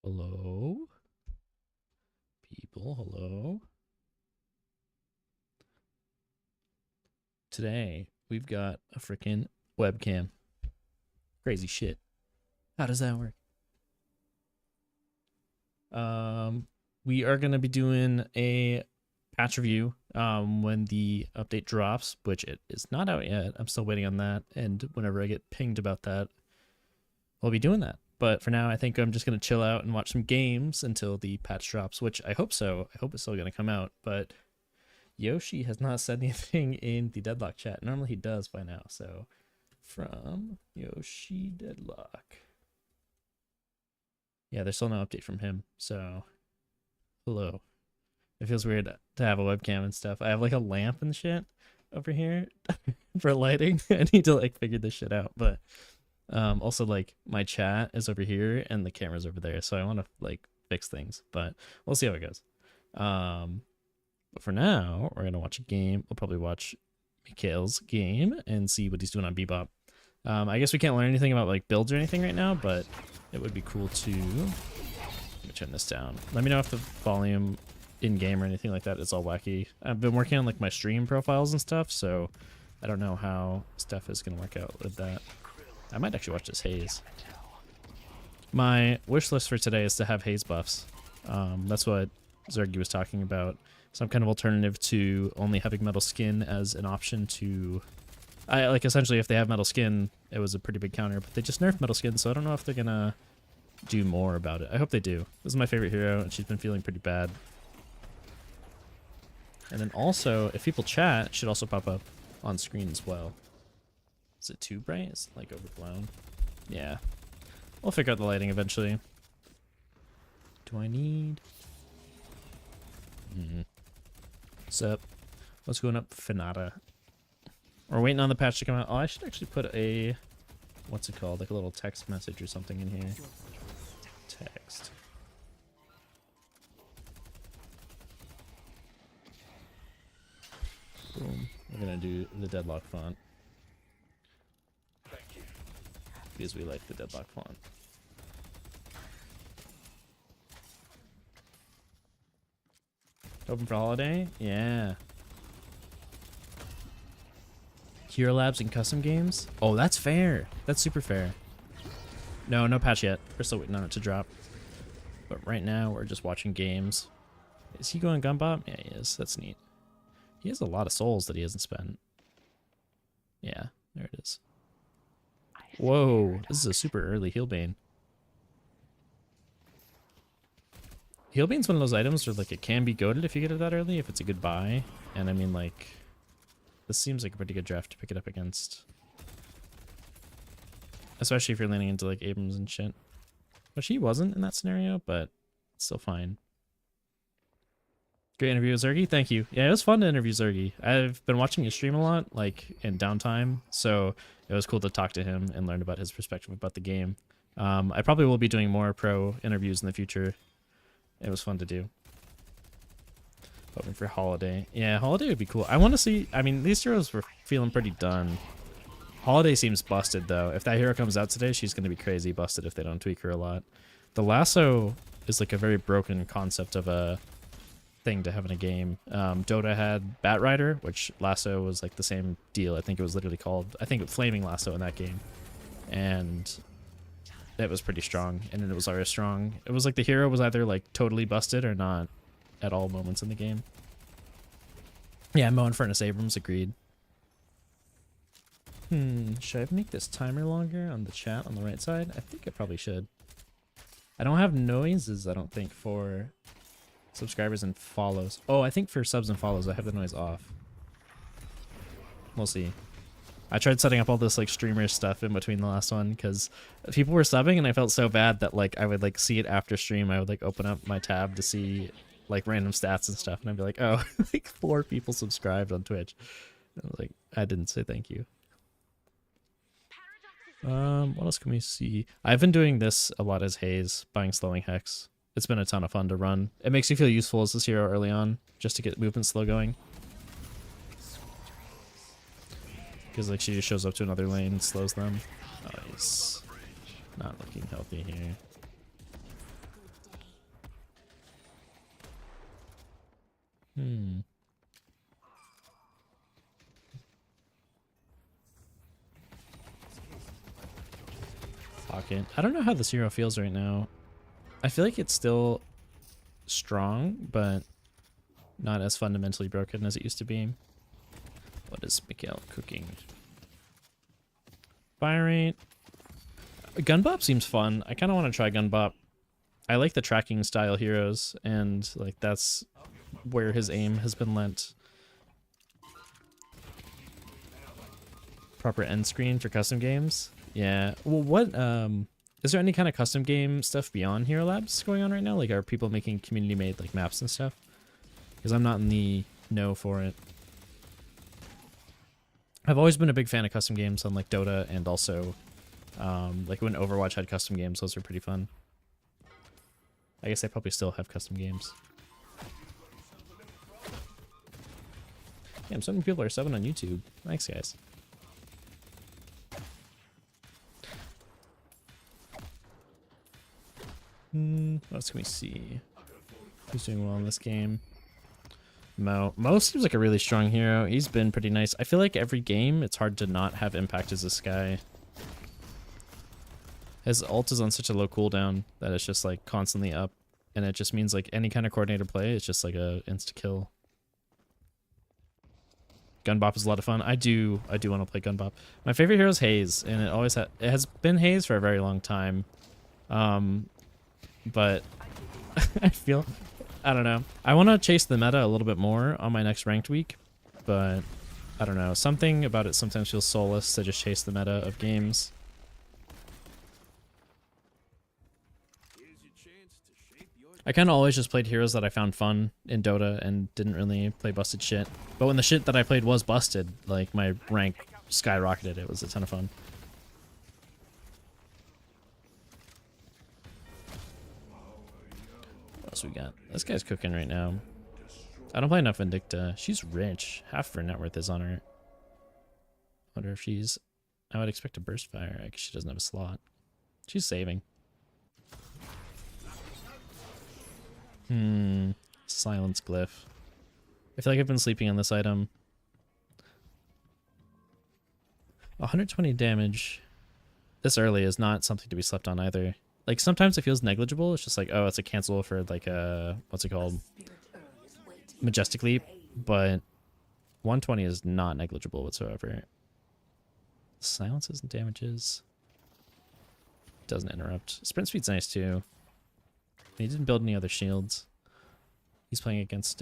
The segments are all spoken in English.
Hello? People, hello? Today, we've got a freaking webcam. Crazy shit. How does that work? We are going to be doing a patch review when the update drops, which it is not out yet. I'm still waiting on that, and whenever I get pinged about that, we'll be doing that. But for now, I think I'm just going to chill out and watch some games until the patch drops, which I hope so. I hope it's still going to come out, but Yoshi has not said anything in the Deadlock chat. Normally he does by now, so from Yoshi Deadlock. Yeah, there's still no update from him, so hello. It feels weird to have a webcam and stuff. I have like a lamp and shit over here for lighting. I need to like figure this shit out, but also like my chat is over here and the camera's over there, so I want to like fix things, but we'll see how it goes. But for now, we're going to watch a game. We'll probably watch Mikhail's game and see what he's doing on Bebop. I guess we can't learn anything about like builds or anything right now, but it would be cool to... Let me turn this down. Let me know if the volume in-game or anything like that is all wacky. I've been working on like my stream profiles and stuff, so I don't know how stuff is going to work out with that. I might actually watch this Haze. My wish list for today is to have Haze buffs. That's what Zergy was talking about. Some kind of alternative to only having metal skin as an option to... like essentially if they have metal skin, it was a pretty big counter, but they just nerfed metal skin, so I don't know if they're gonna do more about it. I hope they do. This is my favorite hero, and she's been feeling pretty bad. And then also, if people chat, it should also pop up on screen as well. Is it too bright? It's like overblown. Yeah. We'll figure out the lighting eventually. Do I need... What's up? What's going up, Finata? We're waiting on the patch to come out. Oh, I should actually put a... What's it called? Like a little text message or something in here. Text. Boom. We're gonna do the Deadlock font. Because we like the Deadlock font. Open for holiday? Yeah. Hero Labs and custom games? Oh, that's fair. That's super fair. No patch yet. We're still waiting on it to drop. But right now, we're just watching games. Is he going Gunbot? Yeah, he is. That's neat. He has a lot of souls that he hasn't spent. Yeah, there it is. Whoa, this is a super early Healbane. Healbane's one of those items where like it can be goated if you get it that early, if it's a good buy. And I mean like, this seems like a pretty good draft to pick it up against. Especially if you're leaning into like Abrams and shit. Which he wasn't in that scenario, but it's still fine. Great interview with Zergy, thank you. Yeah, it was fun to interview Zergy. I've been watching his stream a lot, like in downtime, so it was cool to talk to him and learn about his perspective about the game. I probably will be doing more pro interviews in the future. It was fun to do. Hoping for Holiday. Yeah, Holiday would be cool. I want to see... I mean, these heroes were feeling pretty done. Holiday seems busted, though. If that hero comes out today, she's going to be crazy busted if they don't tweak her a lot. The lasso is like a very broken concept of a thing to have in a game. Dota had Bat Rider, which lasso was like the same deal. I think it was literally called... I think Flaming Lasso in that game. And... it was pretty strong, and it was already strong. It was like the hero was either like totally busted or not at all moments in the game. Yeah, Mo and Furnace Abrams agreed. Should I make this timer longer on the chat on the right side? I think I probably should. I don't have noises, I don't think, for subscribers and follows. Oh, I think for subs and follows, I have the noise off. We'll see. I tried setting up all this like streamer stuff in between the last one because people were subbing and I felt so bad that like I would like see it after stream. I would like open up my tab to see like random stats and stuff and I'd be like, oh, like 4 people subscribed on Twitch. And I was like, I didn't say thank you. What else can we see? I've been doing this a lot as Haze, buying Slowing Hex. It's been a ton of fun to run. It makes you feel useful as this hero early on just to get movement slow going. Because like she just shows up to another lane and slows them. Oh, he's not looking healthy here. Hmm. Pocket. I don't know how this hero feels right now. I feel like it's still strong, but not as fundamentally broken as it used to be. What is Mikael cooking? Fire rate. Gun Bop seems fun. I kind of want to try Gun Bop. I like the tracking style heroes, and like that's where his aim has been lent. Proper end screen for custom games. Yeah. Well, what is there any kind of custom game stuff beyond Hero Labs going on right now? Like, are people making community made like maps and stuff? Because I'm not in the know for it. I've always been a big fan of custom games on like Dota, and also like when Overwatch had custom games, those were pretty fun. I guess they probably still have custom games. Damn, so many people are subbing on YouTube. Thanks, guys. What else can we see? Who's doing well in this game? Mo seems like a really strong hero. He's been pretty nice. I feel like every game, it's hard to not have impact as this guy. His ult is on such a low cooldown that it's just like constantly up. And it just means like any kind of coordinated play, it's just like a insta-kill. Gun Bop is a lot of fun. I do want to play Gun Bop. My favorite hero is Haze, and it has been Haze for a very long time. But I feel, I don't know. I want to chase the meta a little bit more on my next ranked week, but I don't know. Something about it sometimes feels soulless to just chase the meta of games. I kind of always just played heroes that I found fun in Dota and didn't really play busted shit. But when the shit that I played was busted, like my rank skyrocketed. It was a ton of fun. What else we got? This guy's cooking right now. I don't play enough Vindicta. She's rich. Half of her net worth is on her. Wonder if she's... I would expect a burst fire. I guess she doesn't have a slot. She's saving. Silence glyph. I feel like I've been sleeping on this item. 120 damage this early is not something to be slept on either. Like, sometimes it feels negligible. It's just like, oh, it's a cancel for like a, what's it called? Majestic Leap. But 120 is not negligible whatsoever. Silences and damages. Doesn't interrupt. Sprint speed's nice too. He didn't build any other shields. He's playing against,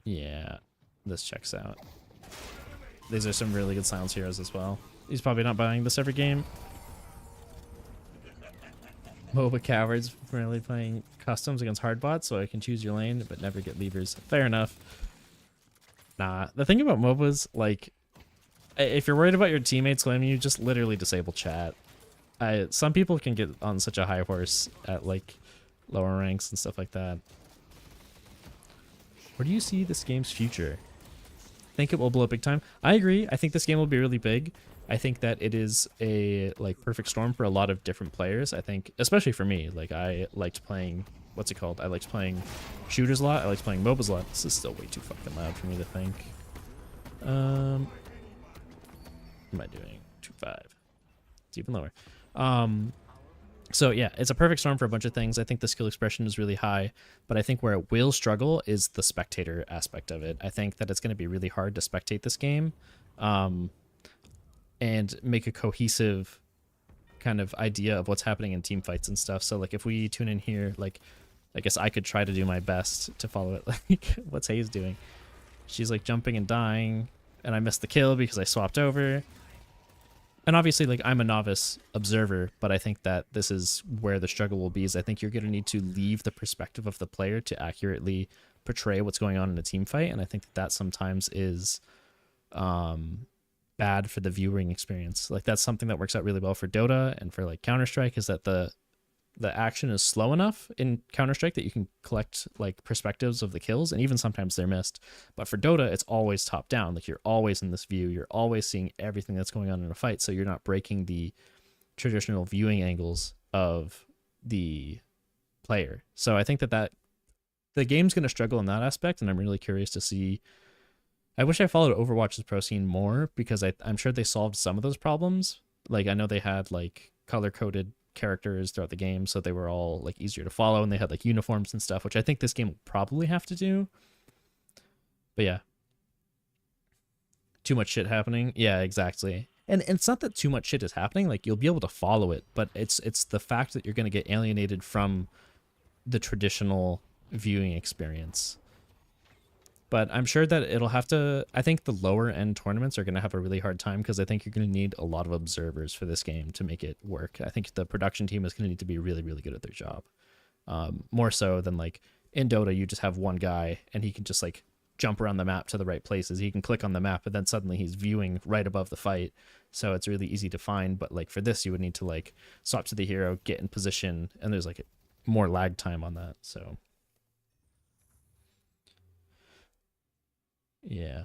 yeah, this checks out. These are some really good silence heroes as well. He's probably not buying this every game. MOBA cowards really playing customs against hard bots, so I can choose your lane but never get levers. Fair enough. Nah, the thing about MOBAs, like, if you're worried about your teammates claiming you, just literally disable chat. Some people can get on such a high horse at like lower ranks and stuff like that. Where do you see this game's future? Think it will blow up big time? I agree. I think this game will be really big. I think that it is a like perfect storm for a lot of different players. I think, especially for me, like I liked playing, what's it called? I liked playing shooters a lot. I liked playing MOBAs a lot. This is still way too fucking loud for me to think. What am I doing? 2.5. It's even lower. So yeah, it's a perfect storm for a bunch of things. I think the skill expression is really high, but I think where it will struggle is the spectator aspect of it. I think that it's going to be really hard to spectate this game and make a cohesive kind of idea of what's happening in team fights and stuff. So like if we tune in here, like I guess I could try to do my best to follow it. Like what's Hayes doing? She's like jumping and dying, and I missed the kill because I swapped over. And obviously, like, I'm a novice observer, but I think that this is where the struggle will be, is I think you're going to need to leave the perspective of the player to accurately portray what's going on in a team fight, and I think that sometimes is bad for the viewing experience. Like, that's something that works out really well for Dota and for, like, Counter-Strike, is that the action is slow enough in Counter-Strike that you can collect like perspectives of the kills, and even sometimes they're missed. But for Dota, it's always top down. Like you're always in this view, you're always seeing everything that's going on in a fight, so you're not breaking the traditional viewing angles of the player. So I think that the game's gonna struggle in that aspect, and I'm really curious to see. I wish I followed Overwatch's pro scene more because I'm sure they solved some of those problems. Like I know they had like color coded characters throughout the game, so they were all like easier to follow, and they had like uniforms and stuff, which I think this game will probably have to do. But yeah, too much shit happening. Yeah, exactly. And it's not that too much shit is happening. Like you'll be able to follow it, but it's the fact that you're gonna get alienated from the traditional viewing experience. But I'm sure that it'll have to. I think the lower end tournaments are going to have a really hard time because I think you're going to need a lot of observers for this game to make it work. I think the production team is going to need to be really, really good at their job. More so than like in Dota, you just have one guy and he can just like jump around the map to the right places. He can click on the map and then suddenly he's viewing right above the fight. So it's really easy to find. But like for this, you would need to like swap to the hero, get in position, and there's like more lag time on that. So. Yeah.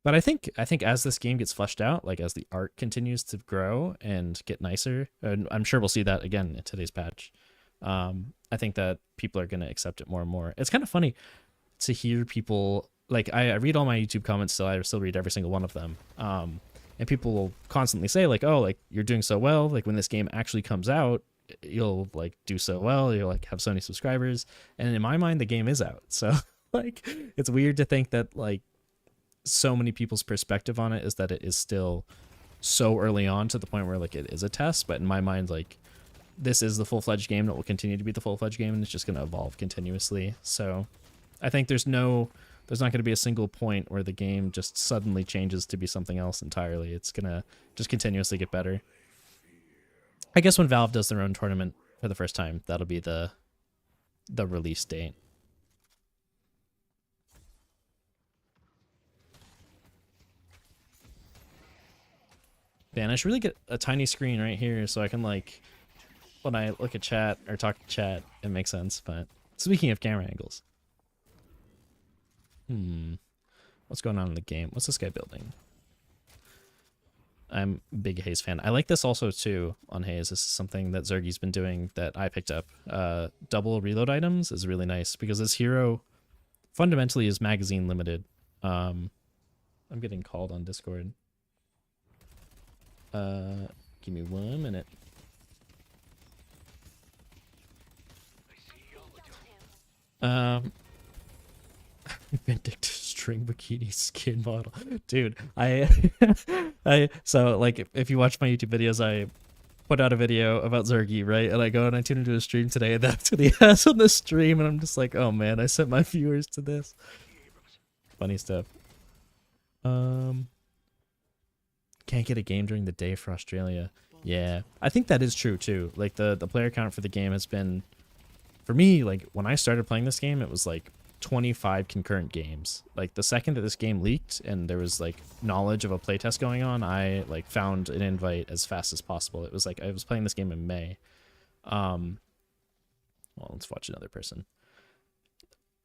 But I think as this game gets fleshed out, like as the art continues to grow and get nicer, and I'm sure we'll see that again in today's patch. I think that people are going to accept it more and more. It's kind of funny to hear people like I read all my YouTube comments, so I still read every single one of them. And people will constantly say like, "Oh, like you're doing so well. Like when this game actually comes out, you'll like do so well. You'll like have so many subscribers." And in my mind, the game is out, so. Like it's weird to think that like so many people's perspective on it is that it is still so early on to the point where like it is a test, but in my mind like this is the full-fledged game that will continue to be the full-fledged game, and it's just going to evolve continuously. So I think there's not going to be a single point where the game just suddenly changes to be something else entirely. It's going to just continuously get better. I guess when Valve does their own tournament for the first time, that'll be the release date. Man, I should really get a tiny screen right here so I can, like, when I look at chat or talk to chat, it makes sense. But speaking of camera angles. What's going on in the game? What's this guy building? I'm a big Haze fan. I like this also, too, on Haze. This is something that Zergy's been doing that I picked up. Double reload items is really nice because this hero fundamentally is magazine limited. I'm getting called on Discord. Give me 1 minute. Vindictive string bikini skin model. Dude, so like if you watch my YouTube videos, I put out a video about Zergy, right? And I go and I tune into a stream today, and that's what he has on the stream, and I'm just like, oh man, I sent my viewers to this. Funny stuff. Can't get a game during the day for Australia. Yeah, I think that is true too. Like the player count for the game has been, for me, like when I started playing this game, it was like 25 concurrent games. Like the second that this game leaked and there was like knowledge of a playtest going on, I like found an invite as fast as possible. It was like I was playing this game in May. Well, let's watch another person.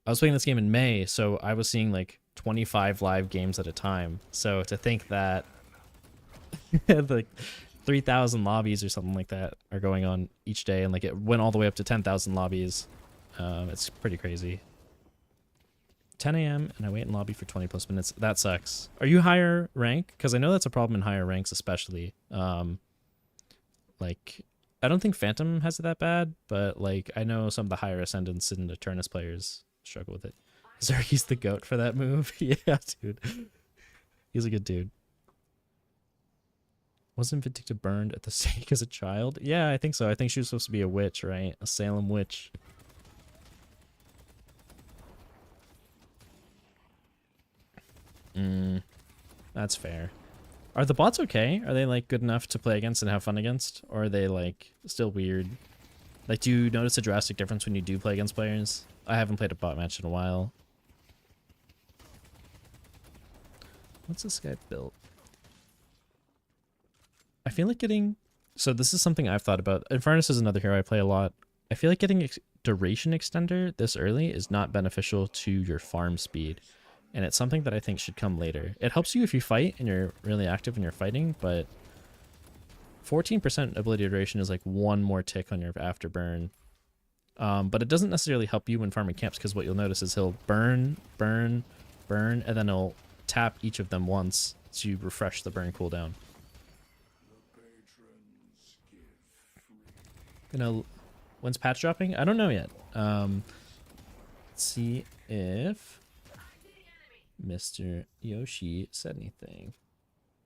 I was playing this game in May, so I was seeing like 25 live games at a time. So to think that like 3,000 lobbies or something like that are going on each day, and like it went all the way up to 10,000 lobbies. It's pretty crazy. 10 a.m. and I wait in lobby for 20 plus minutes. That sucks. Are you higher rank? Because I know that's a problem in higher ranks especially. Like I don't think Phantom has it that bad, but like I know some of the higher Ascendants and Eternus players struggle with it. Zergy's the goat for that move. Yeah, dude. He's a good dude. Wasn't Vindictive burned at the stake as a child? Yeah, I think so. I think she was supposed to be a witch, right? A Salem witch. That's fair. Are the bots okay? Are they like good enough to play against and have fun against? Or are they like still weird? Like, do you notice a drastic difference when you do play against players? I haven't played a bot match in a while. What's this guy built? I feel like getting... So this is something I've thought about. Infernus is another hero I play a lot. I feel like getting duration extender this early is not beneficial to your farm speed. And it's something that I think should come later. It helps you if you fight and you're really active and you're fighting, but 14% ability duration is like one more tick on your afterburn. But it doesn't necessarily help you when farming camps, because what you'll notice is he'll burn, burn, burn, and then he'll tap each of them once to refresh the burn cooldown. When's patch dropping? I don't know yet. Let's see if Mr. Yoshi said anything.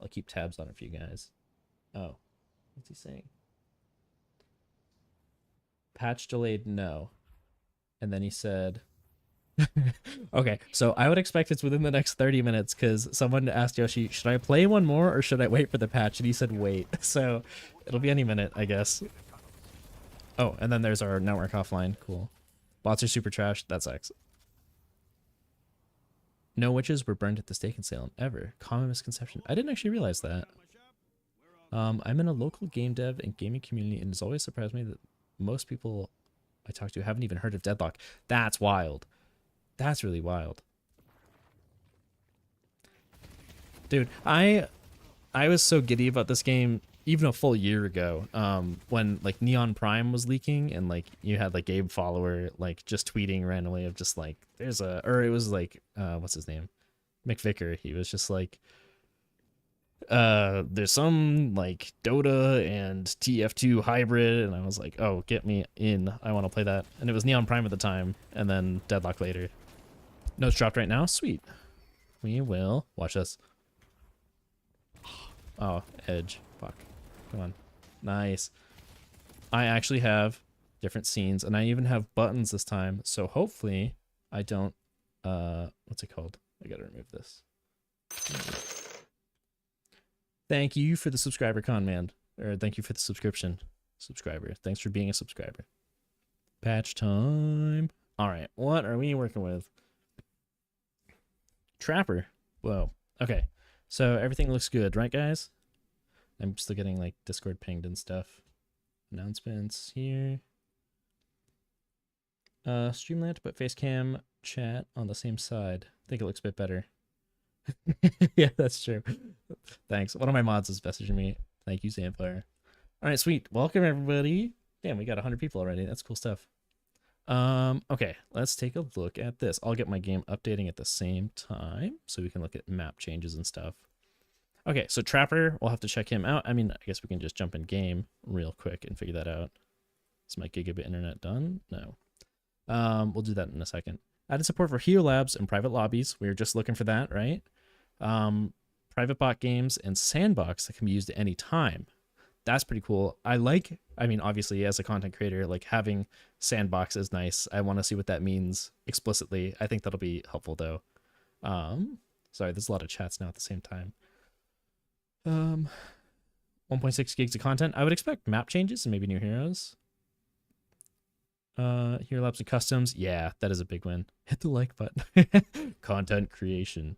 I'll keep tabs on it for you guys. Oh, what's he saying? Patch delayed, no. And then he said, okay, so I would expect it's within the next 30 minutes, because someone asked Yoshi, should I play one more or should I wait for the patch? And he said wait. So it'll be any minute, I guess. Oh, and then there's our network offline. Cool. Bots are super trash. That sucks. No witches were burned at the stake in Salem, ever. Common misconception. I didn't actually realize that. I'm in a local game dev and gaming community, and it's always surprised me that most people I talk to haven't even heard of Deadlock. That's wild. That's really wild. Dude, I was so giddy about this game even a full year ago, when like Neon Prime was leaking, and like you had like Gabe Follower like just tweeting randomly of just like it was like what's his name, McVicker. He was just like there's some like Dota and TF2 hybrid, and I was like, oh, get me in, I want to play that. And it was Neon Prime at the time, and then Deadlock later. Notes dropped right now. Sweet. We will watch this. Oh, Edge. Fuck. Come on. Nice. I actually have different scenes, and I even have buttons this time, so hopefully I don't what's it called? I gotta remove this. Thank you for the subscriber, Conman. Or thank you for the subscription, subscriber. Thanks for being a subscriber. Patch time. Alright, what are we working with? Trapper. Whoa. Okay. So everything looks good, right, guys? I'm still getting like Discord pinged and stuff. Announcements here. Streamland, but Facecam chat on the same side. I think it looks a bit better. Yeah, that's true. Thanks. One of my mods is messaging me. Thank you, Sandfire. All right, sweet. Welcome, everybody. Damn, we got 100 people already. That's cool stuff. Okay, let's take a look at this. I'll get my game updating at the same time so we can look at map changes and stuff. Okay, so Trapper, we'll have to check him out. I mean, I guess we can just jump in game real quick and figure that out. Is my gigabit internet done? No. We'll do that in a second. Added support for Hero Labs and private lobbies. We were just looking for that, right? Private bot games and sandbox that can be used at any time. That's pretty cool. I mean, obviously, as a content creator, like having sandbox is nice. I want to see what that means explicitly. I think that'll be helpful, though. Sorry, there's a lot of chats now at the same time. 1.6 gigs of content. I would expect map changes and maybe new heroes. Hero Labs and customs. Yeah, that is a big win. Hit the like button. Content creation.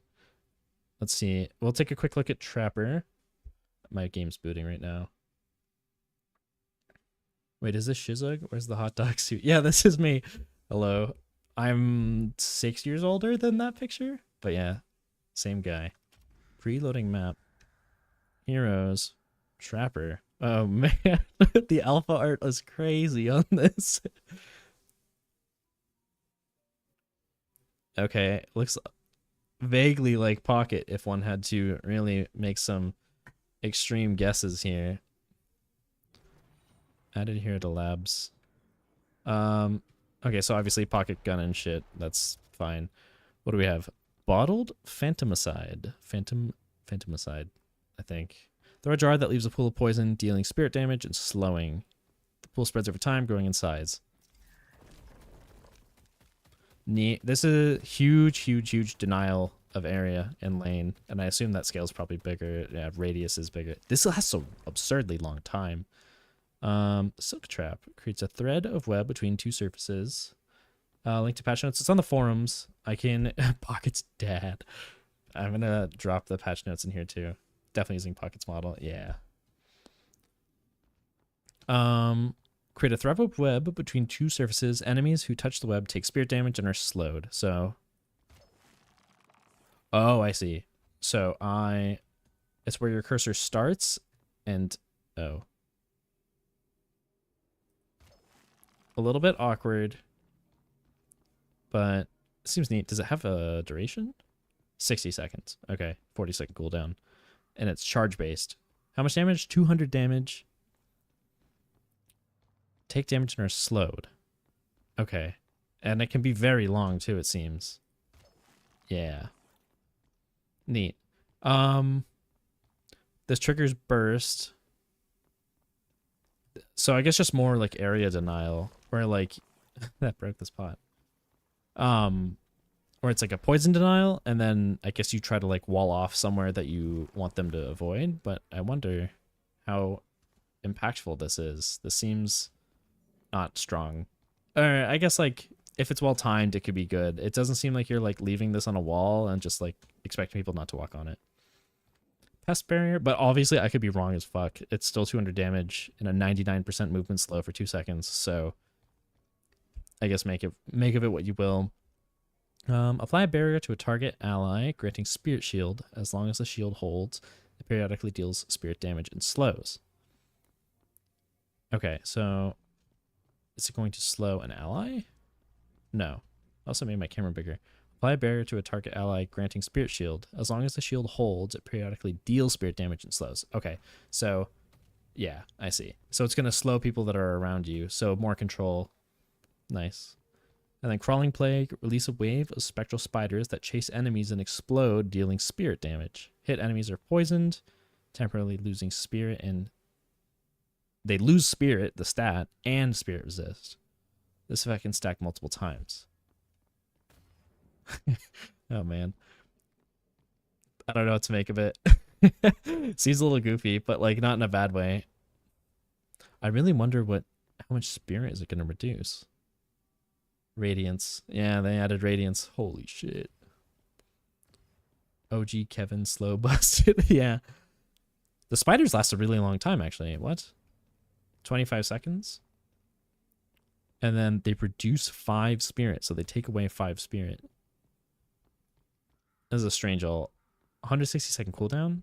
Let's see. We'll take a quick look at Trapper. My game's booting right now. Wait, is this Shizug? Where's the hot dog suit? Yeah, this is me. Hello. I'm 6 years older than that picture. But yeah, same guy. Preloading map. Heroes. Trapper. Oh man, the alpha art was crazy on this. Okay, looks vaguely like Pocket if one had to really make some extreme guesses here. Added here to labs. Okay, so obviously Pocket gun and shit. That's fine. What do we have? Bottled Phantomicide. Phantomicide, I think. Throw a jar that leaves a pool of poison, dealing spirit damage and slowing. The pool spreads over time, growing in size. Neat. This is huge denial of area and lane, and I assume that scale is probably bigger. Yeah, radius is bigger. This has so absurdly long time. Silk Trap creates a thread of web between two surfaces. Link to patch notes. It's on the forums. I can Pocket's dad. I'm gonna drop the patch notes in here too. Definitely using Pocket's model. Yeah. Create a thread of web between two surfaces. Enemies who touch the web take spirit damage and are slowed. So, oh, I see. So it's where your cursor starts and, oh. A little bit awkward, but it seems neat. Does it have a duration? 60 seconds. Okay, 40-second cooldown. And it's charge based. How much damage? 200 damage. Take damage and are slowed. Okay. And it can be very long too, it seems. Yeah. Neat. This triggers burst. So I guess just more like area denial. Where like that broke the spot. Or it's like a poison denial, and then I guess you try to like wall off somewhere that you want them to avoid, but I wonder how impactful this is. This seems not strong. Or I guess like if it's well timed, it could be good. It doesn't seem like you're like leaving this on a wall and just like expecting people not to walk on it. Pest barrier, but obviously I could be wrong as fuck. It's still 200 damage and a 99% movement slow for 2 seconds, so I guess make of it what you will. Apply a barrier to a target ally, granting spirit shield. As long as the shield holds, it periodically deals spirit damage and slows. Okay, so is it going to slow an ally? No. I also made my camera bigger. Apply a barrier to a target ally, granting spirit shield. As long as the shield holds, it periodically deals spirit damage and slows. Okay, so yeah, I see. So it's going to slow people that are around you, so more control. Nice. And then Crawling Plague, release a wave of spectral spiders that chase enemies and explode, dealing spirit damage. Hit enemies are poisoned, temporarily losing spirit, and they lose spirit, the stat, and spirit resist. This effect can stack multiple times. Oh man. I don't know what to make of it. Seems a little goofy, but like not in a bad way. I really wonder how much spirit is it going to reduce? Radiance. Yeah, they added Radiance. Holy shit. OG Kevin slow busted. Yeah. The spiders last a really long time, actually. What? 25 seconds? And then they produce 5 spirit, so they take away 5 spirit. This is a strange ult. 160-second cooldown?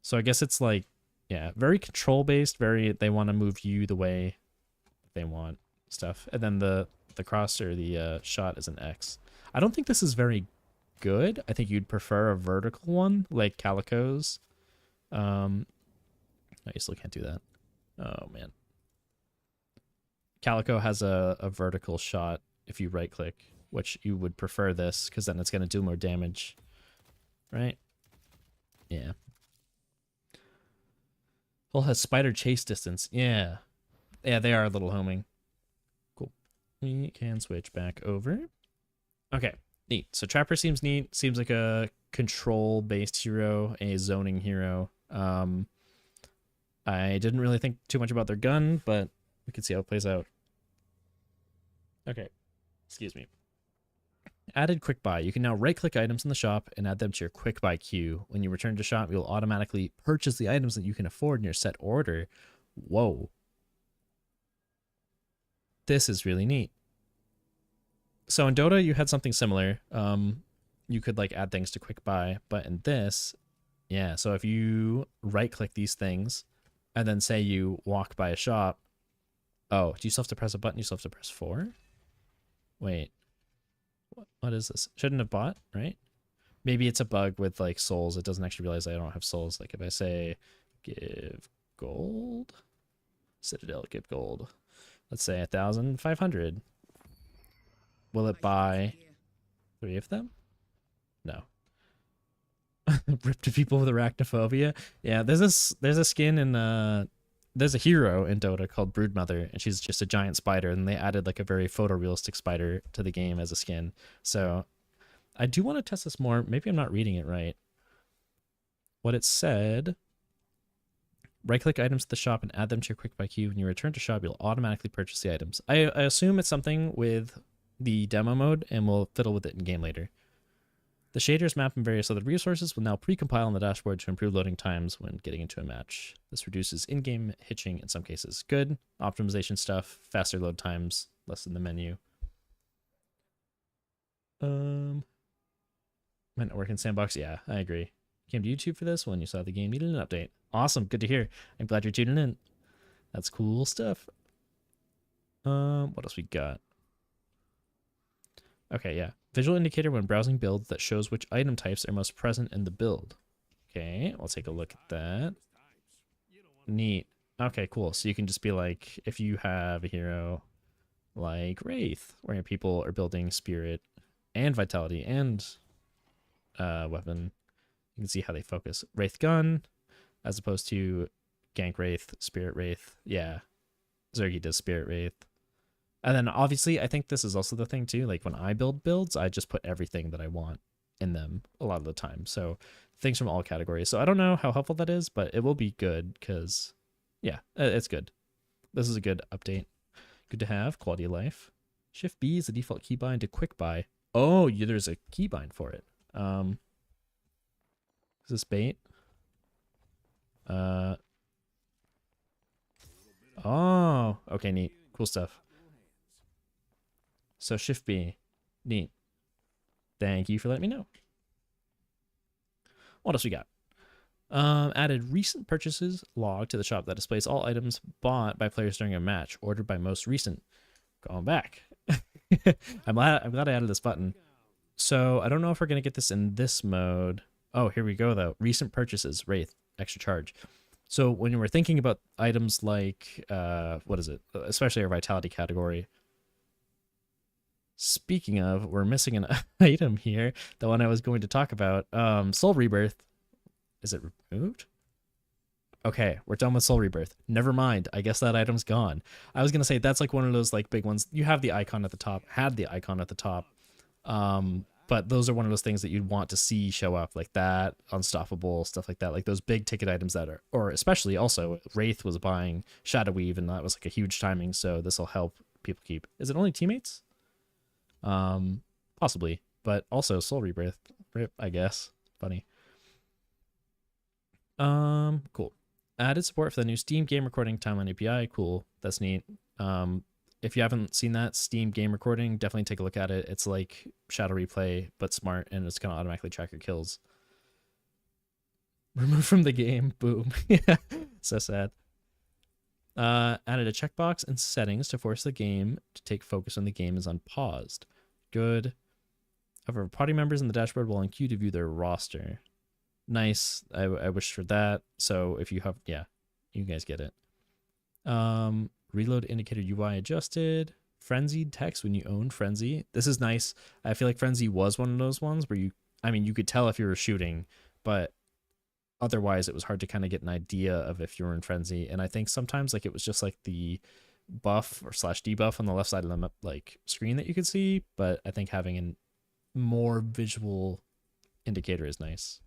So I guess it's like, yeah, very control-based, they want to move you the way they want. Stuff, and then the cross or the shot is an X. I don't think this is very good. I think you'd prefer a vertical one like Calico's. No, you still can't do that. Oh man, Calico has a vertical shot if you right click, which you would prefer this because then it's going to do more damage, right? Yeah. Hull has spider chase distance. Yeah, they are a little homing. We can switch back over. Okay, neat. So Trapper seems neat. Seems like a control-based hero, a zoning hero. I didn't really think too much about their gun, but we can see how it plays out. Okay, excuse me. Added quick buy. You can now right-click items in the shop and add them to your quick buy queue. When you return to shop, you'll automatically purchase the items that you can afford in your set order. Whoa. This is really neat. So in Dota, you had something similar. You could like add things to quick buy, but in this, yeah. So if you right click these things and then say you walk by a shop, oh, do you still have to press a button? You still have to press 4? Wait, what is this? Shouldn't have bought, right? Maybe it's a bug with like souls. It doesn't actually realize I don't have souls. Like if I say give gold, Citadel, give gold. Let's say 1,500. Will it buy 3 of them? No. Rip to people with arachnophobia. Yeah, there's a skin in there's a hero in Dota called Broodmother, and she's just a giant spider, and they added like a very photorealistic spider to the game as a skin. So I do want to test this more. Maybe I'm not reading it right. What it said, right-click items at the shop and add them to your quick buy queue. When you return to shop, you'll automatically purchase the items. I assume it's something with the demo mode, and we'll fiddle with it in game later. The shaders, map, and various other resources will now pre-compile on the dashboard to improve loading times when getting into a match. This reduces in-game hitching in some cases. Good. Optimization stuff, faster load times, less in the menu. Might not work in sandbox. Yeah, I agree. Came to YouTube for this when you saw the game needed an update. Awesome, good to hear. I'm glad you're tuning in. That's cool stuff. What else we got? Okay, yeah. Visual indicator when browsing builds that shows which item types are most present in the build. Okay, I'll take a look at that. Neat. Okay, cool. So you can just be like, if you have a hero like Wraith, where people are building Spirit and Vitality and weapon, you can see how they focus. Wraith Gun, as opposed to Gank Wraith, Spirit Wraith. Yeah, Zergy does Spirit Wraith. And then obviously, I think this is also the thing too. Like when I build builds, I just put everything that I want in them a lot of the time. So things from all categories. So I don't know how helpful that is, but it will be good because, yeah, it's good. This is a good update. Good to have. Quality of life. Shift B is the default keybind to quick buy. Oh, yeah, there's a keybind for it. Is this bait? Oh, okay, neat. Cool stuff. So Shift B. Neat. Thank you for letting me know. What else we got? Added recent purchases log to the shop that displays all items bought by players during a match, ordered by most recent. Going back. I'm glad I added this button. So I don't know if we're gonna get this in this mode. Oh, here we go though. Recent purchases, Wraith, extra charge. So when we're thinking about items like what is it? Especially our vitality category. Speaking of, we're missing an item here. The one I was going to talk about. Soul Rebirth. Is it removed? Okay, we're done with Soul Rebirth. Never mind. I guess that item's gone. I was gonna say that's like one of those like big ones. You have the icon at the top, had the icon at the top. But those are one of those things that you'd want to see show up, like that, Unstoppable, stuff like that, like those big ticket items that are, or especially also Wraith was buying Shadow Weave, and that was like a huge timing, so this will help people keep. Is it only teammates? Possibly, but also Soul Rebirth, rip, I guess. Funny. Cool. Added support for the new Steam game recording timeline API. Cool. That's neat. If you haven't seen that Steam game recording, definitely take a look at it. It's like Shadow Replay, but smart, and it's gonna automatically track your kills. Removed from the game. Boom. Yeah. So sad. Added a checkbox in settings to force the game to take focus when the game is unpaused. Good. However, party members in the dashboard will in queue to view their roster. Nice. I wish for that. So if you have, yeah, you guys get it. Reload indicator UI adjusted. Frenzied text when you own Frenzy. This is nice. I feel like Frenzy was one of those ones where you could tell if you were shooting, but otherwise it was hard to kind of get an idea of if you were in Frenzy. And I think sometimes like it was just like the buff or slash debuff on the left side of the like screen that you could see, but I think having a more visual indicator is nice.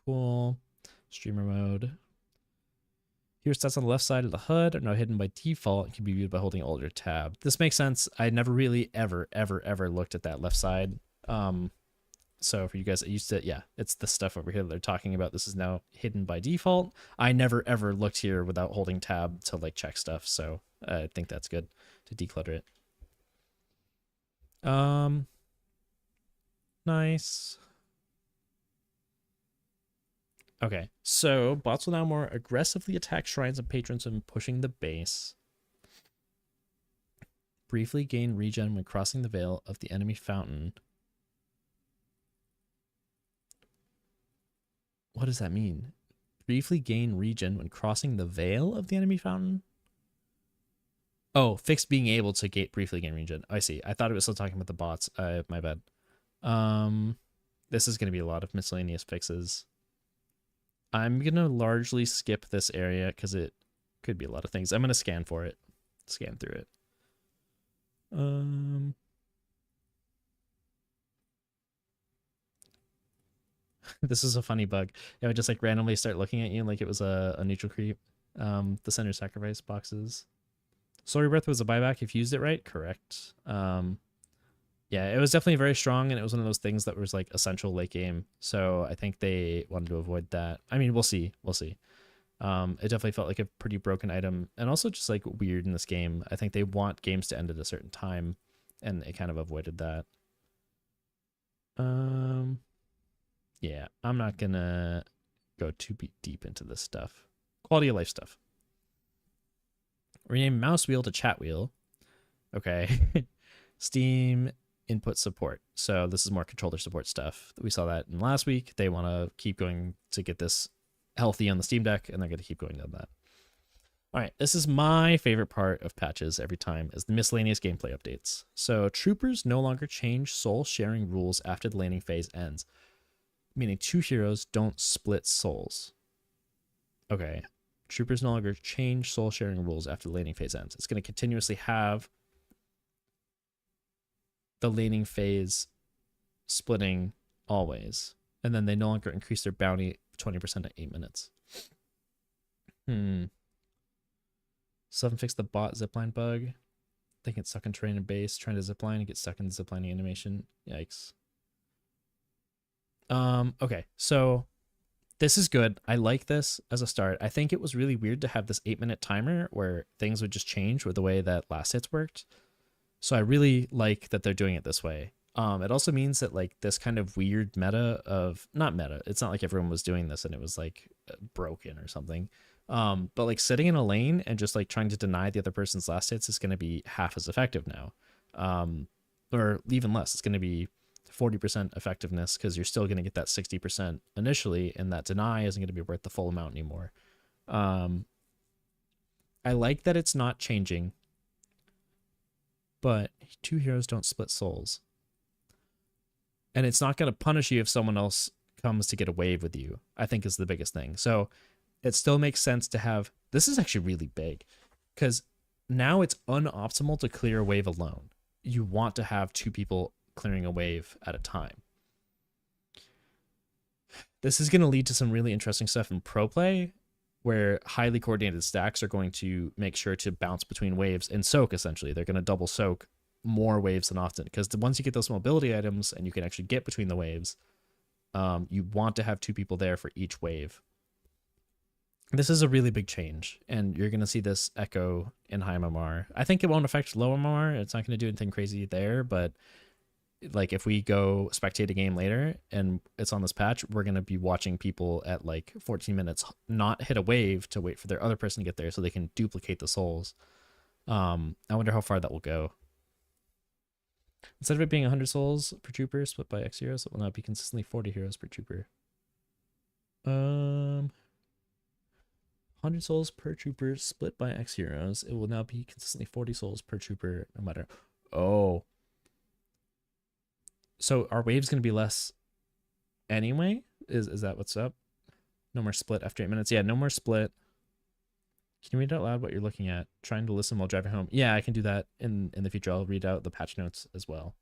Cool. Streamer mode. Here stats on the left side of the HUD are now hidden by default and can be viewed by holding Alt or Tab. This makes sense. I never really ever looked at that left side. So for you guys that used to, yeah, it's the stuff over here that they're talking about. This is now hidden by default. I never ever looked here without holding Tab to like check stuff. So I think that's good to declutter it. Nice. Okay, so bots will now more aggressively attack shrines and patrons when pushing the base. Briefly gain regen when crossing the veil of the enemy fountain. What does that mean? Briefly gain regen when crossing the veil of the enemy fountain? Oh, fix being able to briefly gain regen. I see. I thought it was still talking about the bots. My bad. This is going to be a lot of miscellaneous fixes. I'm going to largely skip this area because it could be a lot of things. I'm going to scan for it. Scan through it. This is a funny bug. It would just like randomly start looking at you like it was a neutral creep. The center sacrifice boxes. Soul Rebirth was a buyback if you used it right. Correct. Yeah, it was definitely very strong, and it was one of those things that was like essential late game. So I think they wanted to avoid that. I mean, we'll see. We'll see. It definitely felt like a pretty broken item, and also just like weird in this game. I think they want games to end at a certain time, and it kind of avoided that. Yeah, I'm not gonna go too deep into this stuff. Quality of life stuff. Rename mouse wheel to chat wheel. Okay. Steam input support. So this is more controller support stuff. We saw that in last week. They want to keep going to get this healthy on the Steam Deck, and they're going to keep going down that. All right, this is my favorite part of patches every time, is the miscellaneous gameplay updates. So troopers no longer change soul sharing rules after the laning phase ends, meaning 2 heroes don't split souls. Okay, troopers no longer change soul sharing rules after the laning phase ends. It's going to continuously have the laning phase splitting always, and then they no longer increase their bounty 20% at 8 minutes. Someone fix the bot zipline bug. They get stuck in terrain and base, trying to zipline and get stuck in the ziplining animation. Yikes. Okay, so this is good. I like this as a start. I think it was really weird to have this 8-minute timer where things would just change with the way that last hits worked. So I really like that they're doing it this way. It also means that like this kind of weird meta of, not meta, it's not like everyone was doing this and it was like broken or something. But like sitting in a lane and just like trying to deny the other person's last hits is going to be half as effective now. Or even less. It's going to be 40% effectiveness because you're still going to get that 60% initially, and that deny isn't going to be worth the full amount anymore. I like that it's not changing, but 2 heroes don't split souls. And it's not going to punish you if someone else comes to get a wave with you, I think is the biggest thing. So it still makes sense to have, this is actually really big, because now it's unoptimal to clear a wave alone. You want to have 2 people clearing a wave at a time. This is going to lead to some really interesting stuff in pro play, where highly coordinated stacks are going to make sure to bounce between waves and soak, essentially. They're going to double soak more waves than often, because once you get those mobility items and you can actually get between the waves, you want to have 2 people there for each wave. This is a really big change, and you're going to see this echo in high MMR. I think it won't affect low MMR. It's not going to do anything crazy there, but like if we go spectate a game later and it's on this patch, we're going to be watching people at like 14 minutes not hit a wave to wait for their other person to get there so they can duplicate the souls. I wonder how far that will go. Instead of it being 100 souls per trooper split by X heroes, it will now be consistently 40 heroes per trooper. 100 souls per trooper split by X heroes. It will now be consistently 40 souls per trooper no matter. Oh. So our wave's going to be less anyway? Is that what's up? No more split after 8 minutes. Yeah, no more split. Can you read out loud what you're looking at? Trying to listen while driving home. Yeah, I can do that in the future. I'll read out the patch notes as well.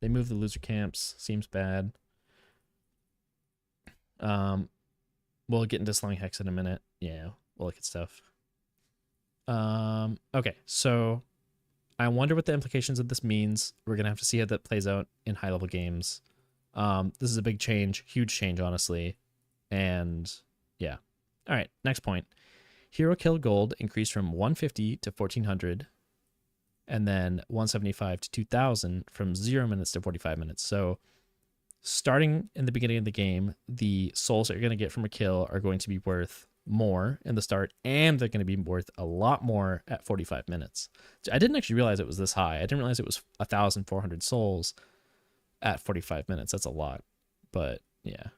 They moved the loser camps. Seems bad. We'll get into slowing hex in a minute. Yeah, we'll look at stuff. Okay, so I wonder what the implications of this means. We're going to have to see how that plays out in high-level games. This is a big change, huge change, honestly. And yeah. All right, next point. Hero kill gold increased from 150 to 1400, and then 175 to 2000 from 0 minutes to 45 minutes. So starting in the beginning of the game, the souls that you're going to get from a kill are going to be worth more in the start, and they're going to be worth a lot more at 45 minutes. I didn't actually realize it was this high. I didn't realize it was 1,400 souls at 45 minutes. That's a lot, but yeah.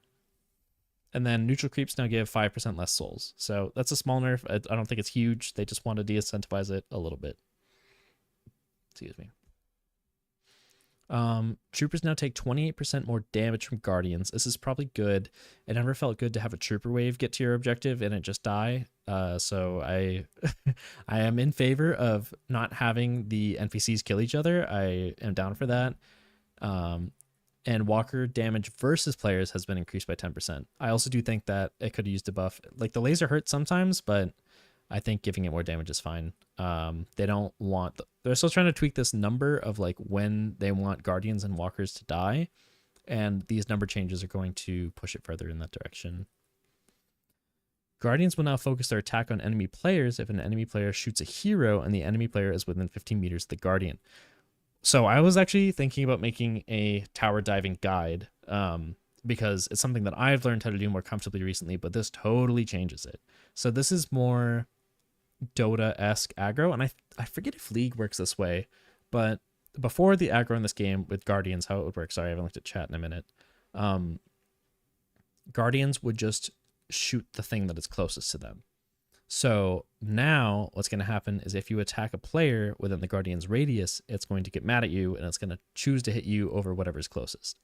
And then neutral creeps now give 5% less souls. So that's a small nerf. I don't think it's huge. They just want to de-incentivize it a little bit. Excuse me. Troopers now take 28% more damage from guardians. This is probably good. It never felt good to have a trooper wave get to your objective and it just die. So I I am in favor of not having the NPCs kill each other. I am down for that. And walker damage versus players has been increased by 10%. I also do think that it could have used a buff. Like the laser hurts sometimes, but I think giving it more damage is fine. They don't want, they're still trying to tweak this number of like when they want guardians and walkers to die. And these number changes are going to push it further in that direction. Guardians will now focus their attack on enemy players if an enemy player shoots a hero and the enemy player is within 15 meters of the guardian. So I was actually thinking about making a tower diving guide because it's something that I've learned how to do more comfortably recently, but this totally changes it. So this is more Dota-esque aggro, and I forget if League works this way, but before the aggro in this game with Guardians, how it would work. Sorry, I haven't looked at chat in a minute. Guardians would just shoot the thing that is closest to them. So now what's going to happen is if you attack a player within the Guardian's radius, it's going to get mad at you and it's going to choose to hit you over whatever's closest.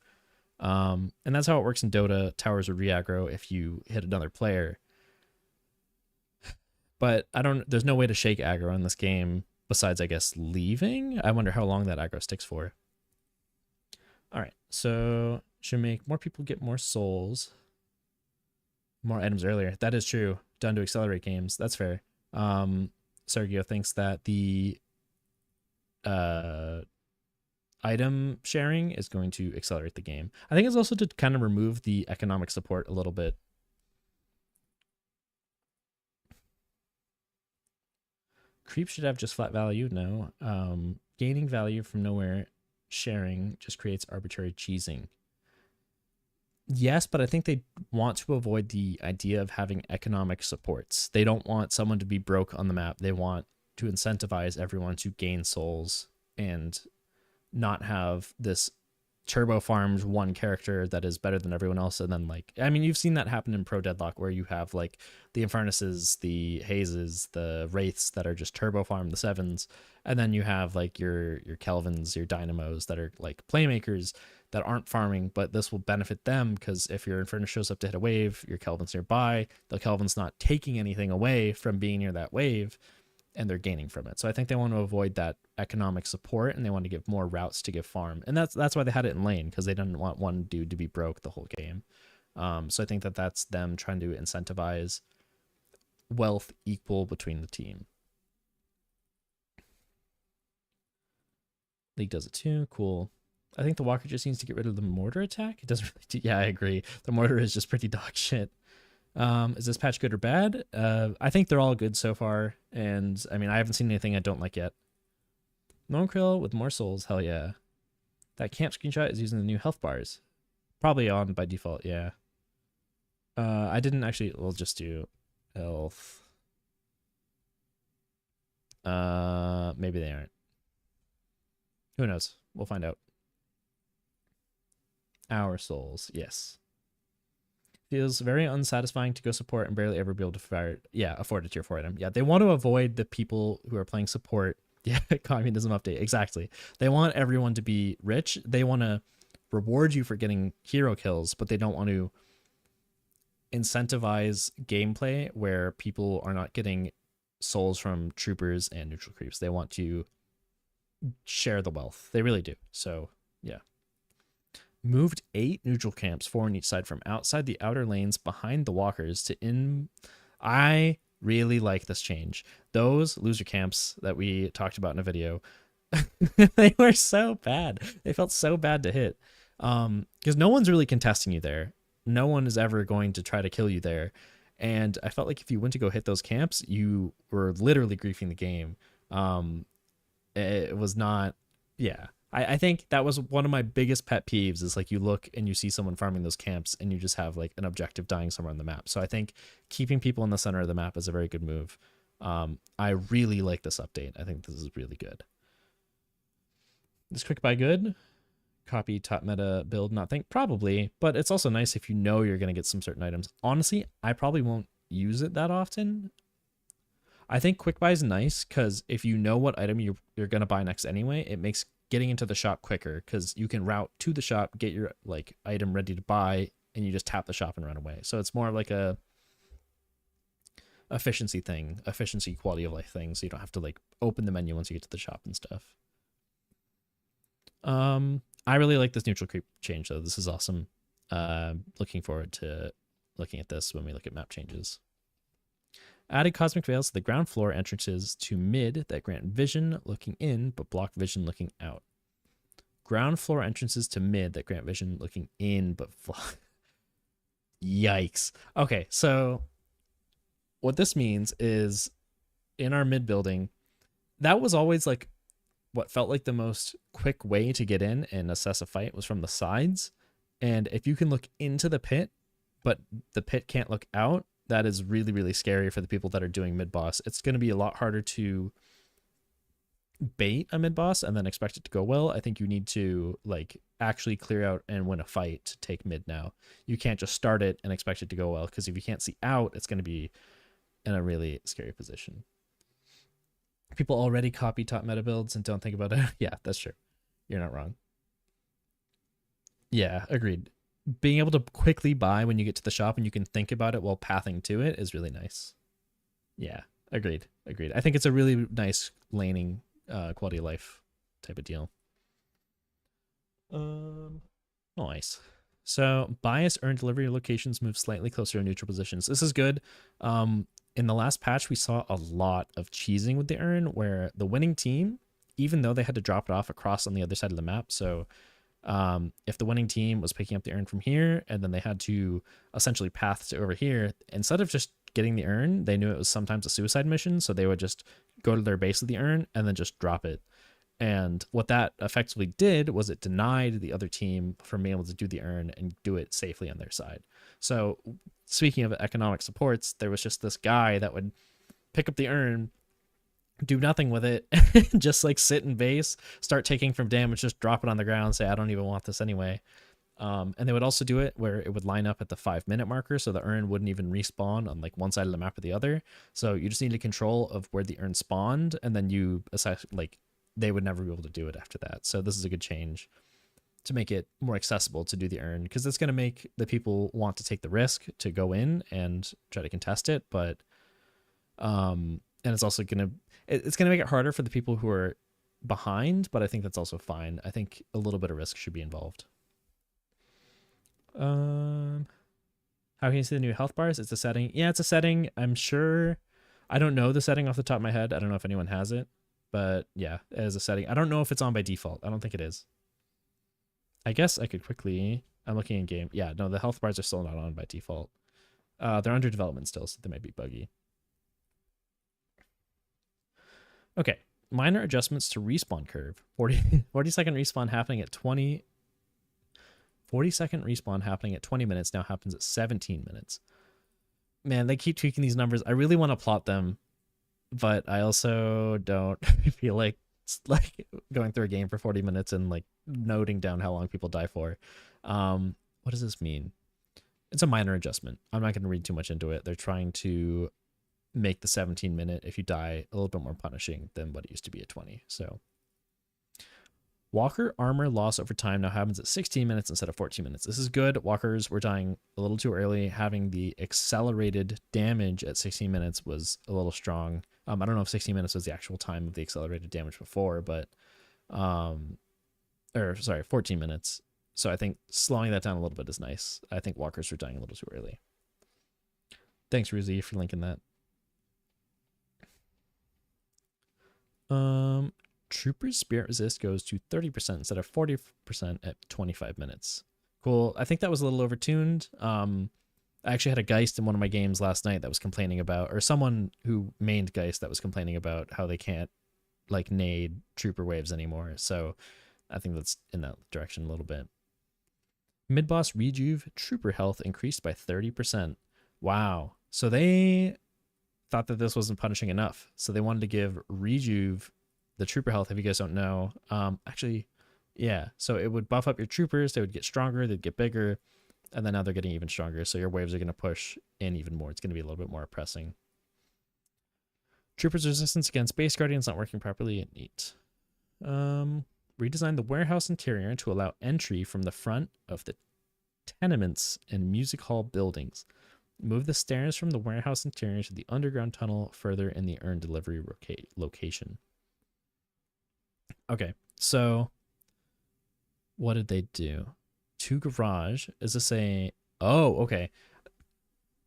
And that's how it works in Dota. Towers are re-aggro if you hit another player. But there's no way to shake aggro in this game besides, I guess, leaving. I wonder how long that aggro sticks for. All right, so should make more people get more souls. More items earlier. That is true. Done to accelerate games. That's fair. Sergio thinks that the item sharing is going to accelerate the game. I think it's also to kind of remove the economic support a little bit. Creep should have just flat value. No. Gaining value from nowhere sharing just creates arbitrary cheesing. Yes, but I think they want to avoid the idea of having economic supports. They don't want someone to be broke on the map. They want to incentivize everyone to gain souls and not have this turbo farmed one character that is better than everyone else. And then, like, I mean, you've seen that happen in Pro Deadlock where you have like the Infernuses, the Hazes, the Wraiths that are just turbo farm the 7s. And then you have like your Kelvins, your Dynamos that are like playmakers that aren't farming, but this will benefit them because if your Infernus shows up to hit a wave, your Kelvin's nearby, the Kelvin's not taking anything away from being near that wave, and they're gaining from it. So I think they want to avoid that economic support, and they want to give more routes to give farm. And that's why they had it in lane, because they didn't want one dude to be broke the whole game. So I think that's them trying to incentivize wealth equal between the team. League does it too. Cool. I think the Walker just needs to get rid of the mortar attack. It doesn't really yeah, I agree. The mortar is just pretty dog shit. Is this patch good or bad? I think they're all good so far. And I mean, I haven't seen anything I don't like yet. Krill with more souls. Hell yeah. That camp screenshot is using the new health bars. Probably on by default. Yeah. I didn't actually, we'll just do health. Maybe they aren't. Who knows? We'll find out. Our souls, yes. Feels very unsatisfying to go support and barely ever be able to fire. Yeah, afford a tier 4 item. Yeah, they want to avoid the people who are playing support. Yeah, communism update. Exactly. They want everyone to be rich. They want to reward you for getting hero kills, but they don't want to incentivize gameplay where people are not getting souls from troopers and neutral creeps. They want to share the wealth. They really do. So, yeah. Moved 8 neutral camps, 4 on each side from outside the outer lanes behind the walkers to in. I really like this change. Those loser camps that we talked about in a video, they were so bad. They felt so bad to hit. Because no one's really contesting you there. No one is ever going to try to kill you there. And I felt like if you went to go hit those camps, you were literally griefing the game. It was not, yeah. I think that was one of my biggest pet peeves is like you look and you see someone farming those camps and you just have like an objective dying somewhere on the map. So I think keeping people in the center of the map is a very good move. I really like this update. I think this is really good. Is quick buy good? Copy top meta build, not think? Probably, but it's also nice if you know you're going to get some certain items. Honestly, I probably won't use it that often. I think quick buy is nice because if you know what item you're going to buy next anyway, it makes getting into the shop quicker because you can route to the shop, get your like item ready to buy, and you just tap the shop and run away. So it's more like a efficiency thing, efficiency quality of life thing. So you don't have to like open the menu once you get to the shop and stuff. I really like this neutral creep change though. This is awesome. Looking forward to looking at this when we look at map changes. Added cosmic veils to the ground floor entrances to mid that grant vision looking in but block vision looking out. Ground floor entrances to mid that grant vision looking in but Yikes. Okay, so what this means is in our mid building, that was always like what felt like the most quick way to get in and assess a fight was from the sides. And if you can look into the pit, but the pit can't look out, that is really, really scary for the people that are doing mid boss. It's going to be a lot harder to bait a mid boss and then expect it to go well. I think you need to like actually clear out and win a fight to take mid now. You can't just start it and expect it to go well, because if you can't see out, it's going to be in a really scary position. People already copy top meta builds and don't think about it. Yeah, that's true. You're not wrong. Yeah, agreed. Being able to quickly buy when you get to the shop and you can think about it while pathing to it is really nice. Yeah, agreed. I think it's a really nice laning quality of life type of deal. Nice. So bias earned delivery locations move slightly closer to neutral positions. This is good. In the last patch, we saw a lot of cheesing with the urn, where the winning team, even though they had to drop it off across on the other side of the map, so if the winning team was picking up the urn from here and then they had to essentially path to over here, instead of just getting the urn, they knew it was sometimes a suicide mission, so they would just go to their base with the urn and then just drop it. And what that effectively did was it denied the other team from being able to do the urn and do it safely on their side. So speaking of economic supports, there was just this guy that would pick up the urn, do nothing with it, just like sit in base, start taking from damage, just drop it on the ground, say, I don't even want this anyway. And they would also do it where it would line up at the 5-minute marker, so the urn wouldn't even respawn on like one side of the map or the other. So you just needed control of where the urn spawned, and then you like they would never be able to do it after that. So this is a good change to make it more accessible to do the urn, because it's going to make the people want to take the risk to go in and try to contest it, but and it's also going to make it harder for the people who are behind, but I think that's also fine. I think a little bit of risk should be involved. How can you see the new health bars? It's a setting. Yeah, it's a setting. I'm sure. I don't know the setting off the top of my head. I don't know if anyone has it, but yeah, as a setting. I don't know if it's on by default. I don't think it is. I guess I could quickly. I'm looking in game. Yeah, no, the health bars are still not on by default. They're under development still, so they might be buggy. Okay, minor adjustments to respawn curve. 40-second respawn happening at 20. 40-second respawn happening at 20 minutes now happens at 17 minutes. Man, they keep tweaking these numbers. I really want to plot them, but I also don't feel like going through a game for 40 minutes and like noting down how long people die for. What does this mean? It's a minor adjustment. I'm not going to read too much into it. They're trying to make the 17-minute, if you die, a little bit more punishing than what it used to be at 20. So walker armor loss over time now happens at 16 minutes instead of 14 minutes. This is good. Walkers were dying a little too early. Having the accelerated damage at 16 minutes was a little strong. I don't know if 16 minutes was the actual time of the accelerated damage before, but 14 minutes. So I think slowing that down a little bit is nice. I think walkers were dying a little too early. Thanks, Ruzi, for linking that. Trooper's spirit resist goes to 30% instead of 40% at 25 minutes. Cool. I think that was a little overtuned. I actually had a Geist in one of my games last night that was complaining about, or someone who mained Geist that was complaining about how they can't like nade trooper waves anymore. So I think that's in that direction a little bit. Mid-boss rejuve trooper health increased by 30%. Wow. So they thought that this wasn't punishing enough. So they wanted to give rejuve the trooper health, if you guys don't know. Actually, yeah. So it would buff up your troopers. They would get stronger. They'd get bigger. And then now they're getting even stronger. So your waves are going to push in even more. It's going to be a little bit more oppressing. Troopers resistance against base guardians not working properly. Neat. Redesign the warehouse interior to allow entry from the front of the tenements and music hall buildings. Move the stairs from the warehouse interior to the underground tunnel further in the urn delivery location. Okay, so what did they do? To garage, is this a... Oh, okay.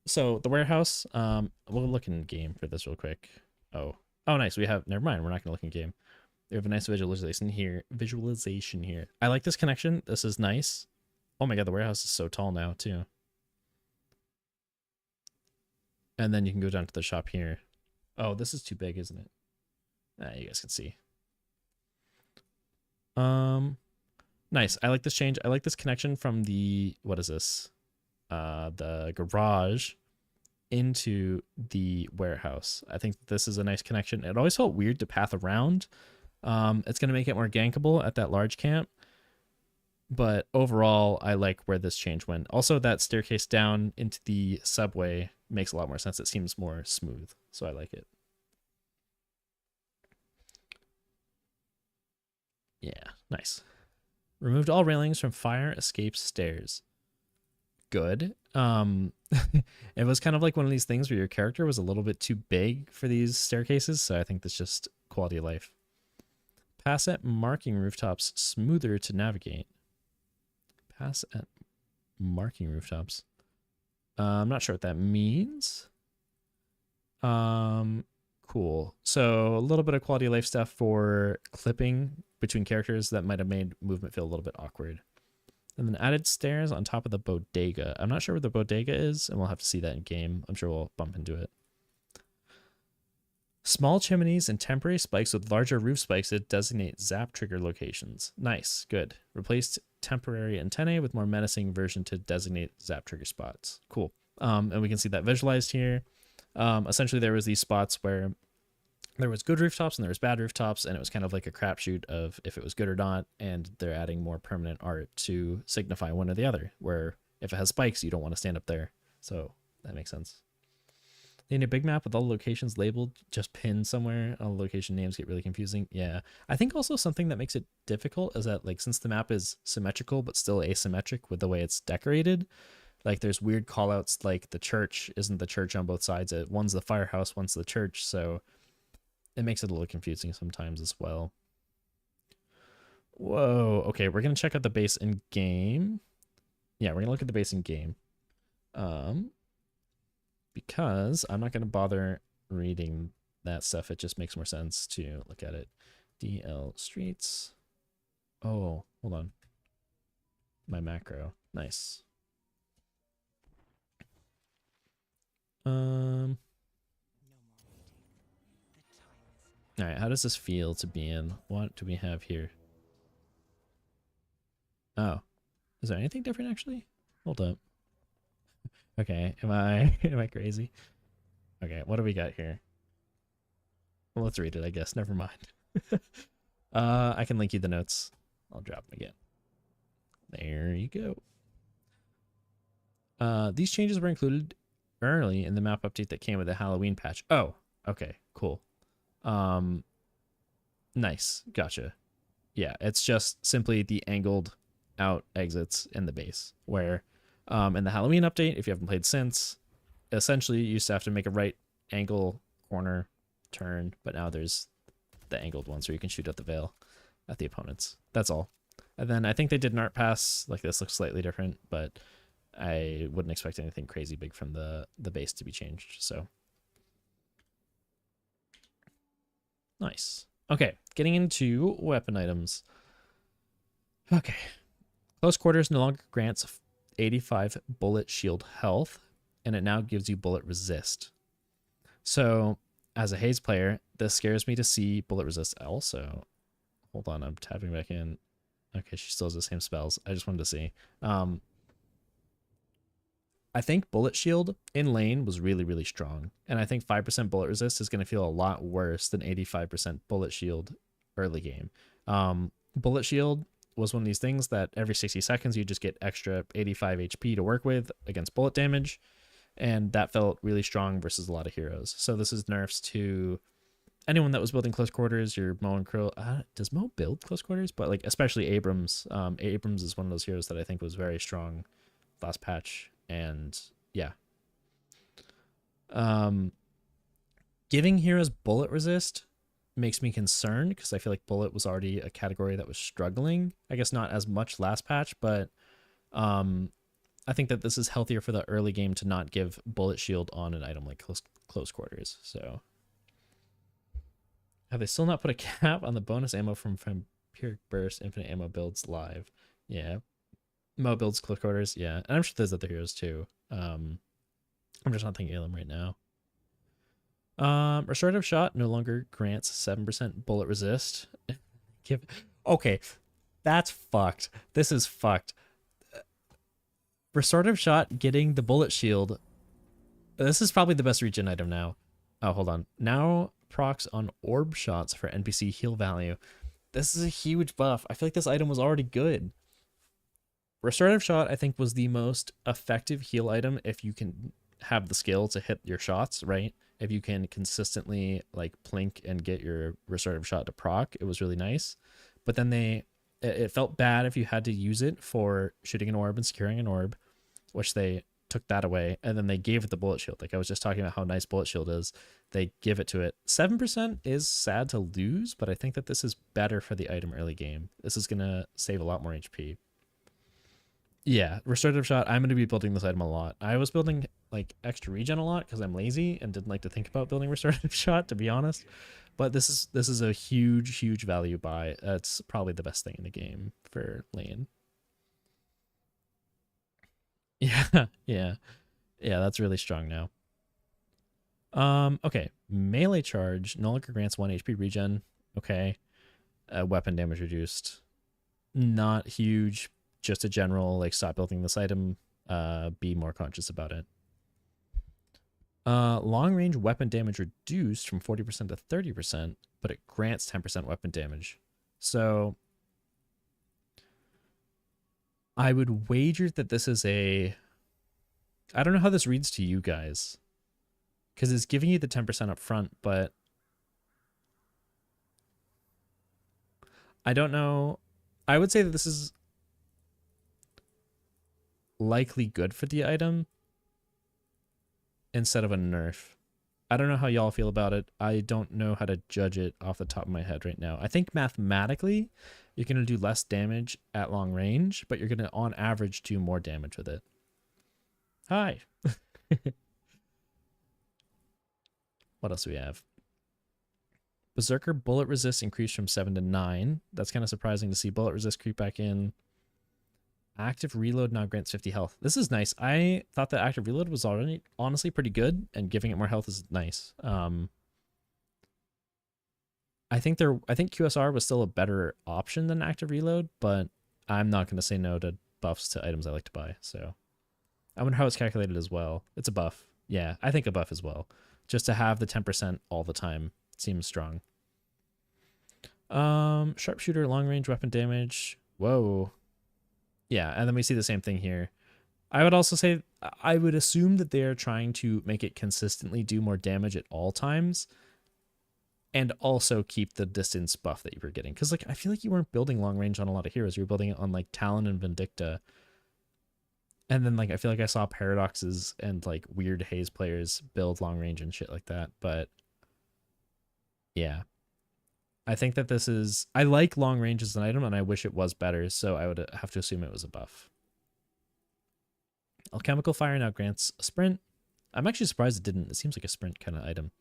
So the warehouse, we'll look in game for this real quick. Oh, nice. We have... Never mind, we're not going to look in game. We have a nice visualization here. I like this connection. This is nice. Oh my god, the warehouse is so tall now, too. And then you can go down to the shop here. Oh, this is too big, isn't it? You guys can see. Nice. I like this change. I like this connection from the, what is this? The garage into the warehouse. I think this is a nice connection. It always felt weird to path around. It's going to make it more gankable at that large camp. But overall, I like where this change went. Also, that staircase down into the subway makes a lot more sense. It seems more smooth, so I like it. Yeah, nice. Removed all railings from fire escape stairs. Good. It was kind of like one of these things where your character was a little bit too big for these staircases, so I think that's just quality of life. Pass at marking rooftops smoother to navigate. Pass at marking rooftops. I'm not sure what that means. Cool. So a little bit of quality of life stuff for clipping between characters that might have made movement feel a little bit awkward. And then added stairs on top of the bodega. I'm not sure where the bodega is, and we'll have to see that in game. I'm sure we'll bump into it. Small chimneys and temporary spikes with larger roof spikes that designate zap trigger locations. Nice, good. Replaced temporary antennae with more menacing version to designate zap trigger spots. Cool. And we can see that visualized here. Essentially, there was these spots where there was good rooftops and there was bad rooftops, and it was kind of like a crapshoot of if it was good or not, and they're adding more permanent art to signify one or the other, where if it has spikes, you don't want to stand up there. So that makes sense. They need a big map with all locations labeled, just pinned somewhere. All location names get really confusing. Yeah. I think also something that makes it difficult is that, like, since the map is symmetrical but still asymmetric with the way it's decorated, like there's weird callouts like the church isn't the church on both sides. One's the firehouse, one's the church, so it makes it a little confusing sometimes as well. Whoa. Okay, we're going to check out the base in game. Yeah, we're going to look at the base in game. Because I'm not going to bother reading that stuff. It just makes more sense to look at it. DL streets. Oh, hold on. My macro. Nice. All right, how does this feel to be in? What do we have here? Oh, is there anything different actually? Hold up. Okay, am I crazy? Okay, what do we got here? Well, let's read it, I guess. Never mind. I can link you the notes. I'll drop them again. There you go. These changes were included early in the map update that came with the Halloween patch. Oh, okay, cool. Nice, gotcha. Yeah, it's just simply the angled out exits in the base, where in the Halloween update, if you haven't played since, essentially you used to have to make a right angle corner turn, but now there's the angled ones where you can shoot at the veil at the opponents. That's all. And then I think they did an art pass. Like, this looks slightly different, but I wouldn't expect anything crazy big from the base to be changed. So nice. Okay, getting into weapon items. Okay. Close quarters no longer grants 85 bullet shield health, and it now gives you bullet resist. So as a Haze player, this scares me to see bullet resist also. Hold on, I'm tapping back in. Okay, she still has the same spells. I just wanted to see. I think bullet shield in lane was really, really strong. And I think 5% bullet resist is going to feel a lot worse than 85% bullet shield early game. Bullet shield was one of these things that every 60 seconds you just get extra 85 HP to work with against bullet damage. And that felt really strong versus a lot of heroes. So this is nerfs to anyone that was building close quarters, your Mo and Krill. Does Mo build close quarters? But like, especially Abrams. Abrams is one of those heroes that I think was very strong last patch. And yeah. Giving heroes bullet resist makes me concerned because I feel like bullet was already a category that was struggling. I guess not as much last patch, but I think that this is healthier for the early game to not give bullet shield on an item like close quarters. So have they still not put a cap on the bonus ammo from Vampiric Burst Infinite Ammo builds live? Yeah. Mo builds close quarters, yeah. And I'm sure there's other heroes too. I'm just not thinking of them right now. Restorative Shot no longer grants 7% bullet resist. Okay, that's fucked. This is fucked. Restorative Shot getting the bullet shield This is probably the best regen item now. Oh, hold on. Now procs on orb shots for NPC heal value. This is a huge buff. I feel like this item was already good. Restorative shot, I think, was the most effective heal item if you can have the skill to hit your shots, right? If you can consistently like plink and get your restorative shot to proc, it was really nice. But then it felt bad if you had to use it for shooting an orb and securing an orb, which they took that away, and then they gave it the bullet shield. Like I was just talking about how nice bullet shield is. They give it to it. 7% is sad to lose, but I think that this is better for the item early game. This is gonna save a lot more HP. Yeah, restorative shot. I'm gonna be building this item a lot. I was building like extra regen a lot because I'm lazy and didn't like to think about building restorative shot, to be honest. But this is a huge value buy. That's probably the best thing in the game for lane. Yeah, yeah. Yeah, that's really strong now. Okay. Melee charge no longer grants 1 HP regen. Okay. Weapon damage reduced. Not huge. Just a general, like, stop building this item. Be more conscious about it. Long range weapon damage reduced from 40% to 30%, but it grants 10% weapon damage. So I would wager that this is a... I don't know how this reads to you guys, because it's giving you the 10% up front, but I don't know. I would say that this is likely good for the item instead of a nerf. I don't know how y'all feel about it. I don't know how to judge it off the top of my head right now. I think mathematically you're going to do less damage at long range, but you're going to, on average, do more damage with it. Hi. What else do we have? Berserker bullet resist increased from 7 to 9. That's kind of surprising to see bullet resist creep back in. Active reload now grants 50 health. This is nice. I thought that active reload was already honestly pretty good, and giving it more health is nice. I think QSR was still a better option than active reload, but I'm not going to say no to buffs to items I like to buy. So I wonder how it's calculated as well. It's a buff. Yeah, I think a buff as well. Just to have the 10% all the time seems strong. Sharpshooter, long range weapon damage. Whoa. Yeah, and then we see the same thing here. I would also say, I would assume that they're trying to make it consistently do more damage at all times, and also keep the distance buff that you were getting. Because, like, I feel like you weren't building long range on a lot of heroes. You were building it on, like, Talon and Vindicta. And then, like, I feel like I saw Paradoxes and, like, weird Haze players build long range and shit like that. But, yeah. I think that this is... I like long range as an item, and I wish it was better, so I would have to assume it was a buff. Alchemical Fire now grants a sprint. I'm actually surprised it didn't. It seems like a sprint kind of item.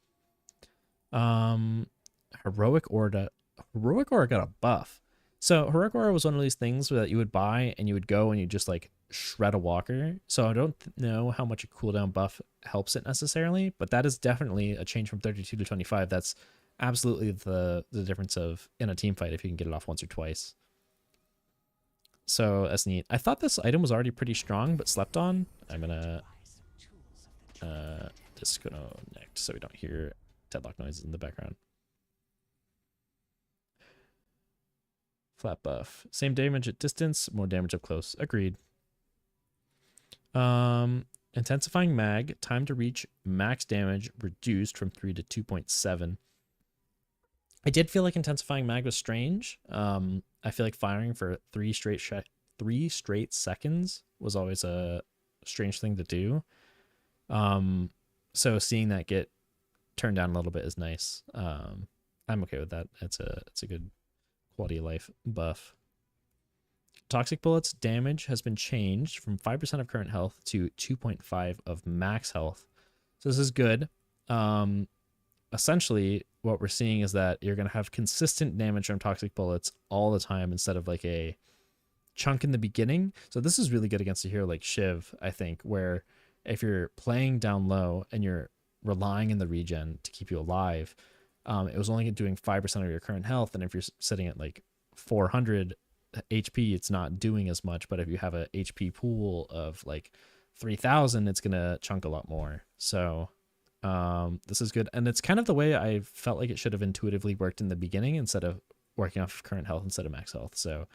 Heroic Aura got a buff. So Heroic Aura was one of these things that you would buy, and you would go and you just, like, shred a walker. So I don't know how much a cooldown buff helps it necessarily, but that is definitely a change from 32 to 25. That's absolutely the difference of in a team fight if you can get it off once or twice. So that's neat. I thought this item was already pretty strong, but slept on. I'm gonna disconnect so we don't hear Deadlock noises in the background. Flat buff. Same damage at distance, more damage up close. Agreed. Intensifying mag. Time to reach max damage reduced from 3 to 2.7. I did feel like intensifying mag was strange. I feel like firing for 3 straight seconds was always a strange thing to do. So seeing that get turned down a little bit is nice. I'm okay with that. It's a good quality of life buff. Toxic bullets damage has been changed from 5% of current health to 2.5 of max health. So this is good. Essentially, what we're seeing is that you're going to have consistent damage from toxic bullets all the time instead of like a chunk in the beginning. So this is really good against a hero like Shiv, I think, where if you're playing down low and you're relying in the regen to keep you alive, it was only doing 5% of your current health. And if you're sitting at like 400 HP, it's not doing as much. But if you have a HP pool of like 3,000, it's gonna chunk a lot more. So this is good, and it's kind of the way I felt like it should have intuitively worked in the beginning instead of working off of current health instead of max health. So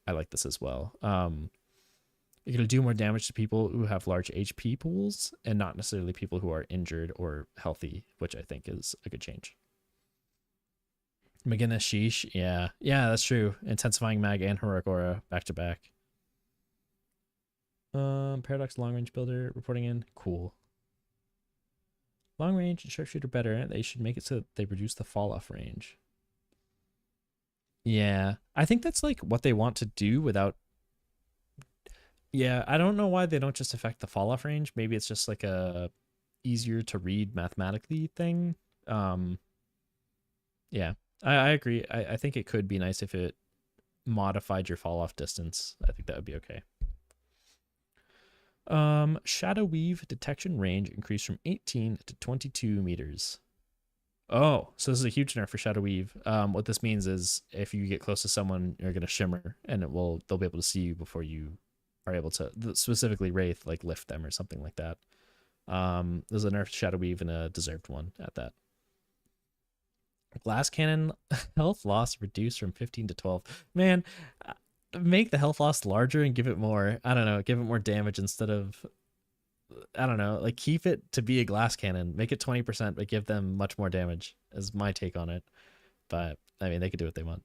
I like this as well. You're gonna do more damage to people who have large HP pools and not necessarily people who are injured or healthy, which I think is a good change. McGinnis Sheesh, yeah, that's true. Intensifying mag and heroic aura back to back. Paradox long range builder reporting in. Cool. Long range and sharpshooter better. They should make it so that they reduce the fall off range. Yeah, I think that's like what they want to do without. Yeah, I don't know why they don't just affect the fall off range. Maybe it's just like a easier to read mathematically thing. Yeah, I agree. I think it could be nice if it modified your fall off distance. I think that would be okay. Shadow Weave detection range increased from 18 to 22 meters. Oh, so this is a huge nerf for Shadow Weave. What this means is if you get close to someone, you're gonna shimmer, and they'll be able to see you before you are able to, specifically Wraith, like lift them or something like that. There's a nerf to Shadow Weave and a deserved one at that. Glass Cannon health loss reduced from 15 to 12. Man, make the health loss larger and give it more, I don't know, give it more damage instead of, I don't know, like keep it to be a glass cannon, make it 20% but give them much more damage is my take on it. But I mean, they could do what they want.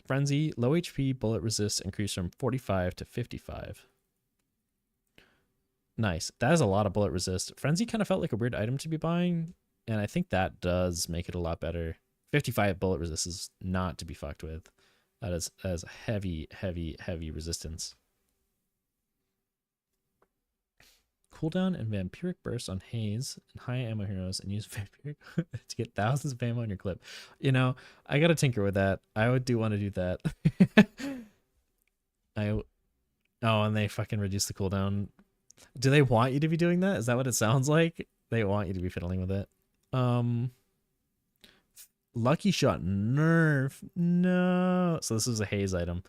Frenzy low HP bullet resist increased from 45 to 55. Nice. That is a lot of bullet resist. Frenzy kind of felt like a weird item to be buying, and I think that does make it a lot better. 55 bullet resist is not to be fucked with. That is heavy resistance. Cooldown and Vampiric Burst on Haze and high ammo heroes, and use Vampiric to get thousands of ammo in your clip. You know, I gotta tinker with that. I would want to do that. Oh, and they fucking reduce the cooldown. Do they want you to be doing that? Is that what it sounds like? They want you to be fiddling with it. Lucky Shot nerf. No. So this is a Haze item.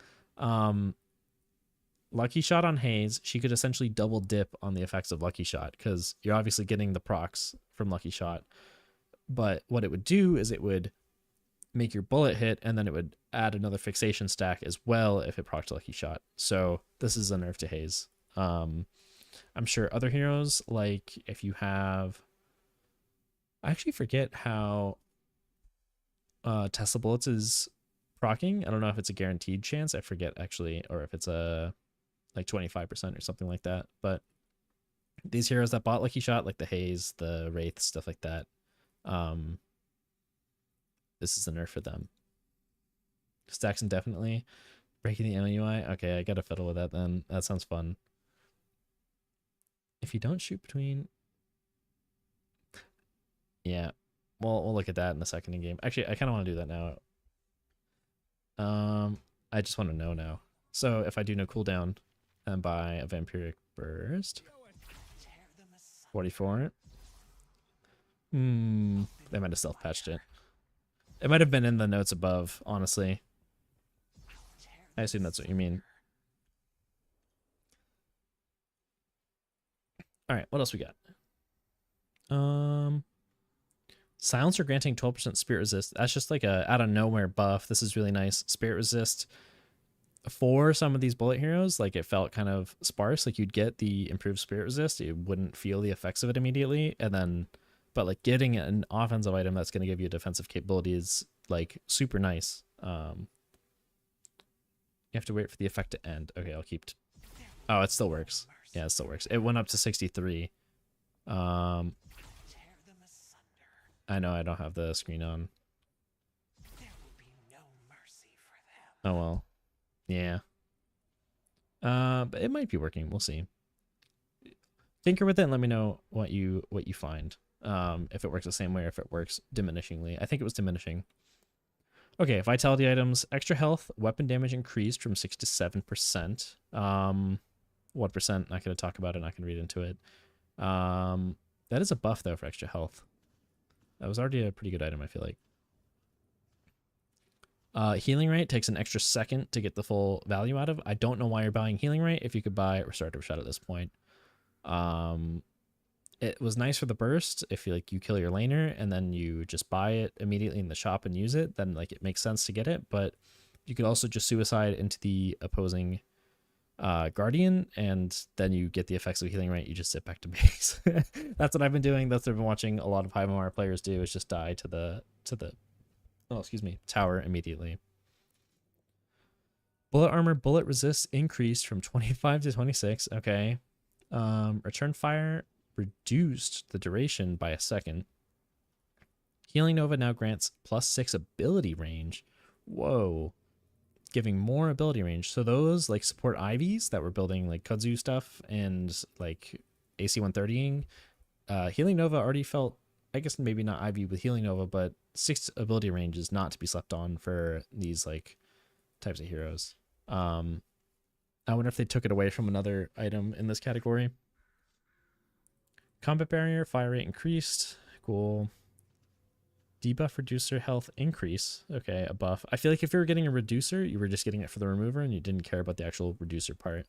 Lucky Shot on Haze, she could essentially double dip on the effects of Lucky Shot because you're obviously getting the procs from Lucky Shot. But what it would do is it would make your bullet hit, and then it would add another fixation stack as well if it procs Lucky Shot. So this is a nerf to Haze. I'm sure other heroes, like if you have, I actually forget how Tesla Bullets is procking. I don't know if it's a guaranteed chance. I forget actually, or if it's a like 25% or something like that. But these heroes that bought Lucky Shot, like the Haze, the Wraith, stuff like that, this is a nerf for them. Stacks indefinitely. Breaking the MUI. Okay, I gotta fiddle with that then. That sounds fun. If you don't shoot between... Yeah. Well, we'll look at that in a second in game. Actually, I kind of want to do that now. I just want to know now. So if I do no cooldown and buy a Vampiric Burst... 44. They might have self-patched it. It might have been in the notes above, honestly. I assume that's what you mean. Alright, what else we got? Silencer granting 12% spirit resist. That's just like a out of nowhere buff. This is really nice. Spirit resist for some of these bullet heroes, like it felt kind of sparse. Like you'd get the improved spirit resist, you wouldn't feel the effects of it immediately, and then but like getting an offensive item that's going to give you a defensive capability is like super nice. You have to wait for the effect to end. Okay, I'll keep. Oh, it still works. Yeah, it still works. It went up to 63. I know I don't have the screen on. Oh well. Yeah. But it might be working. We'll see. Tinker with it and let me know what you find. If it works the same way or if it works diminishingly. I think it was diminishing. Okay, vitality items, extra health, weapon damage increased from 6 to 7%. What percent? Not going to talk about it, not going to read into it. That is a buff though for extra health. That was already a pretty good item, I feel like. Healing rate takes an extra second to get the full value out of. I don't know why you're buying healing rate if you could buy restorative shot at this point. Um, it was nice for the burst. If you like you kill your laner and then you just buy it immediately in the shop and use it, then like it makes sense to get it. But you could also just suicide into the opposing guardian, and then you get the effects of healing right. You just sit back to base. That's what I've been doing. That's what I've been watching a lot of high MMR players do, is just die to the oh excuse me tower immediately. Bullet armor, bullet resist increased from 25 to 26. Okay. Return fire reduced the duration by a second. Healing Nova now grants +6 ability range. Whoa. Giving more ability range. So those like support Ivies that were building like kudzu stuff and like AC 130ing, Healing Nova already felt, I guess maybe not Ivy with Healing Nova, but 6 ability range is not to be slept on for these like types of heroes. I wonder if they took it away from another item in this category. Combat barrier, fire rate increased. Cool. Debuff reducer health increase. Okay, a buff. I feel like if you were getting a reducer, you were just getting it for the remover and you didn't care about the actual reducer part.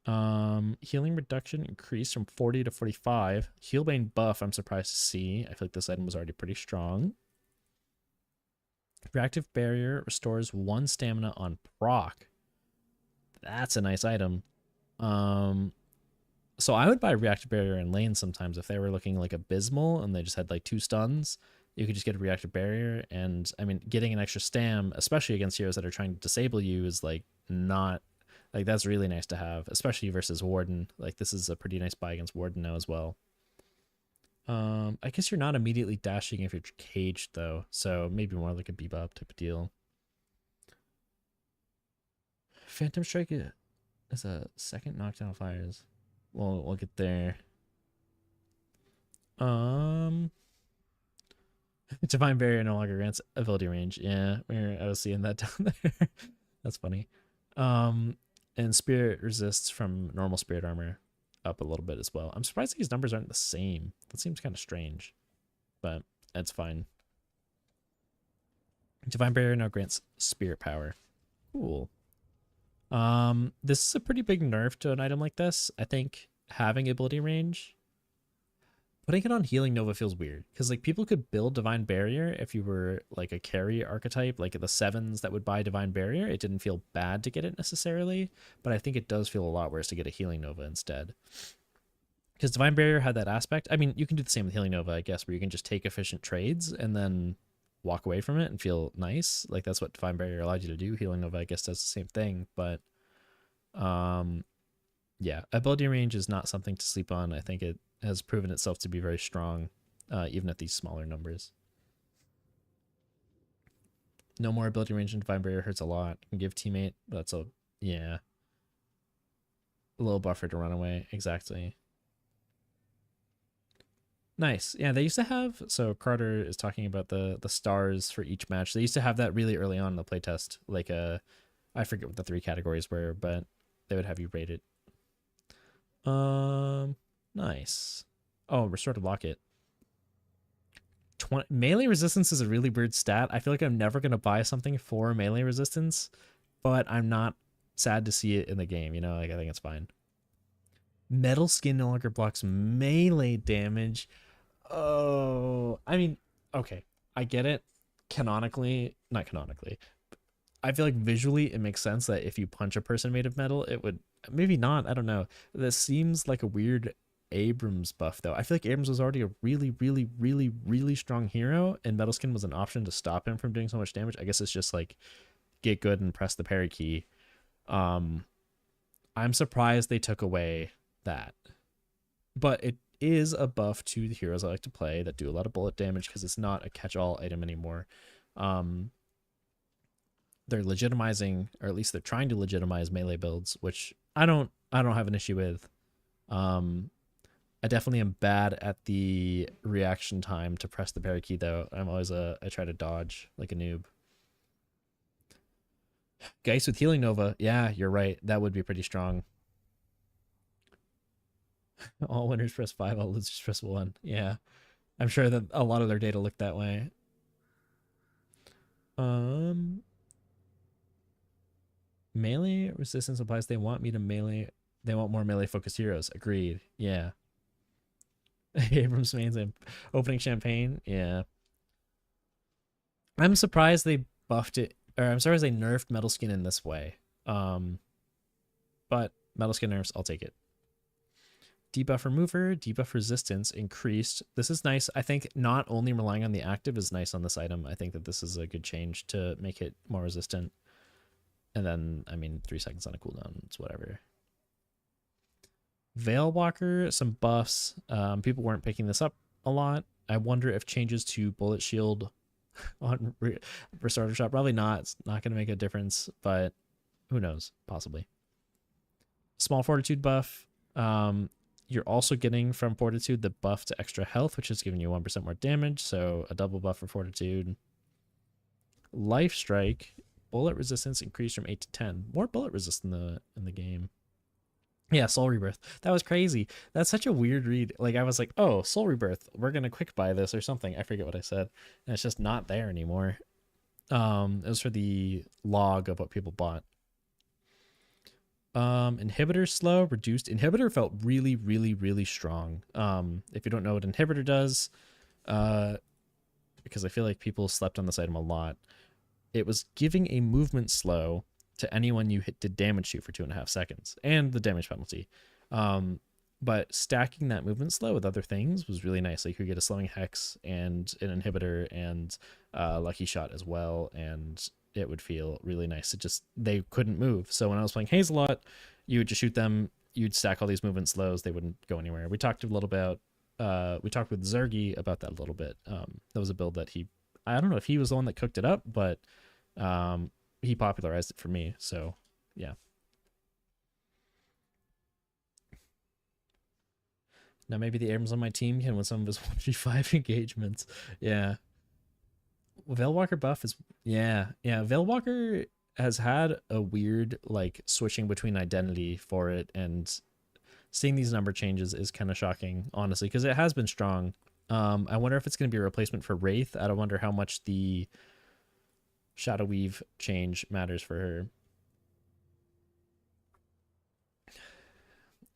Healing reduction increased from 40 to 45. Healbane buff, I'm surprised to see. I feel like this item was already pretty strong. Reactive barrier restores 1 stamina on proc. That's a nice item. So I would buy reactive barrier in lane sometimes if they were looking like abysmal and they just had like 2 stuns. You could just get a reactive barrier, and I mean, getting an extra stam, especially against heroes that are trying to disable you, is like not like that's really nice to have, especially versus Warden. Like this is a pretty nice buy against Warden now as well. I guess you're not immediately dashing if you're caged though, so maybe more like a bebop type of deal. Phantom Strike is a second knockdown fires. We'll get there. Divine Barrier no longer grants ability range. Yeah, I was seeing that down there. That's funny. And Spirit resists from normal Spirit armor up a little bit as well. I'm surprised these numbers aren't the same. That seems kind of strange, but that's fine. Divine Barrier now grants Spirit power. Cool. This is a pretty big nerf to an item like this. I think having ability range, putting it on Healing Nova feels weird because like people could build Divine Barrier if you were like a carry archetype, like the 7s that would buy Divine Barrier. It didn't feel bad to get it necessarily, but I think it does feel a lot worse to get a Healing Nova instead. Because Divine Barrier had that aspect. I mean, you can do the same with Healing Nova, I guess, where you can just take efficient trades and then walk away from it and feel nice. Like that's what Divine Barrier allowed you to do. Healing Nova, I guess, does the same thing, but yeah, ability range is not something to sleep on. I think it has proven itself to be very strong, even at these smaller numbers. No more ability range in Divine Barrier hurts a lot. Can give teammate, that's a, yeah, a little buffer to run away. Exactly. Nice. Yeah, they used to have, so Carter is talking about the stars for each match. They used to have that really early on in the playtest. Like I forget what the 3 categories were, but they would have you rate it. Nice. Oh, restorative locket. Melee resistance is a really weird stat. I feel like I'm never gonna buy something for melee resistance, but I'm not sad to see it in the game. You know, like I think it's fine. Metal skin no longer blocks melee damage. Oh, I mean, okay, I get it. Canonically, not canonically. I feel like visually it makes sense that if you punch a person made of metal, it would, maybe not. I don't know. This seems like a weird Abrams buff though. I feel like Abrams was already a really, really, really, really strong hero, and Metal Skin was an option to stop him from doing so much damage. I guess it's just like get good and press the parry key. I'm surprised they took away that, but it is a buff to the heroes I like to play that do a lot of bullet damage because it's not a catch-all item anymore. They're legitimizing, or at least they're trying to legitimize melee builds, which I don't have an issue with. I definitely am bad at the reaction time to press the parry key though. I'm always I try to dodge like a noob. Geist with Healing Nova, yeah, you're right. That would be pretty strong. All winners press 5, all losers press 1. Yeah, I'm sure that a lot of their data looked that way. Melee resistance applies. They want me to melee They want more melee focused heroes. Agreed. Yeah. Abrams mains and opening champagne. Yeah. I'm surprised they buffed it, or I'm surprised they nerfed Metal Skin in this way. Um, but Metal Skin nerfs, I'll take it. Debuff remover, debuff resistance increased. This is nice. I think not only relying on the active is nice on this item. I think that this is a good change to make it more resistant. And then, I mean, 3 seconds on a cooldown. It's whatever. Veil Walker, some buffs. People weren't picking this up a lot. I wonder if changes to Bullet Shield on Restorative Shot. Probably not. It's not going to make a difference, but who knows? Possibly. Small Fortitude buff. You're also getting from Fortitude the buff to extra health, which is giving you 1% more damage, so a double buff for Fortitude. Life Strike, bullet resistance increased from 8 to 10. More bullet resist in the game. Yeah, Soul Rebirth. That was crazy. That's such a weird read. Like, I was like, oh, Soul Rebirth, we're going to quick buy this or something. I forget what I said. And it's just not there anymore. It was for the log of what people bought. Inhibitor slow, reduced. Inhibitor felt really, really, really strong. If you don't know what Inhibitor does, because I feel like people slept on this item a lot, it was giving a movement slow to anyone you did damage to for 2.5 seconds, and the damage penalty. But stacking that movement slow with other things was really nice. Like you could get a slowing hex and an inhibitor and lucky shot as well, and it would feel really nice. It just, they couldn't move. So when I was playing Hazelot, you would just shoot them, you'd stack all these movement slows, they wouldn't go anywhere. We talked a little about, we talked with Zergy about that a little bit. That was a build that I don't know if he was the one that cooked it up, but he popularized it for me. So yeah. Now maybe the Abrams on my team can win some of his 1v5 engagements. Yeah. Veilwalker buff is, yeah. Veilwalker has had a weird like switching between identity for it, and seeing these number changes is kind of shocking, honestly, because it has been strong. I wonder if it's going to be a replacement for Wraith. I don't wonder how much the Shadow Weave change matters for her.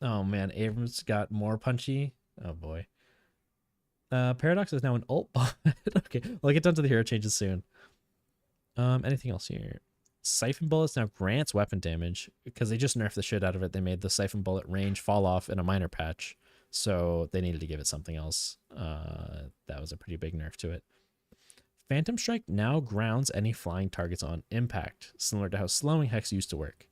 Oh man, Abrams got more punchy. Oh boy. Paradox is now an ult bot. Okay, well, I'll get done to the hero changes soon. Anything else here? Siphon Bullets now grants weapon damage because they just nerfed the shit out of it. They made the Siphon Bullet range fall off in a minor patch, so they needed to give it something else. That was a pretty big nerf to it. Phantom Strike now grounds any flying targets on impact, similar to how Slowing Hex used to work.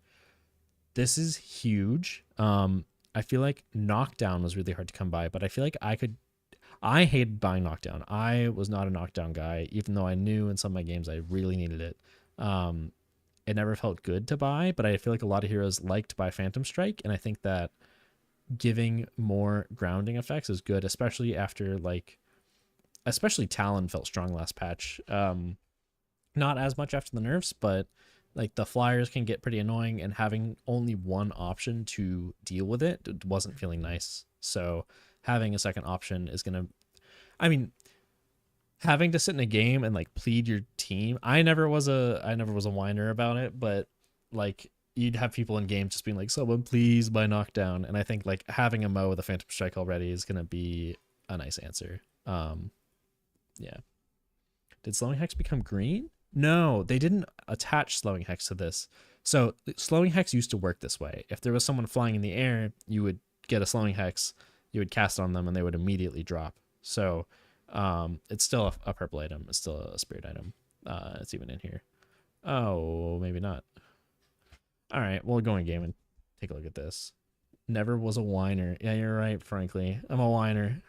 This is huge. I feel like Knockdown was really hard to come by, but I feel like I hated buying Knockdown. I was not a Knockdown guy, even though I knew in some of my games I really needed it. It never felt good to buy, but I feel like a lot of heroes like to buy Phantom Strike, and I think that giving more grounding effects is good, especially after especially Talon felt strong last patch. Not as much after the nerfs, but like the flyers can get pretty annoying, and having only one option to deal with it wasn't feeling nice. So having a second option is gonna, I mean, having to sit in a game and like plead your team. I never was a whiner about it, but like you'd have people in games just being like, someone please buy Knockdown, and I think like having a Mo with a Phantom Strike already is gonna be a nice answer. Yeah. Did Slowing Hex become green? No, they didn't attach Slowing Hex to this. So Slowing Hex used to work this way. If there was someone flying in the air, you would get a Slowing Hex, you would cast on them, and they would immediately drop. So it's still a purple item. It's still a spirit item. It's even in here. Oh, maybe not. All right, we'll go in game and take a look at this. Never was a whiner. Yeah, you're right, frankly. I'm a whiner.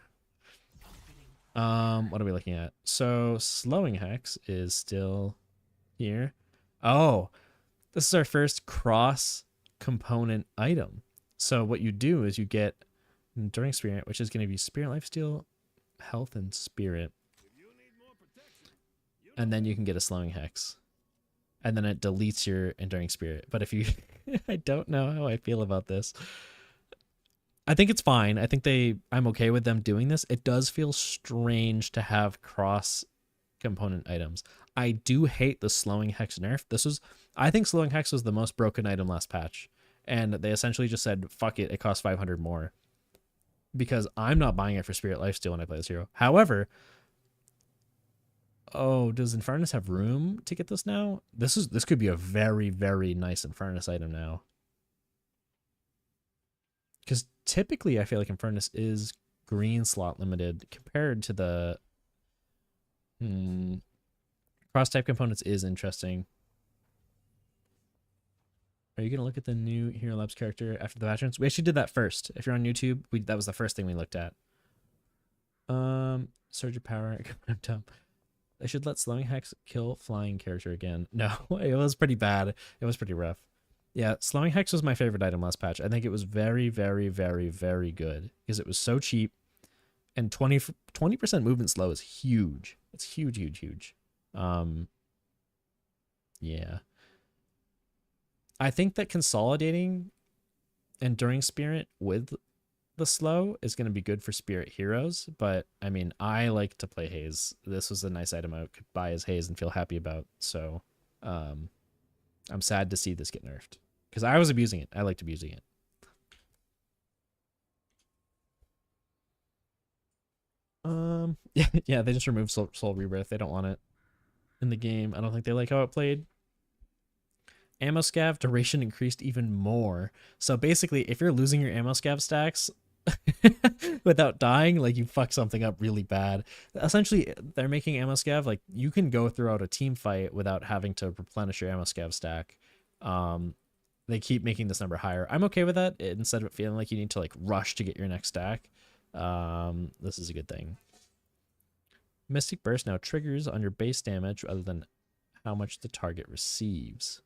What are we looking at? So Slowing Hex is still here. Oh, this is our first cross component item. So what you do is you get Enduring Spirit, which is going to be Spirit Lifesteal, Health, and Spirit. And then you can get a Slowing Hex. And then it deletes your Enduring Spirit. But if you... I don't know how I feel about this. I think it's fine. I think I'm okay with them doing this. It does feel strange to have cross component items. I do hate the Slowing Hex nerf. I think Slowing Hex was the most broken item last patch. and they essentially just said, fuck it, it costs 500 more. Because I'm not buying it for Spirit Lifesteal when I play this hero. However, oh, does Infernus have room to get this now? This could be a very, very nice Infernus item now. Because typically I feel like Infernus is green slot limited compared to the cross type components is interesting. Are you gonna look at the new Hero Labs character after the veterans? We actually did that first. If you're on YouTube, that was the first thing we looked at. Surge of power. I'm dumb. I should let Slowing Hex kill flying character again. No, it was pretty bad. It was pretty rough. Yeah, Slowing Hex was my favorite item last patch. I think it was very, very, very, very good because it was so cheap, and 20% movement slow is huge. It's huge, huge, huge. Yeah. I think that consolidating Enduring Spirit with the slow is going to be good for Spirit heroes, but I mean, I like to play Haze. This was a nice item I could buy as Haze and feel happy about, so I'm sad to see this get nerfed because I was abusing it. I liked abusing it. Yeah, they just removed Soul Rebirth. They don't want it in the game. I don't think they like how it played. Ammo scav duration increased even more. So basically, if you're losing your ammo scav stacks without dying, like you fuck something up really bad. Essentially, they're making ammo scav like you can go throughout a team fight without having to replenish your ammo scav stack. They keep making this number higher. I'm okay with that. Instead of feeling like you need to like rush to get your next stack, this is a good thing. Mystic Burst now triggers on your base damage rather than how much the target receives.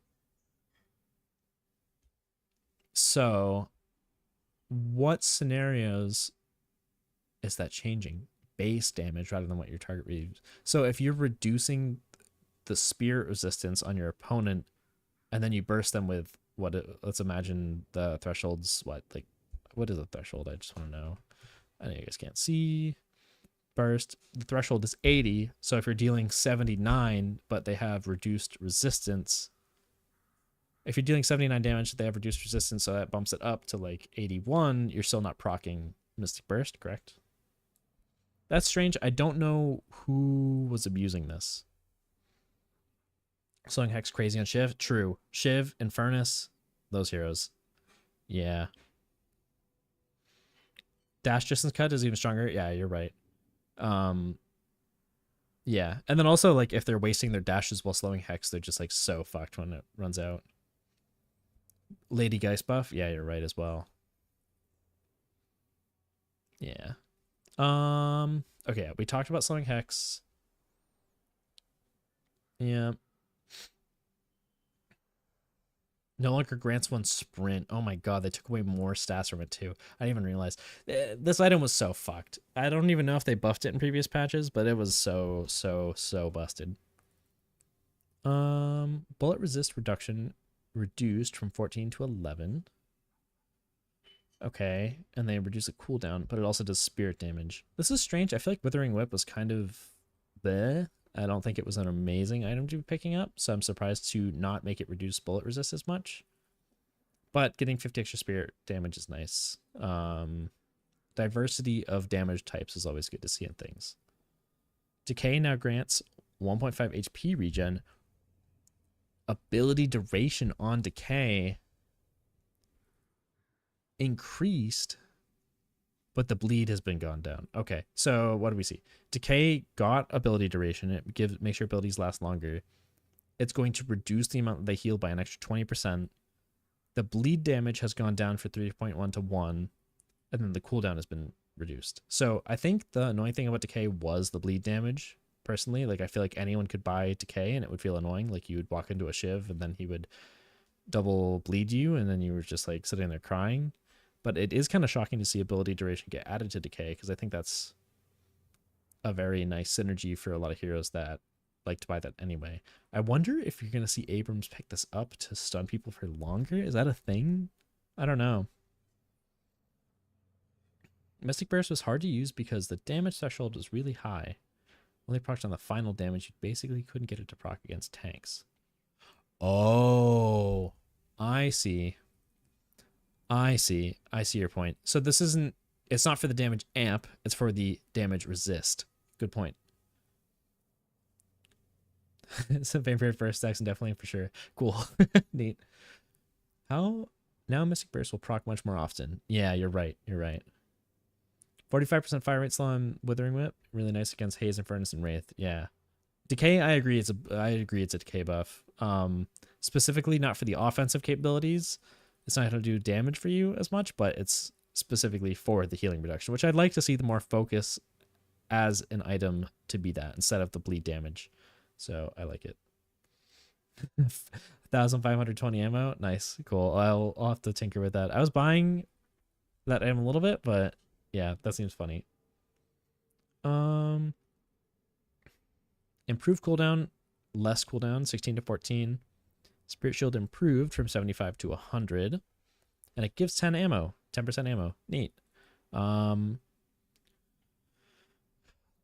So, what scenarios is that changing? Base damage rather than what your target receives. So, if you're reducing the spirit resistance on your opponent, and then you burst them with what? Let's imagine the threshold's what? Like, what is a threshold? I just want to know. I know you guys can't see. Burst. The threshold is 80. So if you're dealing 79, but they have reduced resistance. If you're dealing 79 damage, they have reduced resistance, so that bumps it up to like 81. You're still not proccing Mystic Burst, correct? That's strange. I don't know who was abusing this. Slowing Hex crazy on Shiv. True. Shiv, Infernus, those heroes. Yeah. Dash distance cut is even stronger. Yeah, you're right. Yeah. And then also, like, if they're wasting their dashes while slowing Hex, they're just, like, so fucked when it runs out. Lady Geist buff? Yeah, you're right as well. Yeah. Okay, we talked about slowing Hex. Yeah. No longer grants one sprint. Oh my god, they took away more stats from it too. I didn't even realize. This item was so fucked. I don't even know if they buffed it in previous patches, but it was so busted. Bullet resist reduction reduced from 14 to 11. Okay, and they reduce the cooldown, but it also does spirit damage. This is strange. I feel like Withering Whip was kind of bleh. I don't think it was an amazing item to be picking up, so I'm surprised to not make it reduce bullet resist as much. But getting 50 extra spirit damage is nice. Diversity of damage types is always good to see in things. Decay now grants 1.5 HP regen. Ability duration on Decay increased, but the bleed has been gone down. Okay, so what do we see? Decay got ability duration. It makes your abilities last longer. It's going to reduce the amount that they heal by an extra 20%. The bleed damage has gone down for 3.1 to 1, and then the cooldown has been reduced. So I think the annoying thing about Decay was the bleed damage, personally. Like, I feel like anyone could buy Decay, and it would feel annoying. Like, you would walk into a Shiv, and then he would double bleed you, and then you were just, like, sitting there crying. But it is kind of shocking to see ability duration get added to Decay, because I think that's a very nice synergy for a lot of heroes that like to buy that anyway. I wonder if you're going to see Abrams pick this up to stun people for longer. Is that a thing? I don't know. Mystic Burst was hard to use because the damage threshold was really high. Only procced on the final damage, you basically couldn't get it to proc against tanks. Oh, I see. I see. I see your point. So this isn't, it's not for the damage amp, it's for the damage resist. Good point. It's a favorite first Saxon, definitely for sure. Cool. Neat. How now Mystic Burst will proc much more often. Yeah, you're right. You're right. 45% fire rate slow on Withering Whip. Really nice against Haze and Furnace and Wraith. Yeah. Decay, I agree it's a decay buff. Specifically not for the offensive capabilities. It's not going to do damage for you as much, but it's specifically for the healing reduction, which I'd like to see the more focus as an item to be that instead of the bleed damage. So I like it. 1,520 ammo. Nice. Cool. I'll have to tinker with that. I was buying that item a little bit, but yeah, that seems funny. Improved cooldown, less cooldown, 16 to 14. Spirit Shield improved from 75 to 100. And it gives 10 ammo. 10% ammo. Neat.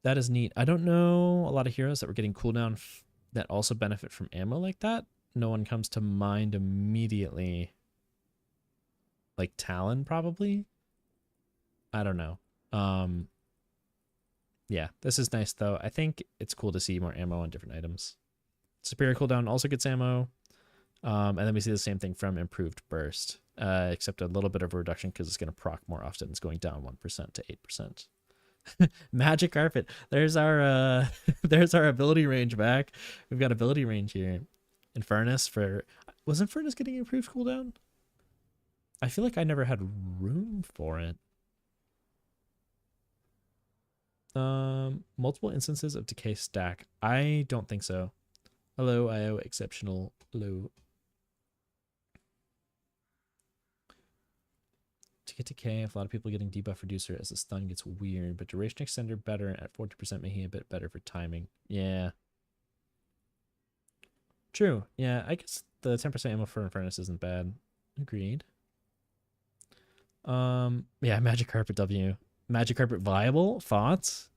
That is neat. I don't know a lot of heroes that were getting cooldown that also benefit from ammo like that. No one comes to mind immediately. Like Talon, probably? I don't know. Yeah, this is nice, though. I think it's cool to see more ammo on different items. Superior cooldown also gets ammo. And then we see the same thing from Improved Burst, except a little bit of a reduction because it's going to proc more often. It's going down 1% to 8%. Magic Carpet. There's our there's our ability range back. We've got ability range here. And Furnace for... Wasn't Furnace getting improved cooldown? I feel like I never had room for it. Multiple instances of decay stack. I don't think so. Hello, IO exceptional. Hello. To get decay, if a lot of people getting debuff reducer as the stun gets weird, but duration extender better at 40%, making it a bit better for timing. Yeah. True. Yeah, I guess the 10% ammo for Furnace isn't bad. Agreed. Yeah, Magic Carpet W. Magic Carpet viable? Thoughts?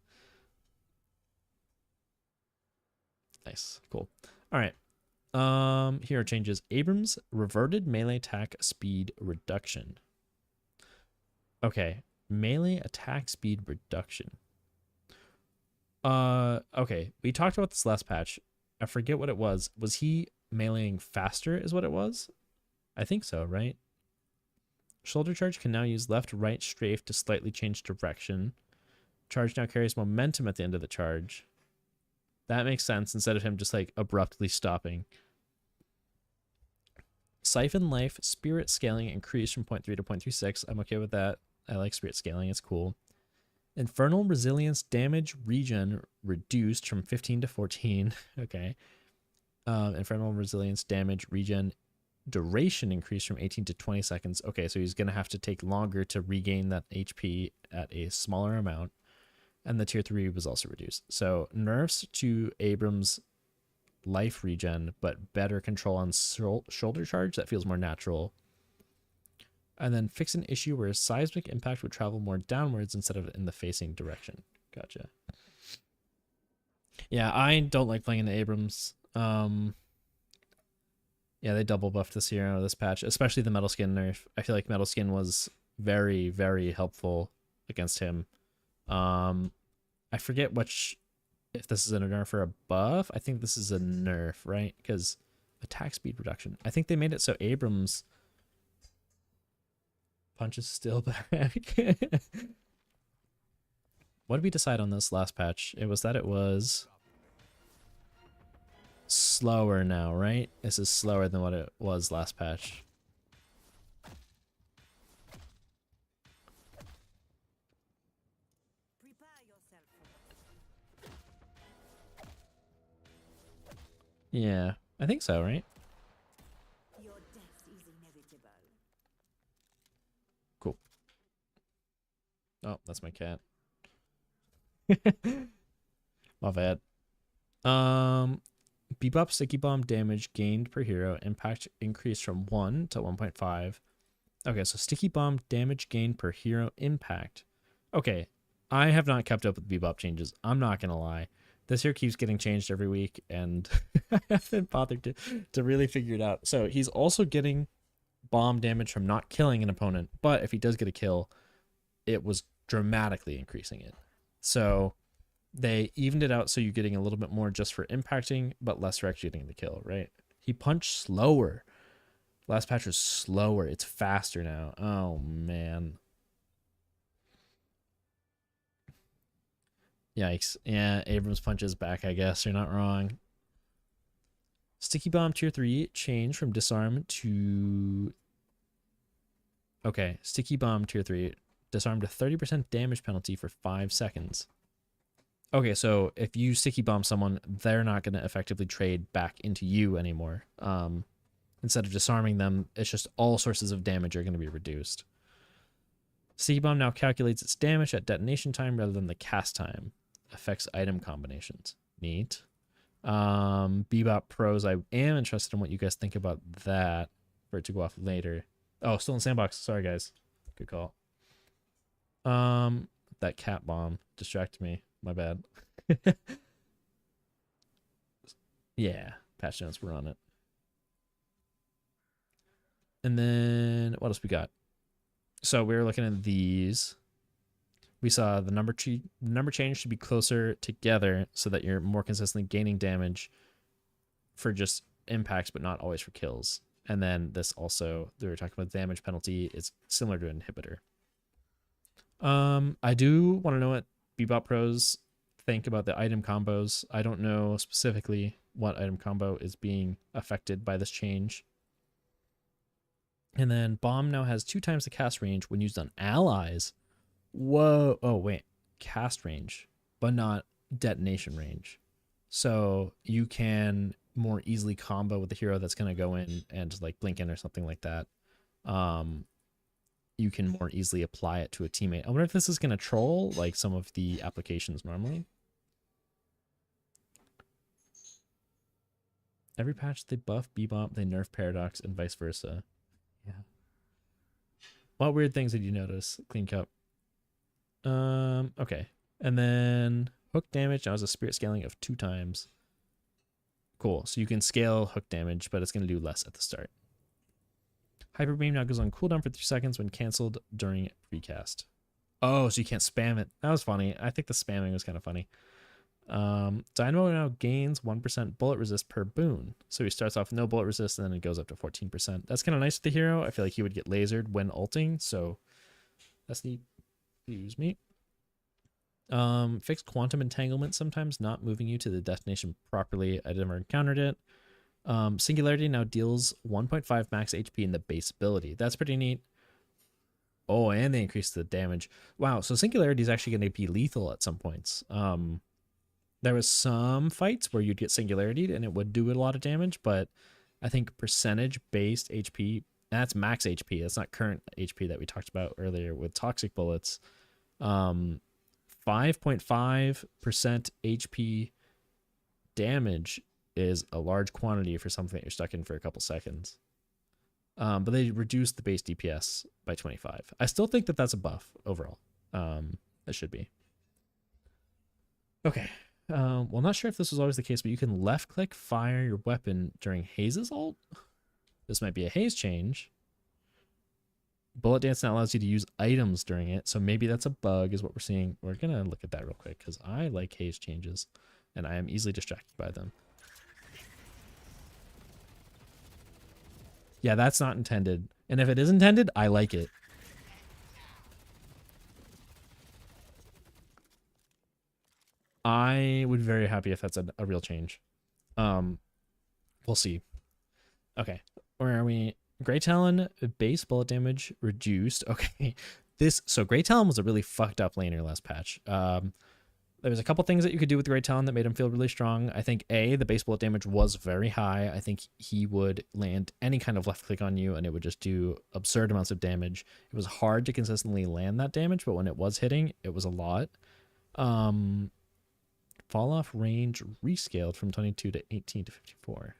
Nice. Cool. All right. Here are changes. Abrams reverted melee attack speed reduction. Okay. Melee attack speed reduction. Okay. We talked about this last patch. I forget what it was. Was he meleeing faster is what it was? I think so, right? Shoulder charge can now use left, right, strafe to slightly change direction. Charge now carries momentum at the end of the charge. That makes sense instead of him just like abruptly stopping. Siphon life, spirit scaling increased from 0.3 to 0.36. I'm okay with that. I like spirit scaling. It's cool. Infernal resilience damage regen reduced from 15 to 14. Okay. Infernal resilience damage regen duration increased from 18 to 20 seconds. Okay, so he's going to have to take longer to regain that HP at a smaller amount. And the tier 3 was also reduced. So nerfs to Abrams' life regen, but better control on shoulder charge. That feels more natural. And then fix an issue where seismic impact would travel more downwards instead of in the facing direction. Gotcha. Yeah, I don't like playing into Abrams. Yeah, they double buffed this hero, this patch, especially the Metal Skin nerf. I feel like Metal Skin was very, very helpful against him. I forget if this is a nerf or a buff. I think this is a nerf, right? Because attack speed reduction. I think they made it so Abrams punches still back. What did we decide on this last patch? It was that it was slower now, right? This is slower than what it was last patch. Yeah, I think so, right? Your death is inevitable. Cool. Oh, that's my cat. My bad. Bebop sticky bomb damage gained per hero. Impact increased from 1 to 1.5. Okay, so sticky bomb damage gained per hero impact. Okay, I have not kept up with Bebop changes. I'm not gonna lie. This here keeps getting changed every week, and I haven't bothered to really figure it out. So he's also getting bomb damage from not killing an opponent, but if he does get a kill, it was dramatically increasing it. So they evened it out so you're getting a little bit more just for impacting, but less for actually getting the kill, right? He punched slower. Last patch was slower. It's faster now. Oh, man. Yikes. Yeah, Abrams punches back, I guess. You're not wrong. Sticky Bomb Tier 3 changed from disarm to... Okay, Sticky Bomb Tier 3 disarmed a 30% damage penalty for 5 seconds. Okay, so if you Sticky Bomb someone, they're not going to effectively trade back into you anymore. Instead of disarming them, it's just all sources of damage are going to be reduced. Sticky Bomb now calculates its damage at detonation time rather than the cast time. Affects item combinations. Neat. Bebop Pros, I am interested in what you guys think about that for it to go off later. Oh, still in sandbox. Sorry, guys. Good call. That cat bomb distracted me. My bad. Yeah, patch notes were on it. And then what else we got? So we were looking at these. We saw the number change should be closer together so that you're more consistently gaining damage for just impacts, but not always for kills. And then this also, they were talking about damage penalty. It's similar to an inhibitor. I do want to know what Bebop Pros think about the item combos. I don't know specifically what item combo is being affected by this change. And then Bomb now has 2 times the cast range when used on allies. Whoa. Oh, wait. Cast range, but not detonation range. So you can more easily combo with the hero that's going to go in and like blink in or something like that. You can more easily apply it to a teammate. I wonder if this is going to troll like some of the applications normally. Every patch they buff Bebop, they nerf Paradox, and vice versa. Yeah. What weird things did you notice? Clean Cup. Okay. And then hook damage now has a spirit scaling of 2 times. Cool. So you can scale hook damage, but it's going to do less at the start. Hyper Beam now goes on cooldown for 3 seconds when canceled during precast. Oh, so you can't spam it. That was funny. I think the spamming was kind of funny. Dynamo now gains 1% bullet resist per boon. So he starts off with no bullet resist and then it goes up to 14%. That's kind of nice with the hero. I feel like he would get lasered when ulting, so that's neat. Excuse me. Fixed quantum entanglement sometimes not moving you to the destination properly. I never encountered it. Singularity now deals 1.5 max HP in the base ability. That's pretty neat. Oh, and they increased the damage. Wow, so Singularity is actually going to be lethal at some points. There was some fights where you'd get Singularity and it would do a lot of damage, but I think percentage-based HP, that's max HP. That's not current HP that we talked about earlier with Toxic Bullets. 5.5% HP damage is a large quantity for something that you're stuck in for a couple seconds. But they reduced the base DPS by 25. I still think that that's a buff overall. It should be. Okay. Well, not sure if this was always the case, but you can left click fire your weapon during Haze's ult. This might be a Haze change. Bullet Dance now allows you to use items during it, so maybe that's a bug is what we're seeing. We're going to look at that real quick because I like Haze changes, and I am easily distracted by them. Yeah, that's not intended. And if it is intended, I like it. I would be very happy if that's a real change. We'll see. Okay, where are we? Grey Talon base bullet damage reduced. Okay, so Grey Talon was a really fucked up laner last patch. There was a couple things that you could do with Grey Talon that made him feel really strong. I think the base bullet damage was very high. I think he would land any kind of left click on you and it would just do absurd amounts of damage. It was hard to consistently land that damage, but when it was hitting, it was a lot. Fall off range rescaled from 22 to 18 to 54.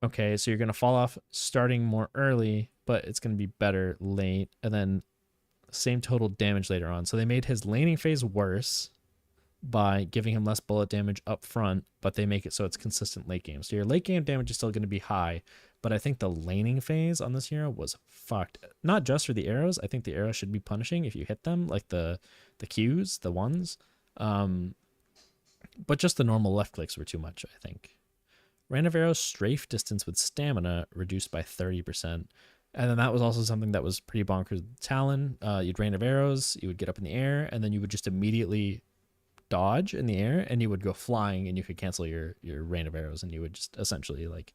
Okay, so you're going to fall off starting more early, but it's going to be better late, and then same total damage later on. So they made his laning phase worse by giving him less bullet damage up front, but they make it so it's consistent late game. So your late game damage is still going to be high, but I think the laning phase on this hero was fucked. Not just for the arrows. I think the arrows should be punishing if you hit them, like the Qs, the ones. But just the normal left clicks were too much, I think. Random arrows strafe distance with stamina reduced by 30%. And then that was also something that was pretty bonkers with Talon. You'd random arrows, you would get up in the air, and then you would just immediately dodge in the air, and you would go flying, and you could cancel your random arrows, and you would just essentially like,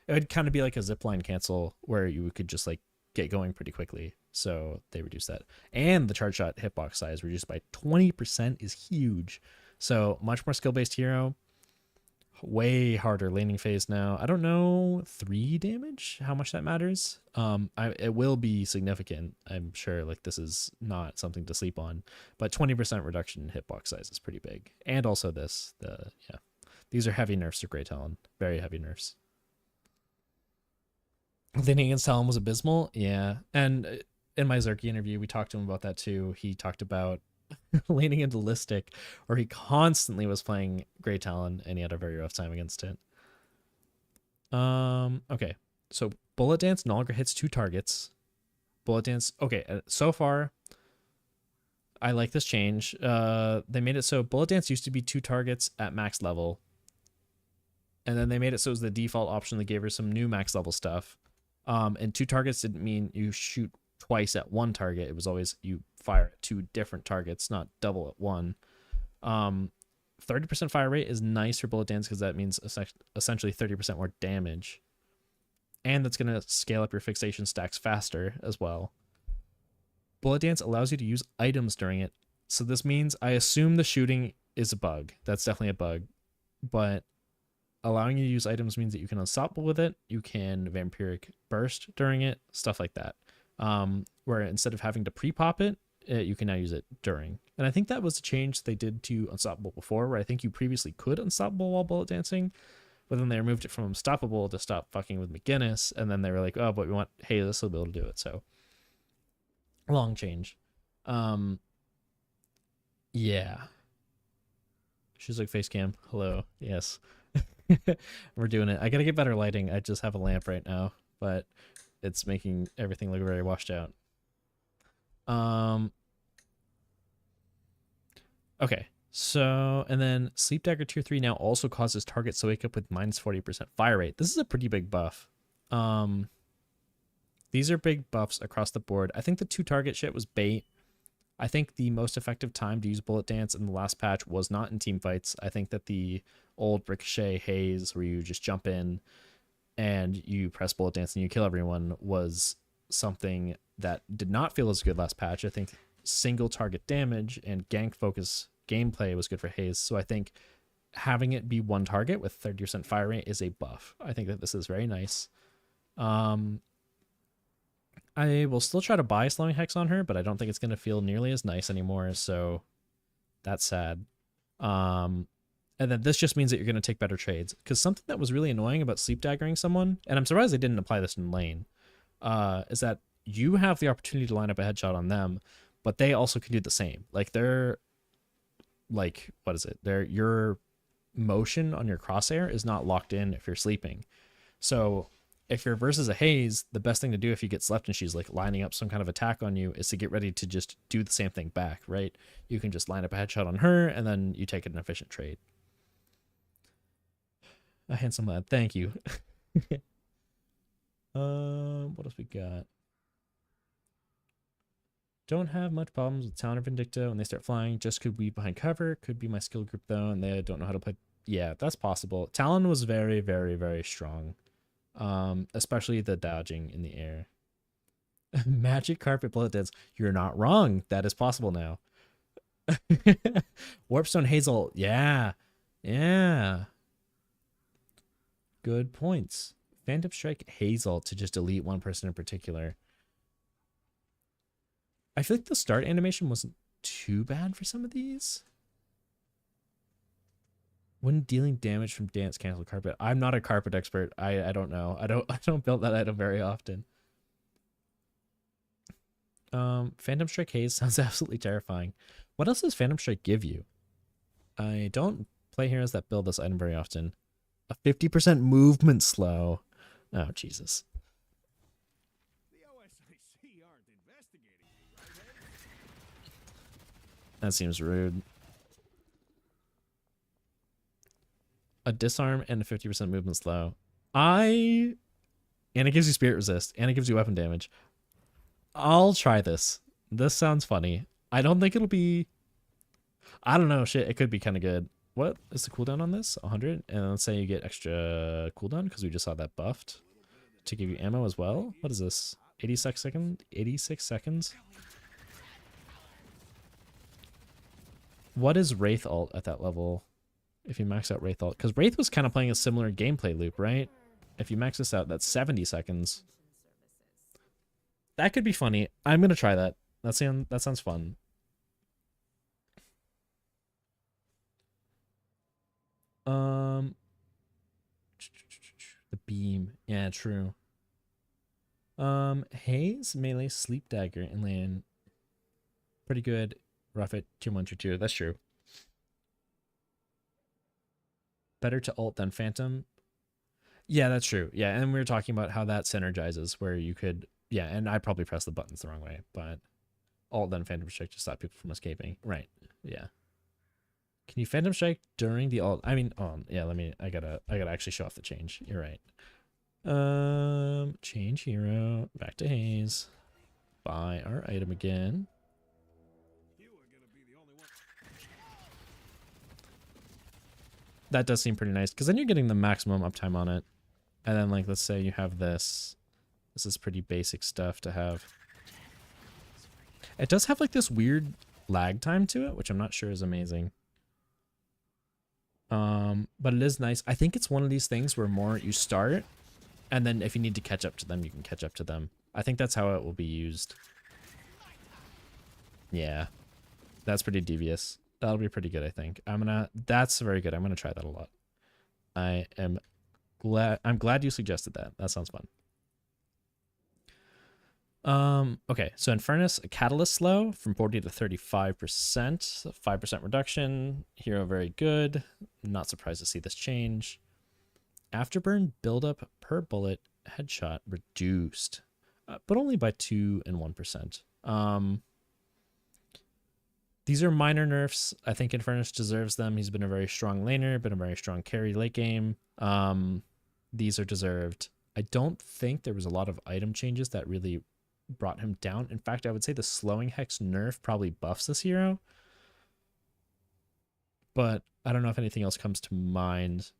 it would kind of be like a zipline cancel where you could just like get going pretty quickly. So they reduced that. And the charge shot hitbox size reduced by 20% is huge. So much more skill-based hero. Way harder laning phase now. I don't know 3 damage, how much that matters. It will be significant, I'm sure. Like, this is not something to sleep on, but 20% reduction in hitbox size is pretty big. And also this, these are heavy nerfs to Grey Talon, very heavy nerfs. Laning against Talon was abysmal, yeah. And in my Zerky interview, we talked to him about that too. He talked about leaning into Listic, where he constantly was playing Grey Talon and he had a very rough time against it. Okay, so Bullet Dance no longer hits 2 targets. Bullet Dance, okay, so far I like this change. They made it so Bullet Dance used to be 2 targets at max level, and then they made it so it was the default option. They gave her some new max level stuff. And 2 targets didn't mean you shoot twice at 1 target. It was always you fire at 2 different targets, not double at 1. 30% fire rate is nice for Bullet Dance because that means essentially 30% more damage. And that's going to scale up your fixation stacks faster as well. Bullet Dance allows you to use items during it. So this means, I assume the shooting is a bug. That's definitely a bug. But allowing you to use items means that you can unstoppable with it. You can vampiric burst during it, stuff like that. Where instead of having to pre-pop it, you can now use it during. And I think that was a change they did to Unstoppable before, where I think you previously could Unstoppable while bullet dancing, but then they removed it from Unstoppable to stop fucking with McGinnis, and then they were like, oh, but we want Hayes to be able to do it, so. Long change. Yeah. She's like, face cam, hello, yes. We're doing it. I gotta get better lighting. I just have a lamp right now, but it's making everything look very washed out. Okay, so, and then Sleep Dagger Tier 3 now also causes targets to wake up with minus 40% fire rate. This is a pretty big buff. These are big buffs across the board. I think the 2 target shit was bait. I think the most effective time to use Bullet Dance in the last patch was not in team fights. I think that the old Ricochet Haze, where you just jump in and you press Bullet Dance and you kill everyone, was something that did not feel as good last patch. I think single target damage and gank focus gameplay was good for Haze. So I think having it be 1 target with 30% fire rate is a buff. I think that this is very nice. I will still try to buy Slowing Hex on her, but I don't think it's going to feel nearly as nice anymore, so that's sad. And then this just means that you're going to take better trades, because something that was really annoying about sleep daggering someone, and I'm surprised they didn't apply this in lane, is that you have the opportunity to line up a headshot on them, but they also can do the same. Like, they're, like, what is it? Your motion on your crosshair is not locked in if you're sleeping. So if you're versus a Haze, the best thing to do if you get slept and she's like lining up some kind of attack on you is to get ready to just do the same thing back, right? You can just line up a headshot on her and then you take an efficient trade. A handsome lad, thank you. What else we got? Don't have much problems with Talon or Vindicta when they start flying. Just could be behind cover. Could be my skill group though, and they don't know how to play. Yeah, that's possible. Talon was very, very, very strong. Especially the dodging in the air. Magic carpet bullet dance. You're not wrong. That is possible now. Warpstone Hazel. Yeah. Yeah. Good points. Phantom Strike Hazel to just delete one person in particular. I feel like the start animation wasn't too bad for some of these. When dealing damage from dance, cancel carpet. I'm not a carpet expert. I don't know. I don't build that item very often. Phantom Strike Haze sounds absolutely terrifying. What else does Phantom Strike give you? I don't play heroes that build this item very often. A 50% movement slow. Oh, Jesus. The OSIC aren't investigating me, right, Ed? That seems rude. A disarm and a 50% movement slow. And it gives you spirit resist, and it gives you weapon damage. I'll try this. This sounds funny. I don't think it'll be... I don't know, shit, it could be kind of good. What is the cooldown on this? 100? And let's say you get extra cooldown, because we just saw that buffed. To give you ammo as well? What is this? 86 seconds? 86 seconds? What is Wraith ult at that level? If you max out Wraith ult. Because Wraith was kind of playing a similar gameplay loop, right? If you max this out, that's 70 seconds. That could be funny. I'm going to try that. That sounds fun. The beam. Yeah, true. Haze, melee, sleep dagger, and land. Pretty good. Rough it, tier 1, tier 2. That's true. Better to ult than phantom. Yeah, that's true. Yeah, and we were talking about how that synergizes, where you could... Yeah, and I probably pressed the buttons the wrong way, but ult then phantom strike to stop people from escaping. Right. Yeah. Can you phantom strike during the ult? I mean, yeah, I gotta actually show off the change. You're right. Change hero. Back to Haze. Buy our item again. You are gonna be the only one. That does seem pretty nice, because then you're getting the maximum uptime on it. And then, like, let's say you have this. This is pretty basic stuff to have. It does have, like, this weird lag time to it, which I'm not sure is amazing. But it is nice. I think it's one of these things where more you start, and then if you need to catch up to them, you can catch up to them. I think that's how it will be used. Yeah. That's pretty devious. That'll be pretty good, I think. That's very good. I'm gonna try that a lot. I'm glad you suggested that. That sounds fun. Okay, so in Furnace, a catalyst slow from 40 to 35%, 5% reduction. Hero very good. Not surprised to see this change. Afterburn buildup per bullet headshot reduced, but only by 2 and 1%. These are minor nerfs. I think Infernus deserves them. He's been a very strong laner, been a very strong carry late game. These are deserved. I don't think there was a lot of item changes that really brought him down. In fact, I would say the slowing hex nerf probably buffs this hero. But I don't know if anything else comes to mind.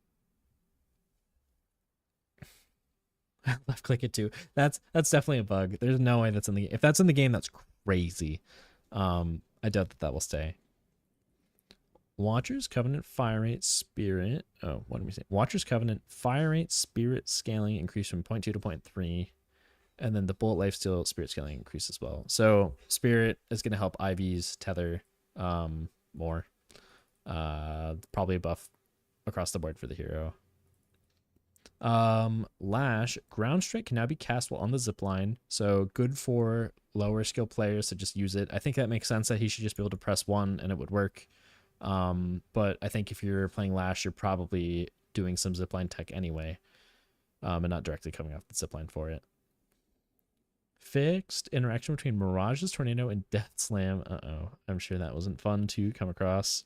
Left click it too. That's definitely a bug. There's no way that's in the game. If that's in the game, that's crazy. I doubt that will stay. Watcher's Covenant Fire Rate Spirit. Oh, what did we say? Watcher's Covenant Fire Rate Spirit scaling increased from 0.2 to 0.3. And then the Bullet Lifesteal Spirit scaling increased as well. So Spirit is going to help IVs tether more. Probably a buff across the board for the hero. Lash, Ground Strike can now be cast while on the zipline. So good for lower skill players to just use it. I think that makes sense that he should just be able to press 1 and it would work. But I think if you're playing Lash, you're probably doing some zipline tech anyway. And not directly coming off the zipline for it. Fixed interaction between Mirage's Tornado and Death Slam. Uh-oh. I'm sure that wasn't fun to come across.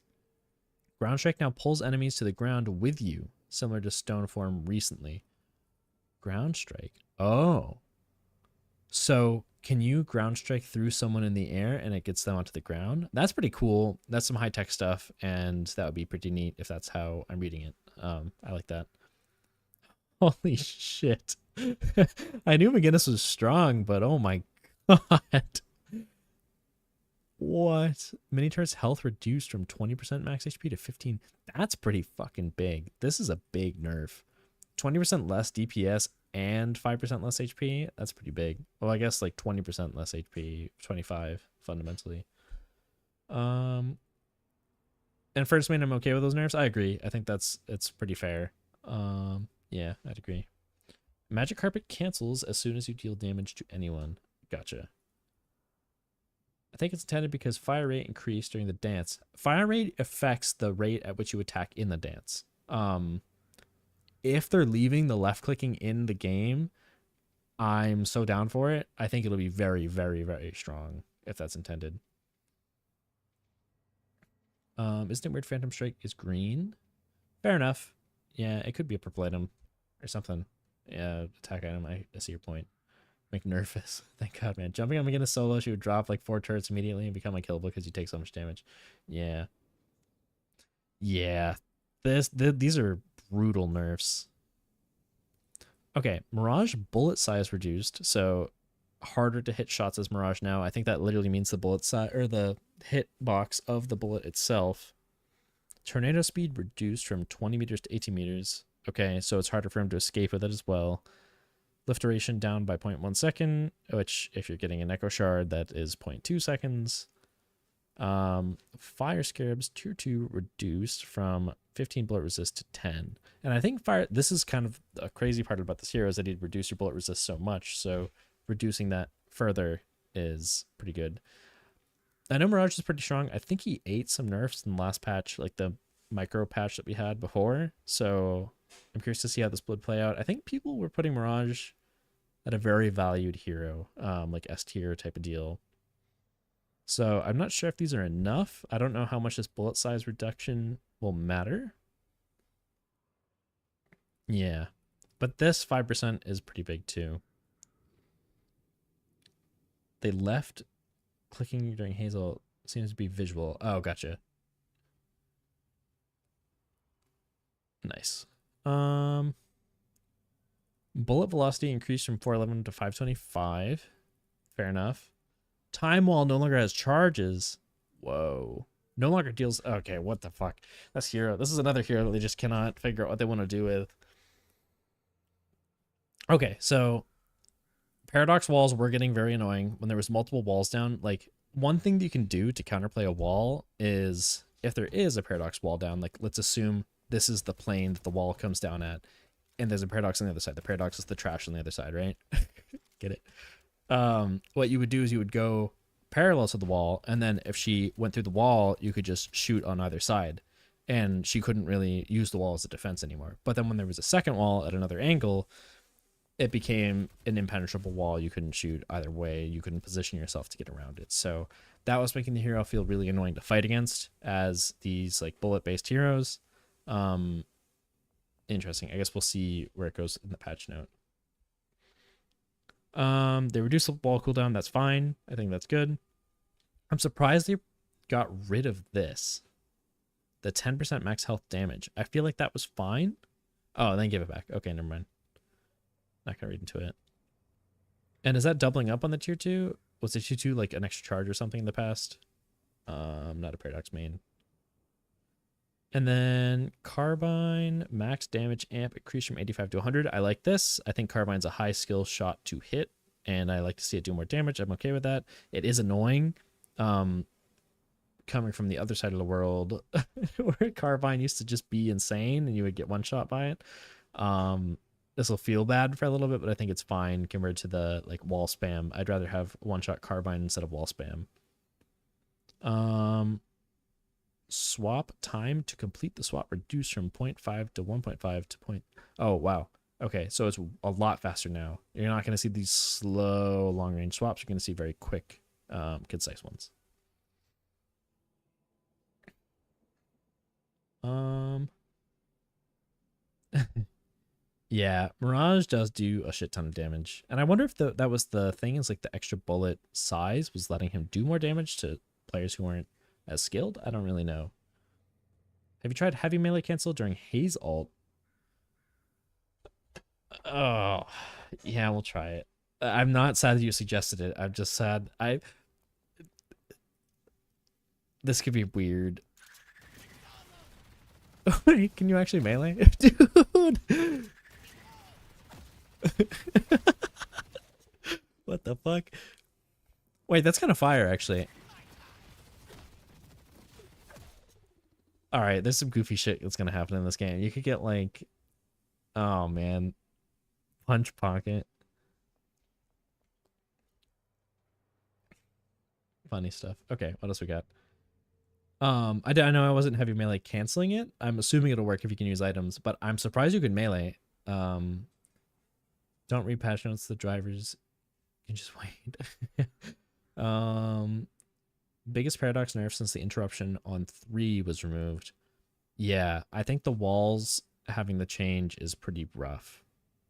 Ground Strike now pulls enemies to the ground with you, similar to Stone Form recently. Ground Strike. Oh. So can you Ground Strike through someone in the air and it gets them onto the ground? That's pretty cool. That's some high-tech stuff, and that would be pretty neat if that's how I'm reading it. I like that. Holy shit. I knew McGinnis was strong, but oh my god. What? Minotaur's health reduced from 20% max HP to 15. That's pretty fucking big. This is a big nerf. 20% less DPS and 5% less HP. That's pretty big. Well, I guess like 20% less HP, 25 fundamentally. And first main, I'm okay with those nerfs. I agree. I think it's pretty fair. Yeah, I'd agree. Magic Carpet cancels as soon as you deal damage to anyone. Gotcha. I think it's intended because fire rate increased during the dance. Fire rate affects the rate at which you attack in the dance. if they're leaving the left clicking in the game, I'm so down for it. I think it'll be very, very, very strong if that's intended. Isn't it weird Phantom Strike is green? Fair enough. Yeah, it could be a purple item or something. Yeah, attack item. I see your point. Make nervous. Thank God, man. Jumping on against solo, she would drop like 4 turrets immediately and become unkillable because you take so much damage. Yeah. Yeah. These are brutal nerfs. Okay, Mirage bullet size reduced, so harder to hit shots as Mirage now. I think that literally means the bullet size or the hit box of the bullet itself. Tornado speed reduced from 20 meters to 18 meters. Okay, so it's harder for him to escape with it as well. Lift duration down by 0.1 second, which if you're getting an Echo Shard, that is 0.2 seconds. Fire Scarabs tier 2 reduced from 15 bullet resist to 10. And I think this is kind of a crazy part about this hero is that he'd reduce your bullet resist so much, so reducing that further is pretty good. I know Mirage is pretty strong. I think he ate some nerfs in the last patch, like the micro patch that we had before. So I'm curious to see how this would play out. I think people were putting Mirage at a very valued hero, like S tier type of deal. So I'm not sure if these are enough. I don't know how much this bullet size reduction will matter. Yeah, but this 5% is pretty big too. They left clicking during Hazel seems to be visual. Oh, gotcha. Nice. Bullet velocity increased from 411 to 525. Fair enough. Time Wall no longer has charges. Whoa. No longer deals. Okay, what the fuck? That's hero. This is another hero that they just cannot figure out what they want to do with. Okay, so Paradox walls were getting very annoying when there was multiple walls down. Like, one thing that you can do to counterplay a wall is if there is a Paradox wall down, like let's assume this is the plane that the wall comes down at, and there's a Paradox on the other side. The Paradox is the trash on the other side, right? Get it? What you would do is you would go parallel to the wall, and then if she went through the wall, you could just shoot on either side, and she couldn't really use the wall as a defense anymore. But then when there was a second wall at another angle, it became an impenetrable wall. You couldn't shoot either way. You couldn't position yourself to get around it. So that was making the hero feel really annoying to fight against as these like bullet-based heroes. Interesting. I guess we'll see where it goes in the patch note. They reduced the wall cooldown. That's fine. I think that's good. I'm surprised they got rid of this. The 10% max health damage. I feel like that was fine. Oh, then give it back. Okay, never mind. Not gonna read into it. And is that doubling up on the tier 2? Was the tier 2 like an extra charge or something in the past? Not a Paradox main. And then Carbine, max damage amp increased from 85 to 100. I like this. I think Carbine's a high skill shot to hit, and I like to see it do more damage. I'm okay with that. It is annoying coming from the other side of the world where Carbine used to just be insane and you would get one shot by it. This will feel bad for a little bit, but I think it's fine compared to the like wall spam. I'd rather have one shot Carbine instead of wall spam. Swap time to complete the swap reduced from 0.5 to 1.5 to point. Oh, wow. Okay, so it's a lot faster now. You're not going to see these slow long range swaps. You're going to see very quick, concise ones. Yeah, Mirage does do a shit ton of damage. And I wonder if that was the thing is like the extra bullet size was letting him do more damage to players who weren't as skilled. I don't really know. Have you tried heavy melee cancel during Haze ult? Oh, yeah, we'll try it. I'm not sad that you suggested it. I'm just sad. This could be weird. Can you actually melee? Dude! What the fuck? Wait, that's kind of fire, actually. Alright, there's some goofy shit that's gonna happen in this game. You could get, like... Oh, man. Punch pocket. Funny stuff. Okay, what else we got? I know I wasn't heavy melee canceling it. I'm assuming it'll work if you can use items, but I'm surprised you could melee. Don't read patch notes. The drivers can just wait. Biggest paradox nerf since the interruption on 3 was removed. Yeah, I think the walls having the change is pretty rough.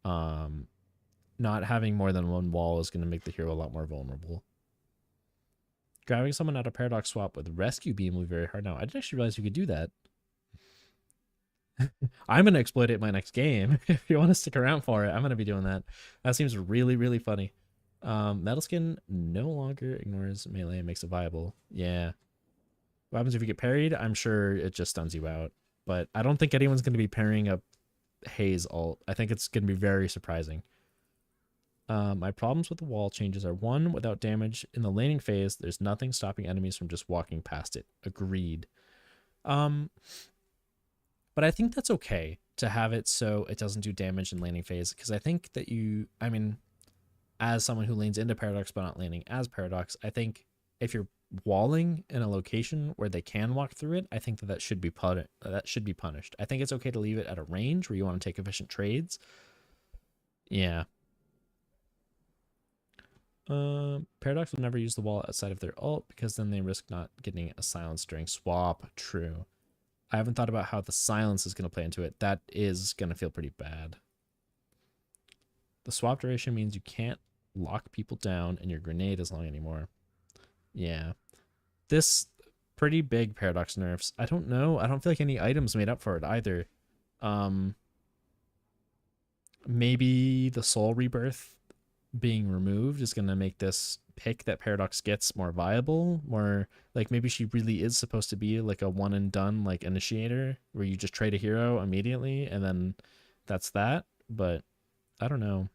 Not having more than one wall is going to make the hero a lot more vulnerable. Grabbing someone out of paradox swap with rescue beam will be very hard now. I didn't actually realize you could do that. I'm going to exploit it in my next game. If you want to stick around for it, I'm going to be doing that. That seems really, really funny. Metal skin no longer ignores melee and makes it viable. Yeah. What happens if you get parried? I'm sure it just stuns you out. But I don't think anyone's going to be parrying a Haze ult. I think it's going to be very surprising. My problems with the wall changes are 1, without damage in the laning phase, there's nothing stopping enemies from just walking past it. Agreed. But I think that's okay to have it so it doesn't do damage in laning phase, because I think that I mean, as someone who lanes into Paradox but not laning as Paradox, I think if you're walling in a location where they can walk through it, I think that should be punished. I think it's okay to leave it at a range where you want to take efficient trades. Yeah. Paradox will never use the wall outside of their ult because then they risk not getting a silence during swap. True. I haven't thought about how the silence is going to play into it. That is going to feel pretty bad. The swap duration means you can't lock people down and your grenade is long anymore. Yeah. This pretty big paradox nerfs. I don't know. I don't feel like any items made up for it either. Maybe the soul rebirth being removed is going to make this pick that Paradox gets more viable, more like maybe she really is supposed to be like a one and done like initiator where you just trade a hero immediately and then that's that. But I don't know.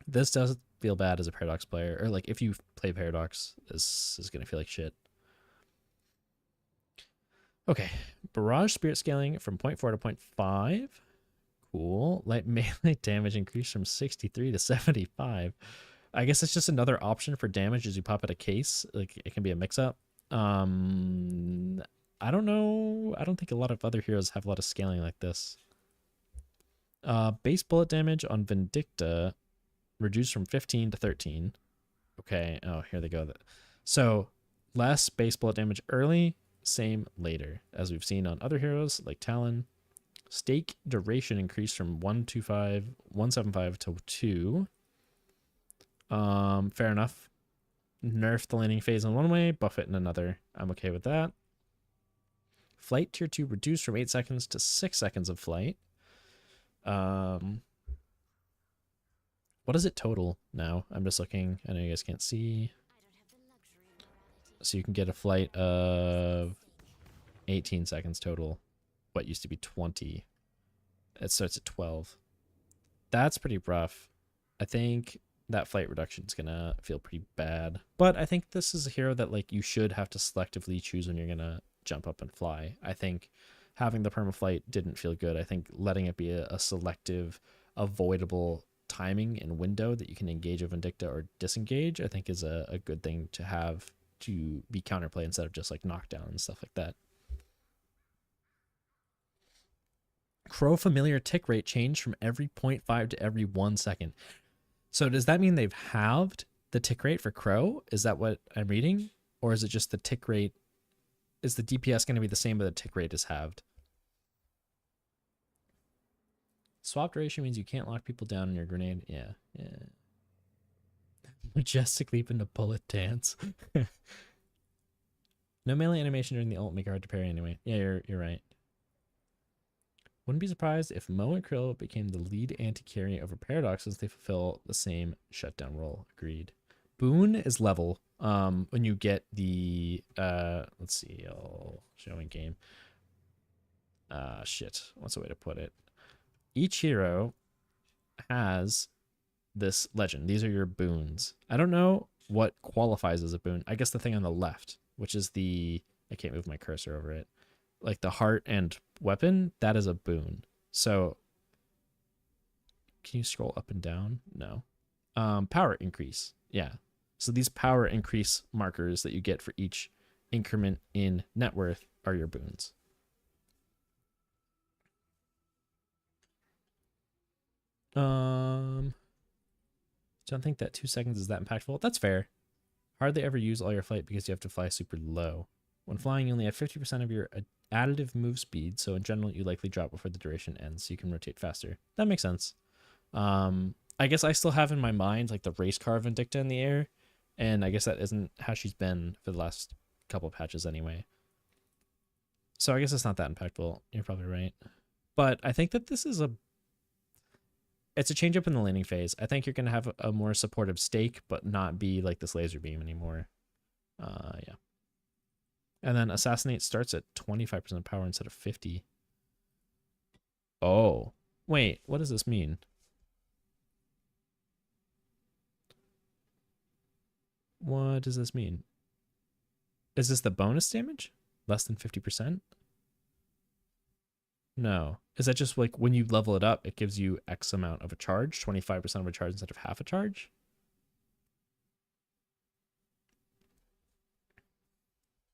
This does feel bad as a Paradox player, or like if you play Paradox, this is going to feel like shit. Okay, barrage spirit scaling from 0.4 to 0.5. Cool. Light melee damage increased from 63 to 75. I guess it's just another option for damage as you pop out a case. Like it can be a mix-up. I don't know. I don't think a lot of other heroes have a lot of scaling like this. Base bullet damage on Vindicta reduced from 15 to 13. Okay. Oh, here they go. So less base bullet damage early, same later, as we've seen on other heroes like Talon. Stake duration increased from 175 to 2. Fair enough. Nerf the laning phase in one way, buff it in another. I'm okay with that. Flight tier 2 reduced from 8 seconds to 6 seconds of flight. What is it total now? I'm just looking. I know you guys can't see. So you can get a flight of 18 seconds total. What used to be 20. It starts at 12. That's pretty rough. I think that flight reduction is gonna feel pretty bad. But I think this is a hero that like you should have to selectively choose when you're gonna jump up and fly. I think having the permaflight didn't feel good. I think letting it be a selective, avoidable timing and window that you can engage a Vindicta or disengage, I think is a good thing to have to be counterplay instead of just like knockdown and stuff like that. Crow familiar tick rate changed from every 0.5 to every 1 second. So does that mean they've halved the tick rate for Crow? Is that what I'm reading? Or is it just the tick rate? Is the DPS going to be the same but the tick rate is halved? Swap duration means you can't lock people down in your grenade. Yeah. Majestic leap into bullet dance. No melee animation during the ult make it hard to parry anyway. Yeah, you're right. Wouldn't be surprised if Mo and Krill became the lead anti-carry over Paradox since they fulfill the same shutdown role. Agreed. Boon is level. When you get the let's see, I'll show in game. Shit. What's the way to put it? Each hero has this legend. These are your boons. I don't know what qualifies as a boon. I guess the thing on the left, which is I can't move my cursor over it. Like the heart and weapon, that is a boon. So can you scroll up and down? No. Power increase. Yeah. So these power increase markers that you get for each increment in net worth are your boons. Don't think that 2 seconds is that impactful. That's fair. Hardly ever use all your flight because you have to fly super low. When flying, you only have 50% of your additive move speed, so in general, you likely drop before the duration ends, so you can rotate faster. That makes sense. I guess I still have in my mind like the race car Vindicta in the air, and I guess that isn't how she's been for the last couple patches anyway. So I guess it's not that impactful. You're probably right. But I think that this is it's a change up in the landing phase. I think you're going to have a more supportive stake, but not be like this laser beam anymore. Yeah. And then Assassinate starts at 25% power instead of 50. Oh, wait, what does this mean? What does this mean? Is this the bonus damage? Less than 50%? No. Is that just like when you level it up, it gives you X amount of a charge, 25% of a charge instead of half a charge?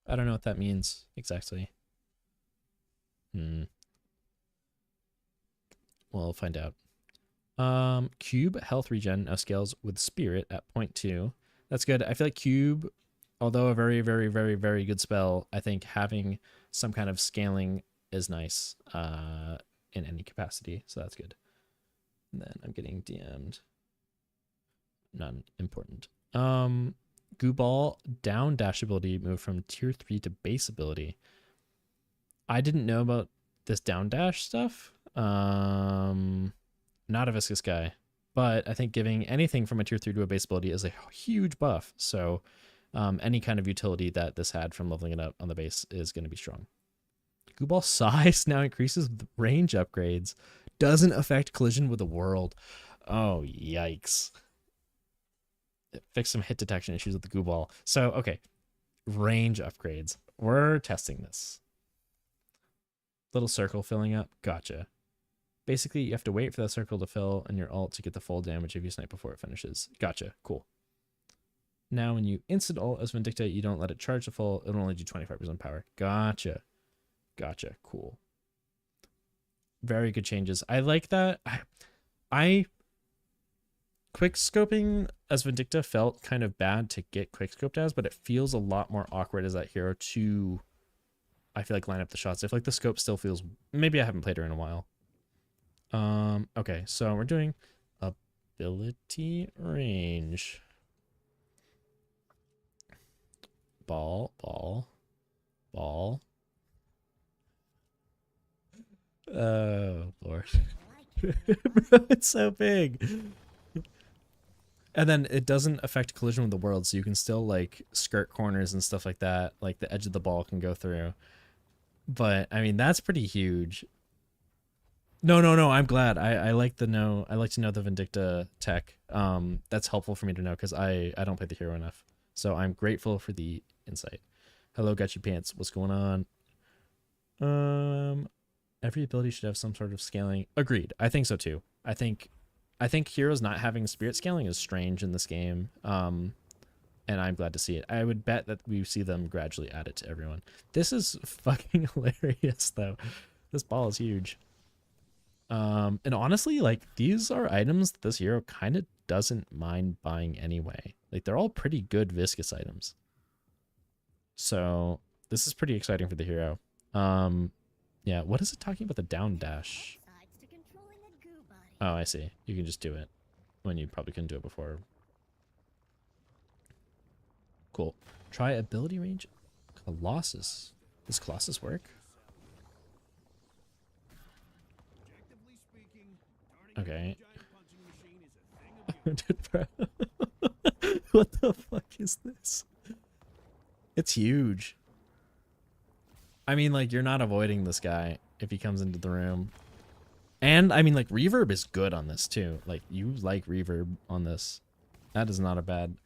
I don't know what that means exactly. We'll find out. Cube health regen now scales with spirit at 0.2. That's good. I feel like Cube, although a very, very, very, very good spell, I think having some kind of scaling is nice in any capacity. So that's good. And then I'm getting DM'd. Not important. Goo Ball down dash ability moved from tier 3 to base ability. I didn't know about this down dash stuff. Not a viscous guy, but I think giving anything from a tier 3 to a base ability is a huge buff. So any kind of utility that this had from leveling it up on the base is going to be strong. Goo Ball size now increases with range upgrades. Doesn't affect collision with the world. Oh, yikes. It fixed some hit detection issues with the Goo Ball. So, okay. Range upgrades. We're testing this. Little circle filling up. Gotcha. Basically, you have to wait for that circle to fill and your ult to get the full damage if you snipe before it finishes. Gotcha. Cool. Now, when you instant ult as Vindicta, you don't let it charge the full. It'll only do 25% power. Gotcha. Gotcha. Cool. Very good changes. I like that. I quick scoping as Vindicta felt kind of bad to get quick scoped as, but it feels a lot more awkward as that hero to, I feel like, line up the shots. I feel like the scope still feels, maybe I haven't played her in a while. Okay, so we're doing ability range. Ball, ball, ball. Oh, Lord. Bro, it's so big. And then it doesn't affect collision with the world, so you can still like skirt corners and stuff like that. Like the edge of the ball can go through. But I mean, that's pretty huge. No, I'm glad. I like the know. I like to know the Vindicta tech. That's helpful for me to know because I don't play the hero enough. So I'm grateful for the insight. Hello, Got You Pants. What's going on? Every ability should have some sort of scaling. Agreed. I think so too. I think heroes not having spirit scaling is strange in this game. And I'm glad to see it. I would bet that we see them gradually add it to everyone. This is fucking hilarious though. This ball is huge. And honestly, like these are items that this hero kind of doesn't mind buying anyway. Like they're all pretty good viscous items. So this is pretty exciting for the hero. Yeah, what is it talking about the down dash? Oh, I see. You can just do it when you probably couldn't do it before. Cool. Try ability range. Colossus. Does Colossus work? Okay. What the fuck is this? It's huge. I mean, like, you're not avoiding this guy if he comes into the room. And, I mean, like, reverb is good on this, too. Like, you like reverb on this. That is not a bad...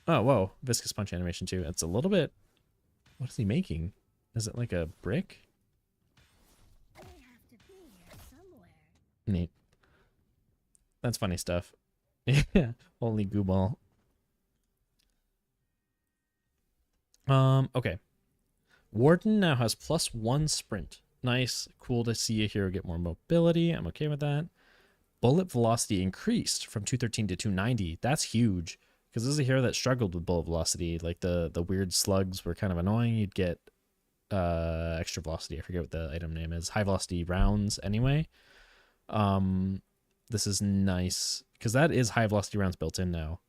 Oh, whoa. Viscous punch animation, too. It's a little bit... What is he making? Is it like a brick? Neat. That's funny stuff. Yeah. Holy goo ball. Okay. Warden now has +1 sprint. Nice. Cool to see a hero get more mobility. I'm okay with that. Bullet velocity increased from 213 to 290. That's huge because this is a hero that struggled with bullet velocity. Like the weird slugs were kind of annoying. You'd get extra velocity. I forget what the item name is. High velocity rounds anyway. This is nice because that is high velocity rounds built in now.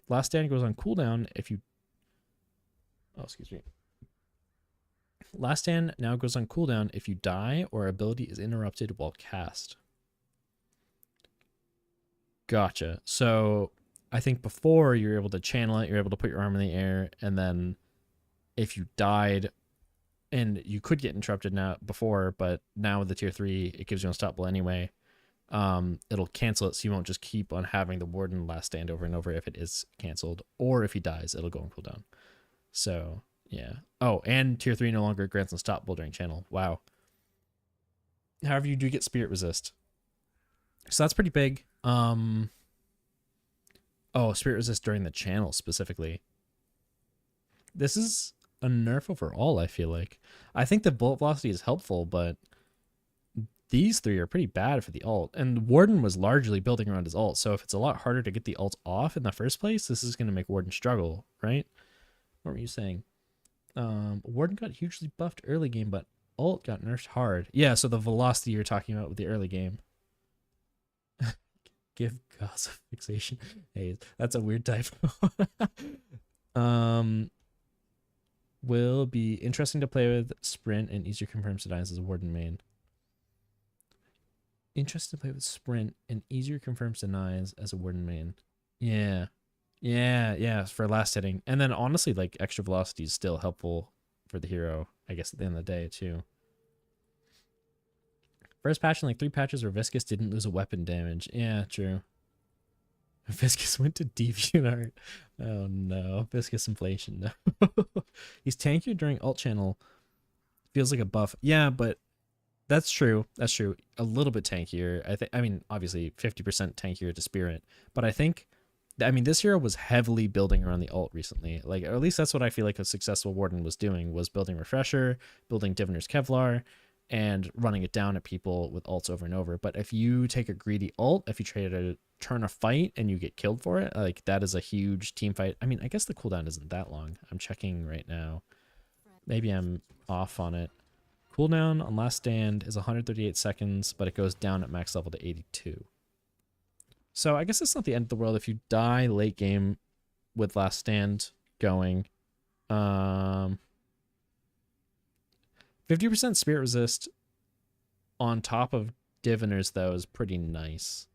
Last stand goes on cooldown if you. Oh, excuse me. Last stand now goes on cooldown if you die or ability is interrupted while cast. Gotcha. So I think before you're able to channel it, you're able to put your arm in the air, and then if you died, and you could get interrupted now before, but now with the tier 3, it gives you unstoppable anyway. It'll cancel it, so you won't just keep on having the warden last stand over and over if it is canceled, or if he dies, it'll go on cooldown. So yeah. Oh, and tier 3 no longer grants unstoppable during channel. Wow. However, you do get spirit resist. So that's pretty big. Oh, spirit resist during the channel specifically. This is a nerf overall, I feel like. I think the bullet velocity is helpful, but these 3 are pretty bad for the ult. And Warden was largely building around his ult, so if it's a lot harder to get the ult off in the first place, this is going to make Warden struggle, right? What were you saying? Warden got hugely buffed early game, but ult got nerfed hard. Yeah, so the velocity you're talking about with the early game. Give Gaza fixation. Hey, that's a weird typo. Will be interesting to play with sprint and easier confirms to die as a warden main. Interesting to play with sprint and easier confirms denies as a warden main. Yeah. Yeah, for last hitting. And then honestly, like extra velocity is still helpful for the hero, I guess at the end of the day too. First patch in like 3 patches where Viscous didn't lose a weapon damage. Yeah, true. Viscous went to DeviantArt. Oh no, Viscous inflation. No. He's tankier during ult channel. Feels like a buff. Yeah, but that's true. That's true. A little bit tankier. I mean, obviously 50% tankier to spirit, but I think this hero was heavily building around the ult recently. Like, or at least that's what I feel like a successful Warden was doing, was building Refresher, building Diviner's Kevlar, and running it down at people with ults over and over. But if you take a greedy ult, if you try to turn a fight and you get killed for it, like that is a huge team fight. I mean, I guess the cooldown isn't that long. I'm checking right now. Maybe I'm off on it. Cooldown on last stand is 138 seconds, but it goes down at max level to 82. So I guess it's not the end of the world if you die late game with last stand going. 50% spirit resist on top of Diviners, though, is pretty nice.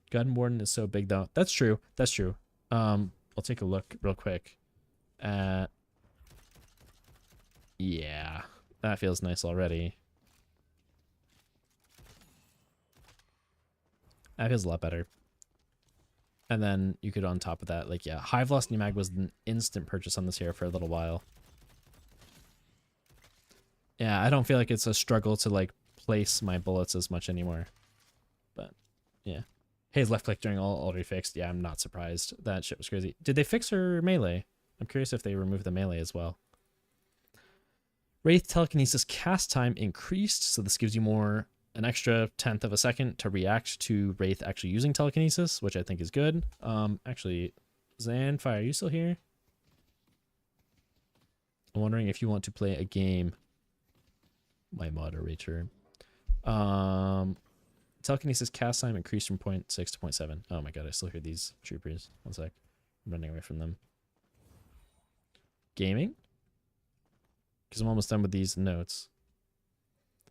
Gun Warden is so big, though. That's true. That's true. I'll take a look real quick at... Yeah, that feels nice already. That feels a lot better. And then you could, on top of that, like, yeah, High Velocity Mag was an instant purchase on this hero for a little while. Yeah, I don't feel like it's a struggle to, like, place my bullets as much anymore. But, yeah. Hayes left click during all already fixed. Yeah, I'm not surprised. That shit was crazy. Did they fix her melee? I'm curious if they removed the melee as well. Wraith Telekinesis cast time increased, so this gives you an extra 1/10 of a second to react to Wraith actually using Telekinesis, which I think is good. Actually, Zanfire, are you still here? I'm wondering if you want to play a game. My moderator. Telekinesis cast time increased from 0.6 to 0.7. Oh my god, I still hear these troopers. One sec. I'm running away from them. Gaming? Because I'm almost done with these notes.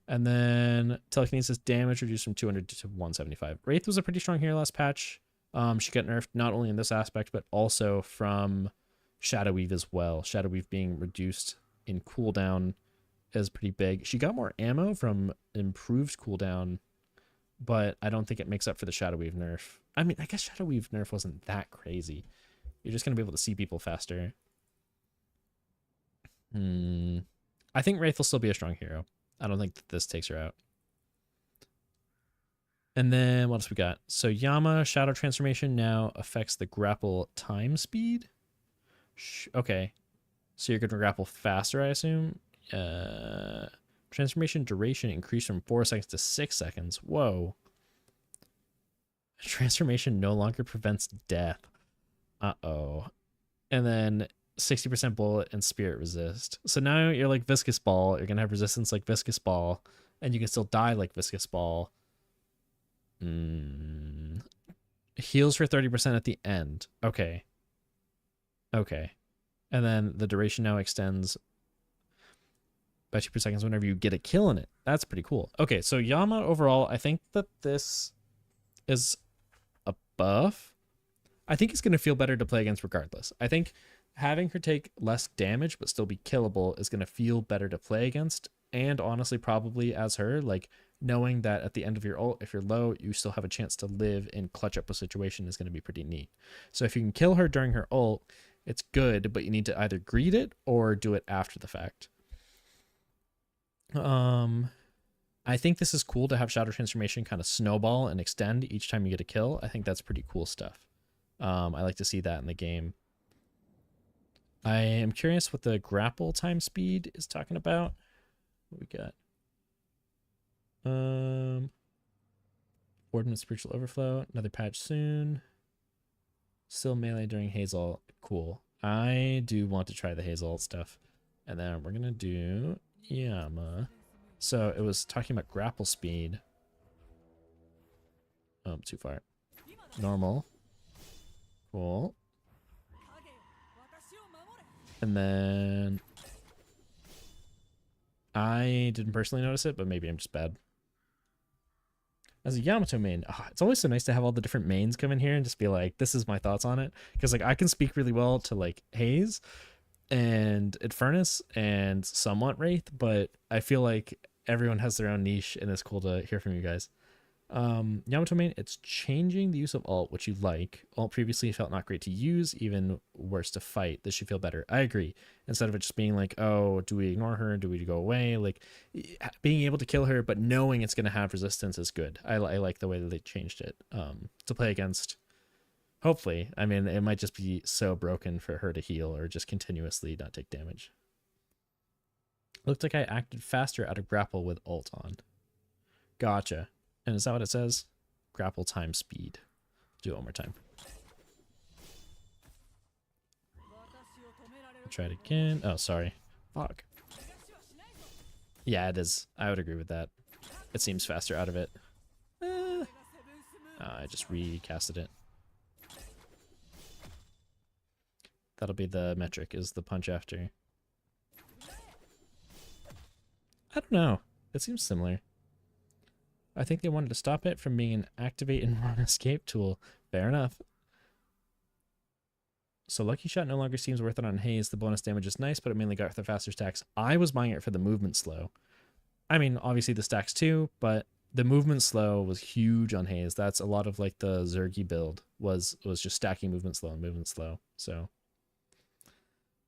And then telekinesis damage reduced from 200 to 175. Wraith was a pretty strong hero last patch. She got nerfed not only in this aspect, but also from Shadow Weave as well. Shadow Weave being reduced in cooldown is pretty big. She got more ammo from improved cooldown, but I don't think it makes up for the Shadow Weave nerf. I mean, I guess Shadow Weave nerf wasn't that crazy. You're just going to be able to see people faster. I think Wraith will still be a strong hero. I don't think that this takes her out. And then what else we got? So Yama Shadow Transformation now affects the grapple time speed. Okay. So you're going to grapple faster, I assume. Transformation duration increased from 4 seconds to 6 seconds. Whoa. Transformation no longer prevents death. Uh-oh. And then 60% bullet and spirit resist. So now you're like Viscous Ball. You're going to have resistance like Viscous Ball. And you can still die like Viscous Ball. Heals for 30% at the end. Okay. Okay. And then the duration now extends by 2 per seconds whenever you get a kill in it. That's pretty cool. Okay, so Yama overall, I think that this is a buff. I think it's going to feel better to play against regardless. I think having her take less damage but still be killable is going to feel better to play against. And honestly, probably as her, like knowing that at the end of your ult, if you're low, you still have a chance to live and clutch up a situation is going to be pretty neat. So if you can kill her during her ult, it's good, but you need to either greet it or do it after the fact. I think this is cool to have Shadow Transformation kind of snowball and extend each time you get a kill. I think that's pretty cool stuff. I like to see that in the game. I am curious what the grapple time speed is talking about. What we got? Ordnance Spiritual Overflow, another patch soon. Still melee during Hazel. Cool. I do want to try the Hazel stuff. And then we're gonna do Yama. So it was talking about grapple speed. Oh, too far. Normal. Cool. And then I didn't personally notice it, but maybe I'm just bad. As a Yamato main, it's always so nice to have all the different mains come in here and just be like, this is my thoughts on it. Because like I can speak really well to like Haze and Infernus and somewhat Wraith, but I feel like everyone has their own niche and it's cool to hear from you guys. Yamato main, it's changing the use of ult, which you like. Ult previously felt not great to use, even worse to fight. This should feel better. I agree. Instead of it just being like, oh, do we ignore her? Do we go away? Like being able to kill her, but knowing it's going to have resistance is good. I like the way that they changed it to play against. Hopefully, I mean, it might just be so broken for her to heal or just continuously not take damage. Looked like I acted faster out of grapple with ult on. Gotcha. And is that what it says? Grapple time speed. Do it one more time. Try it again. Oh, sorry. Fuck. Yeah, it is. I would agree with that. It seems faster out of it. I just recasted it. That'll be the metric, is the punch after. I don't know. It seems similar. I think they wanted to stop it from being an activate and run escape tool. Fair enough. So Lucky Shot no longer seems worth it on Haze. The bonus damage is nice, but it mainly got for the faster stacks. I was buying it for the movement slow. I mean, obviously the stacks too, but the movement slow was huge on Haze. That's a lot of like the Zergy build was just stacking movement slow and movement slow. So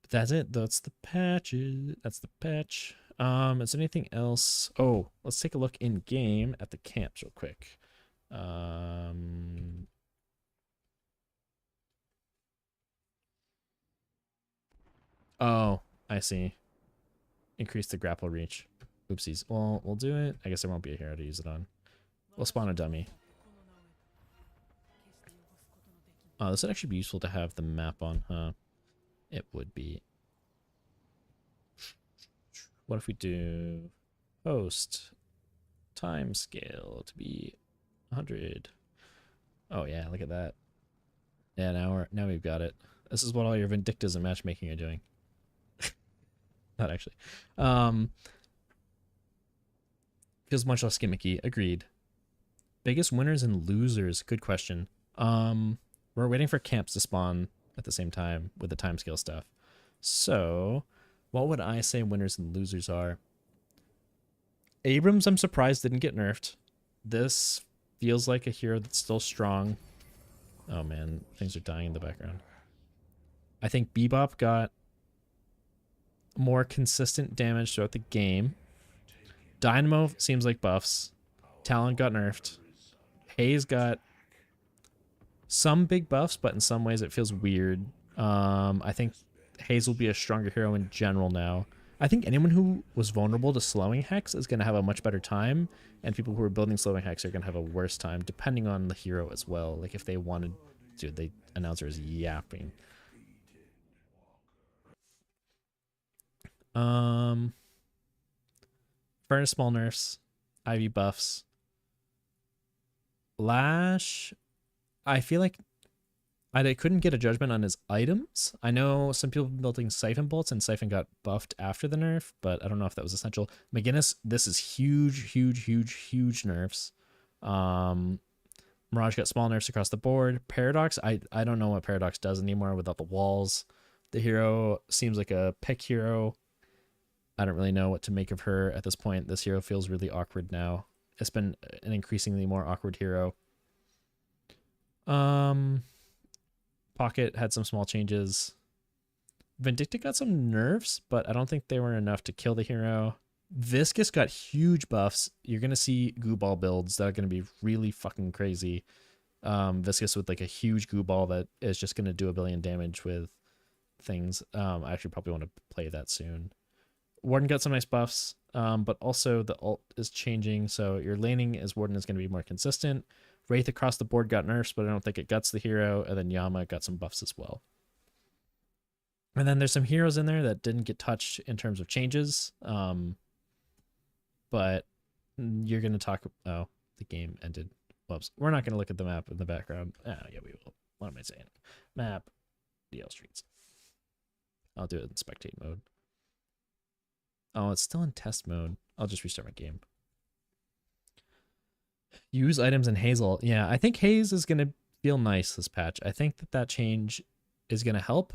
but that's it. That's the patches. That's the patch. Is there anything else? Oh, let's take a look in game at the camps real quick. Oh, I see. Increase the grapple reach. Oopsies. Well, we'll do it. I guess there won't be a hero to use it on. We'll spawn a dummy. Oh, this would actually be useful to have the map on, huh? It would be. What if we do host time scale to be 100? Oh yeah, look at that. Yeah, now we've got it. This is what all your Vindictas and matchmaking are doing. Not actually. Feels much less gimmicky. Agreed. Biggest winners and losers. Good question. We're waiting for camps to spawn at the same time with the timescale stuff. So, what would I say winners and losers are? Abrams, I'm surprised didn't get nerfed. This feels like a hero that's still strong. Oh man, things are dying in the background. I think Bebop got more consistent damage throughout the game. Dynamo seems like buffs. Talon got nerfed. Haze got some big buffs, but in some ways it feels weird. I think Hayes will be a stronger hero in general now. I think anyone who was vulnerable to slowing hex is going to have a much better time, and people who are building slowing hex are going to have a worse time, depending on the hero as well. Like if they wanted, dude, the announcer is yapping. Furnace small nerfs, Ivy buffs, Lash. I feel like I couldn't get a judgment on his items. I know some people building Siphon bolts and Siphon got buffed after the nerf, but I don't know if that was essential. McGinnis, this is huge nerfs. Mirage got small nerfs across the board. Paradox, I don't know what Paradox does anymore without the walls. The hero seems like a pick hero. I don't really know what to make of her at this point. This hero feels really awkward now. It's been an increasingly more awkward hero. Pocket had some small changes. Vindicta got some nerfs, but I don't think they were enough to kill the hero. Viscous got huge buffs. You're going to see goo ball builds that are going to be really fucking crazy. Viscous with like a huge goo ball that is just going to do a billion damage with things. I actually probably want to play that soon. Warden got some nice buffs, but also the ult is changing, so your laning as Warden is going to be more consistent. Wraith across the board got nerfs, but I don't think it guts the hero, and then Yama got some buffs as well. And then there's some heroes in there that didn't get touched in terms of changes, but you're going to talk... Oh, the game ended. Whoops. We're not going to look at the map in the background. Oh, yeah, we will. What am I saying? Map, DL Streets. I'll do it in spectate mode. Oh, it's still in test mode. I'll just restart my game. Use items in Hazel. Yeah, I think Haze is going to feel nice this patch. I think that change is going to help.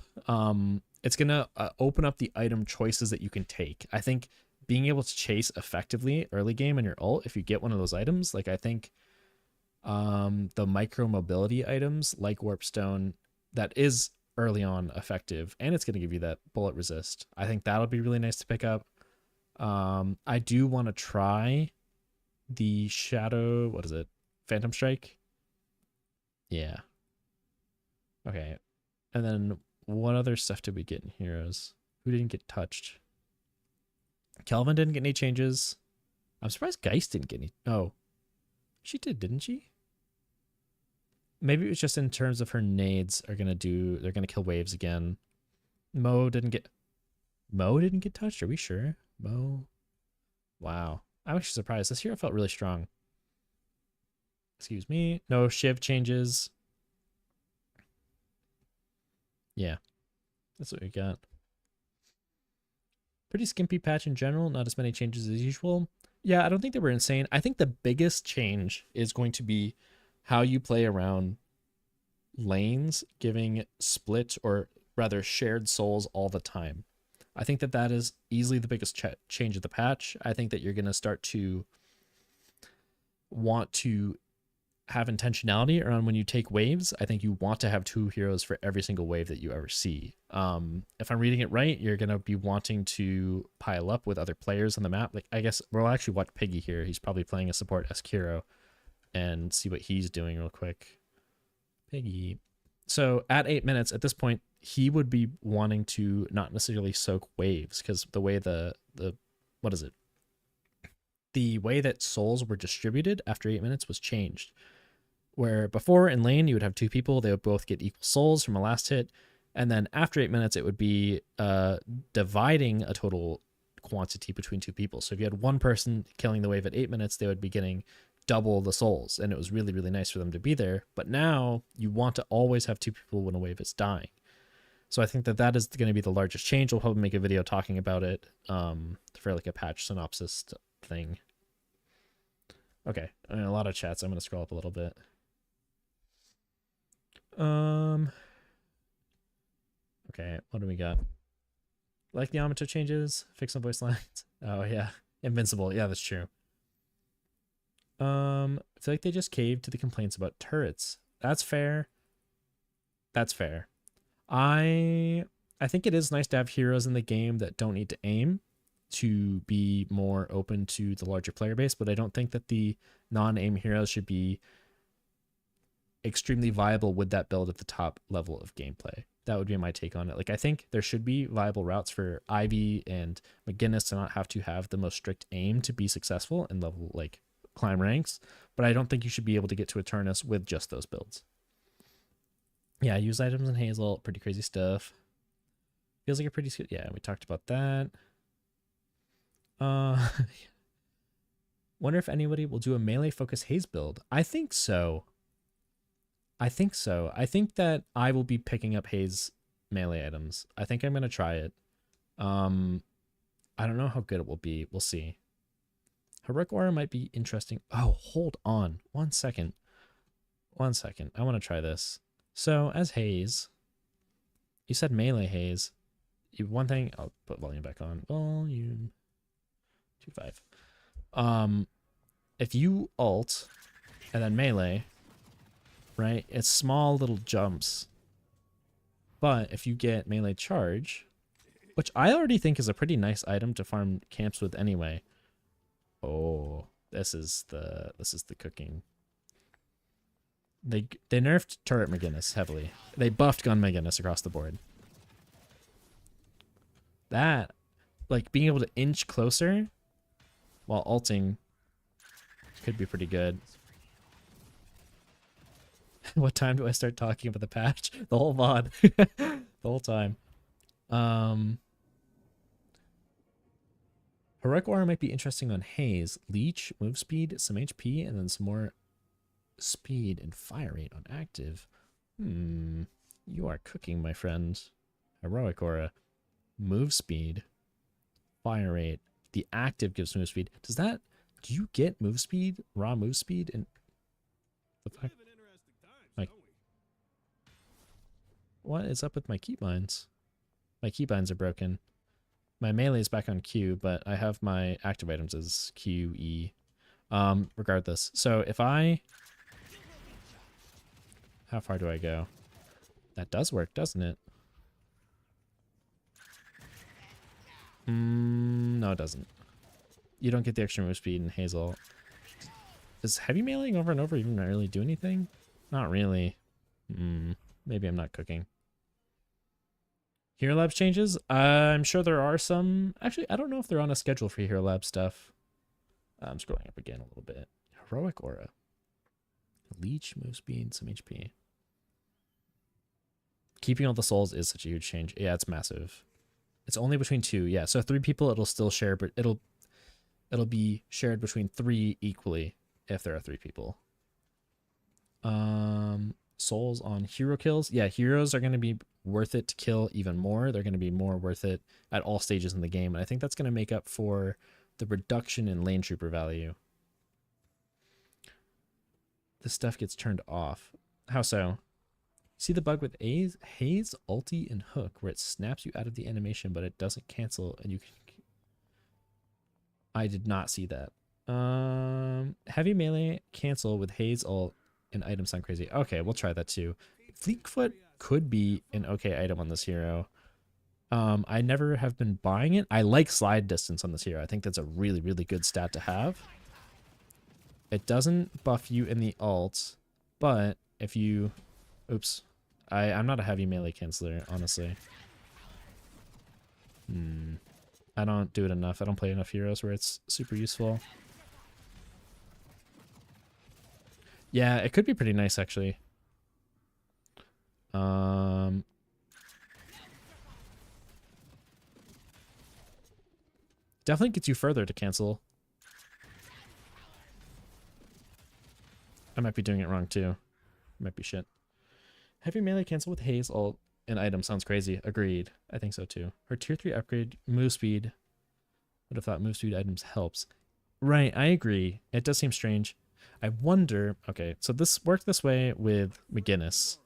It's going to open up the item choices that you can take. I think being able to chase effectively early game in your ult, if you get one of those items, like I think the micro mobility items like Warpstone, that is early on effective, and it's going to give you that bullet resist. I think that'll be really nice to pick up. I do want to try the Shadow, what is it? Phantom Strike? Yeah. Okay. And then what other stuff did we get in Heroes? Who didn't get touched? Kelvin didn't get any changes. I'm surprised Geist didn't get any. Oh. She did, didn't she? Maybe it was just in terms of her nades are going to do, they're going to kill waves again. Mo didn't get touched? Are we sure? Mo. Wow. I'm actually surprised. This hero felt really strong. Excuse me. No Shiv changes. Yeah. That's what we got. Pretty skimpy patch in general. Not as many changes as usual. Yeah, I don't think they were insane. I think the biggest change is going to be how you play around lanes, giving split or rather shared souls all the time. I think that is easily the biggest change of the patch. I think that you're going to start to want to have intentionality around when you take waves. I think you want to have 2 heroes for every single wave that you ever see. If I'm reading it right, you're going to be wanting to pile up with other players on the map. Like, I guess we'll actually watch Piggy here. He's probably playing a support esque hero and see what he's doing real quick. Piggy. So at 8 minutes, at this point, he would be wanting to not necessarily soak waves, because the way the what is it? The way that souls were distributed after 8 minutes was changed. Where before in lane, you would have 2 people, they would both get equal souls from a last hit. And then after 8 minutes, it would be dividing a total quantity between 2 people. So if you had one person killing the wave at 8 minutes, they would be getting double the souls, and it was really, really nice for them to be there. But now you want to always have 2 people when a wave is dying. So I think that is going to be the largest change. We'll probably make a video talking about it for like a patch synopsis thing. Okay, I mean, a lot of chats. I'm going to scroll up a little bit. Okay, what do we got? Like the Yamato changes, fix some voice lines. Oh yeah, Invincible. Yeah, that's true. I feel like they just caved to the complaints about turrets. That's fair. That's fair. I think it is nice to have heroes in the game that don't need to aim to be more open to the larger player base, but I don't think that the non-aim heroes should be extremely viable with that build at the top level of gameplay. That would be my take on it. Like, I think there should be viable routes for Ivy and McGinnis to not have to have the most strict aim to be successful and level, like, climb ranks, but I don't think you should be able to get to Eternus with just those builds. Yeah, use items in Hazel, pretty crazy stuff. Feels like a pretty good, yeah, we talked about that. Wonder if anybody will do a melee focus Haze build. I think so. I think that I will be picking up Haze melee items. I think I'm going to try it. I don't know how good it will be. We'll see. Heroic Aura might be interesting. Oh, hold on. 1 second. 1 second. I want to try this. So, as Haze, you said melee Haze. One thing, I'll put volume back on. Volume 2.5. If you ult and then melee, right? It's small little jumps. But if you get melee charge, which I already think is a pretty nice item to farm camps with anyway. Oh, this is the cooking. They nerfed Turret McGinnis heavily. They buffed Gun McGinnis across the board. That, like, being able to inch closer while ulting could be pretty good. What time do I start talking about the patch? The whole VOD. The whole time. Heroic Aura might be interesting on Haze. Leech, move speed, some HP, and then some more speed and fire rate on active. You are cooking, my friend. Heroic Aura. Move speed. Fire rate. The active gives move speed. Does that... Do you get move speed? Raw move speed? And... The fuck? Like... What is up with my keybinds? My keybinds are broken. My melee is back on Q, but I have my active items as Q, E. Regardless. So if I... How far do I go? That does work, doesn't it? No, it doesn't. You don't get the extra move speed in Hazel. Does heavy meleeing over and over even really do anything? Not really. Maybe I'm not cooking. Hero Labs changes? I'm sure there are some. Actually, I don't know if they're on a schedule for Hero Lab stuff. I'm scrolling up again a little bit. Heroic Aura. Leech, move speed, some HP. Keeping all the souls is such a huge change. Yeah, it's massive. It's only between 2. Yeah, so 3 people it'll still share, but it'll be shared between 3 equally if there are 3 people. Souls on hero kills. Yeah, heroes are going to be worth it to kill even more. They're going to be more worth it at all stages in the game, and I think that's going to make up for the reduction in lane trooper value. This stuff gets turned off. How so? See the bug with Haze, ulti, and hook, where it snaps you out of the animation, but it doesn't cancel, and you can... I did not see that. Heavy melee cancel with Haze ult and item sound crazy. Okay, we'll try that too. Fleetfoot could be an okay item on this hero. I never have been buying it. I like slide distance on this hero. I think that's a really, really good stat to have. It doesn't buff you in the ult, but if you... Oops. I'm not a heavy melee canceller, honestly. I don't do it enough. I don't play enough heroes where it's super useful. Yeah, it could be pretty nice, actually. Definitely gets you further to cancel. I might be doing it wrong, too. Might be shit. Heavy melee cancel with Haze ult and item sounds crazy. Agreed. I think so too. Her tier 3 upgrade, move speed. Would have thought move speed items helps. Right, I agree. It does seem strange. I wonder... Okay, so this worked this way with McGinnis.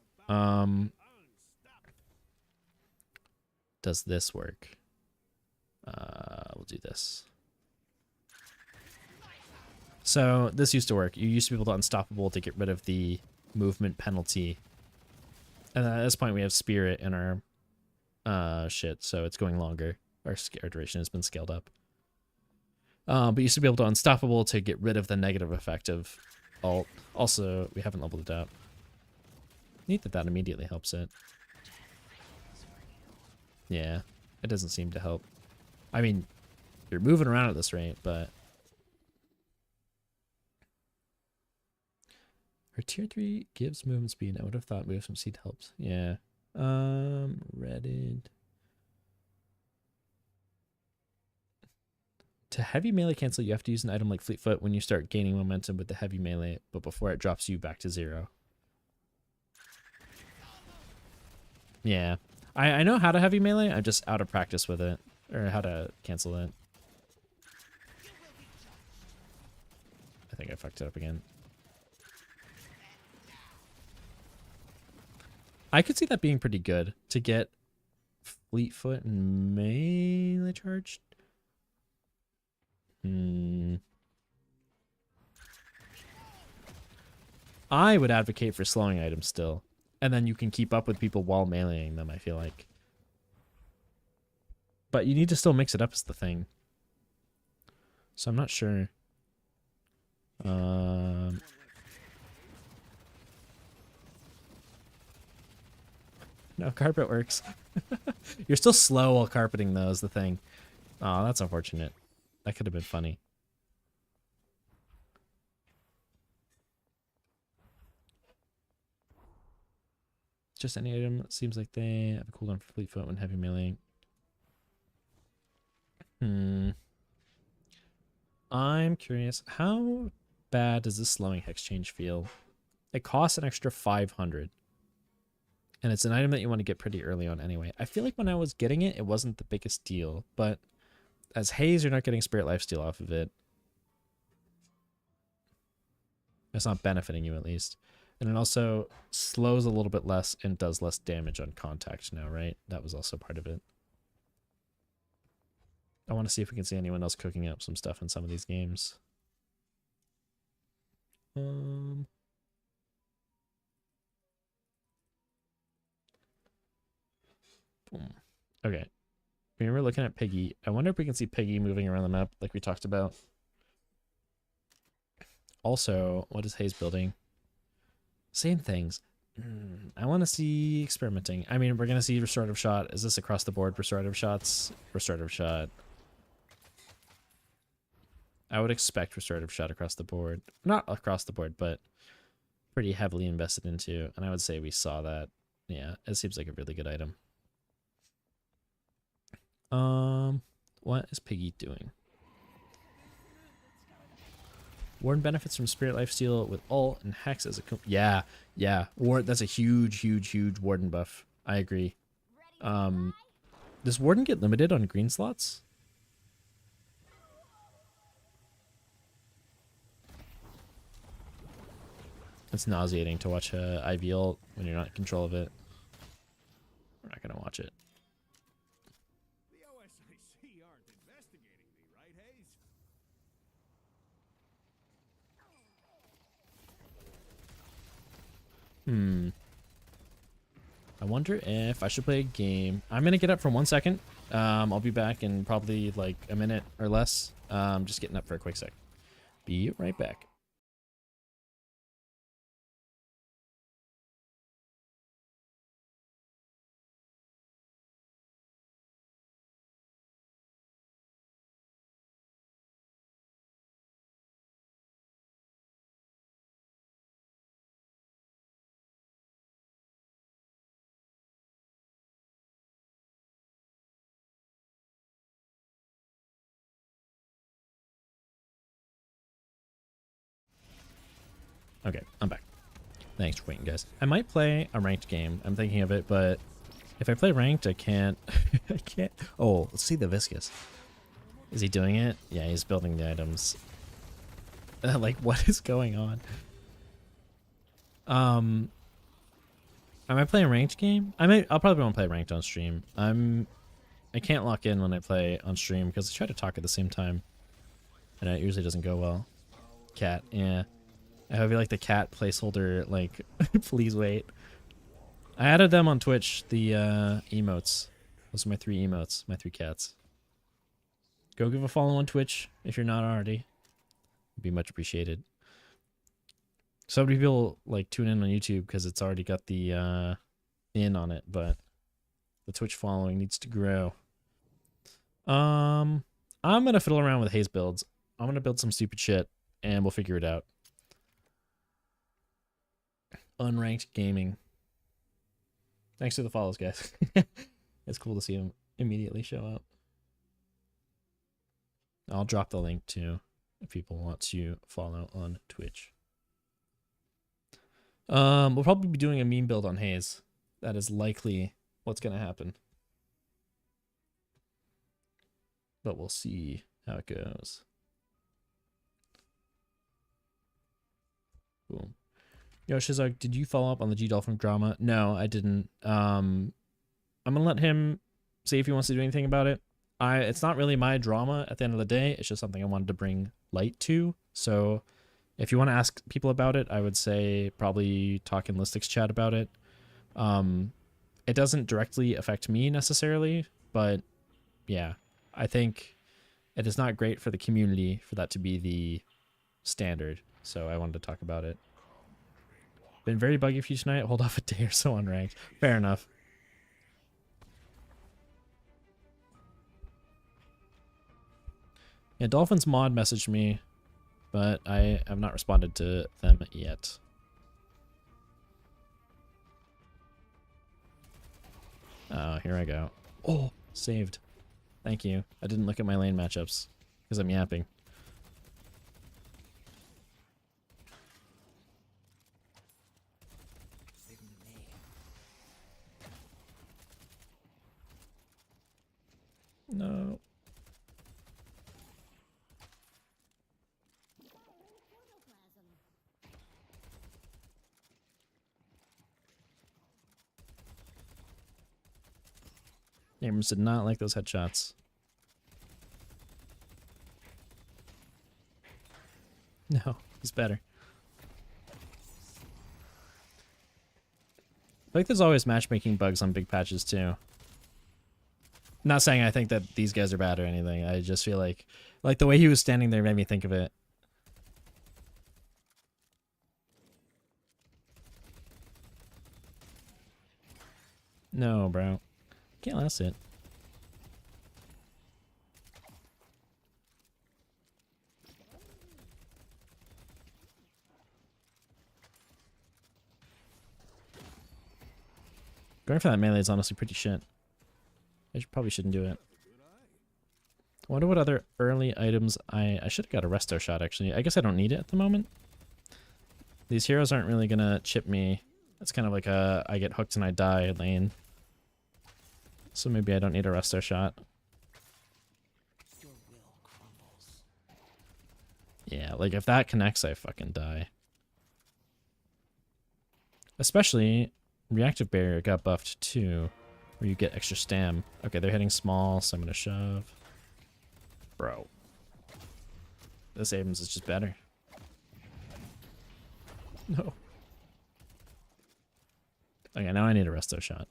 Does this work? We'll do this. So this used to work. You used to be able to unstoppable to get rid of the movement penalty. And at this point, we have Spirit in our shit, so it's going longer. Our duration has been scaled up. But you used to be able to unstoppable to get rid of the negative effect of ult. Also, we haven't leveled it out. Neat that that immediately helps it. Yeah, it doesn't seem to help. I mean, you're moving around at this rate, but... Her tier 3 gives movement speed. I would have thought move from seed helps. Yeah. Reddit. To heavy melee cancel, you have to use an item like Fleet Foot when you start gaining momentum with the heavy melee, but before it drops you back to 0. Yeah. I know how to heavy melee, I'm just out of practice with it. Or how to cancel it. I think I fucked it up again. I could see that being pretty good to get Fleet Foot and melee charged. I would advocate for slowing items still. And then you can keep up with people while meleeing them, I feel like. But you need to still mix it up is the thing. So I'm not sure. No, carpet works. You're still slow while carpeting though is the thing. Oh, that's unfortunate. That could have been funny. Just any item. It seems like they have a cooldown for Fleet Foot when heavy meleeing. I'm curious. How bad does this slowing hex change feel? It costs an extra 500. And it's an item that you want to get pretty early on anyway. I feel like when I was getting it, it wasn't the biggest deal. But as Haze, you're not getting Spirit Lifesteal off of it. It's not benefiting you, at least. And it also slows a little bit less and does less damage on contact now, right? That was also part of it. I want to see if we can see anyone else cooking up some stuff in some of these games. Boom. Okay. We were looking at Piggy. I wonder if we can see Piggy moving around the map like we talked about. Also, what is Haze building? Same things. I want to see experimenting. I mean, we're going to see restorative shot. Is this across the board restorative shots? Restorative shot. I would expect restorative shot across the board. Not across the board, but pretty heavily invested into. And I would say we saw that. Yeah, it seems like a really good item. What is Piggy doing? Warden benefits from Spirit Lifesteal with ult and Hex as a... Yeah. That's a huge Warden buff. I agree. Does Warden get limited on green slots? It's nauseating to watch a IV ult when you're not in control of it. We're not going to watch it. The OSIC aren't investigating me, right, Hayes? I wonder if I should play a game. I'm going to get up for 1 second. I'll be back in probably like a minute or less. Just getting up for a quick sec. Be right back. Okay, I'm back. Thanks for waiting, guys. I might play a ranked game. I'm thinking of it, but if I play ranked, I can't. I can't. Oh, let's see the Viscous. Is he doing it? Yeah, he's building the items. Like, what is going on? Am I playing a ranked game? I'll probably want to play ranked on stream. I can't lock in when I play on stream because I try to talk at the same time, and it usually doesn't go well. Cat, yeah. I hope you like the cat placeholder, like, please wait. I added them on Twitch, the emotes. Those are my 3 emotes, my 3 cats. Go give a follow on Twitch if you're not already. It'd be much appreciated. So many people like tune in on YouTube because it's already got the in on it, but the Twitch following needs to grow. I'm gonna fiddle around with Haze builds. I'm gonna build some stupid shit and we'll figure it out. Unranked gaming. Thanks for the follows, guys. It's cool to see them immediately show up. I'll drop the link too if people want to follow on Twitch. We'll probably be doing a meme build on Haze. That is likely what's gonna happen. But we'll see how it goes. Boom. Yo, Shizog, did you follow up on the G Dolphin drama? No, I didn't. I'm gonna let him see if he wants to do anything about it. It's not really my drama at the end of the day. It's just something I wanted to bring light to. So if you want to ask people about it, I would say probably talk in Listix chat about it. It doesn't directly affect me necessarily, but yeah, I think it is not great for the community for that to be the standard. So I wanted to talk about it. Been very buggy for you tonight. Hold off a day or so on ranked. Fair enough. Yeah, Dolphins mod messaged me, but I have not responded to them yet. Oh, here I go. Oh, saved. Thank you. I didn't look at my lane matchups because I'm yapping. No. Abrams did not like those headshots. No, he's better. I think there's always matchmaking bugs on big patches too. Not saying I think that these guys are bad or anything. I just feel like the way he was standing there made me think of it. No, bro. Can't last it. Going for that melee is honestly pretty shit. Probably shouldn't do it. I wonder what other early items I should have got a resto shot actually. I guess I don't need it at the moment. These heroes aren't really gonna chip me. It's kind of like a I get hooked and I die lane. So maybe I don't need a resto shot. Yeah, like if that connects, I fucking die. Especially reactive barrier got buffed too, where you get extra stam. Okay, they're hitting small, so I'm gonna shove. Bro. This Abrams is just better. No. Okay, now I need a resto shot.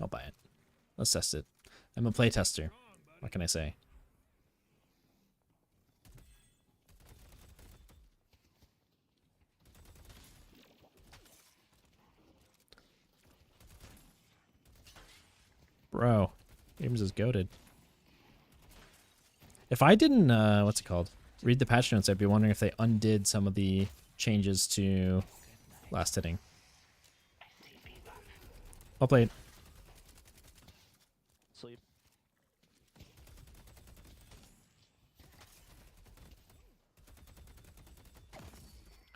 I'll buy it. Let's test it. I'm a playtester. What can I say? Bro, Abrams is goated. If I didn't, what's it called? Read the patch notes, I'd be wondering if they undid some of the changes to last hitting. I'll play it. Sleep.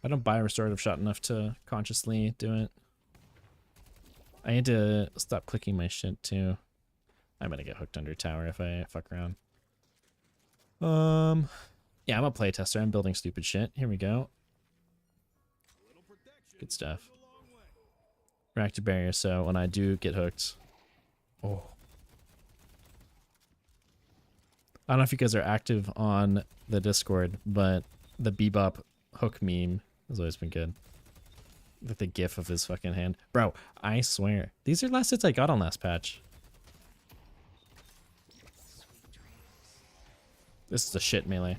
I don't buy a restorative shot enough to consciously do it. I need to stop clicking my shit too. I'm gonna get hooked under tower if I fuck around. Yeah, I'm a playtester. I'm building stupid shit. Here we go. Good stuff. Reactive barrier, so when I do get hooked. Oh. I don't know if you guys are active on the Discord, but the Bebop hook meme has always been good. With the gif of his fucking hand. Bro, I swear. These are last hits I got on last patch. This is a shit melee.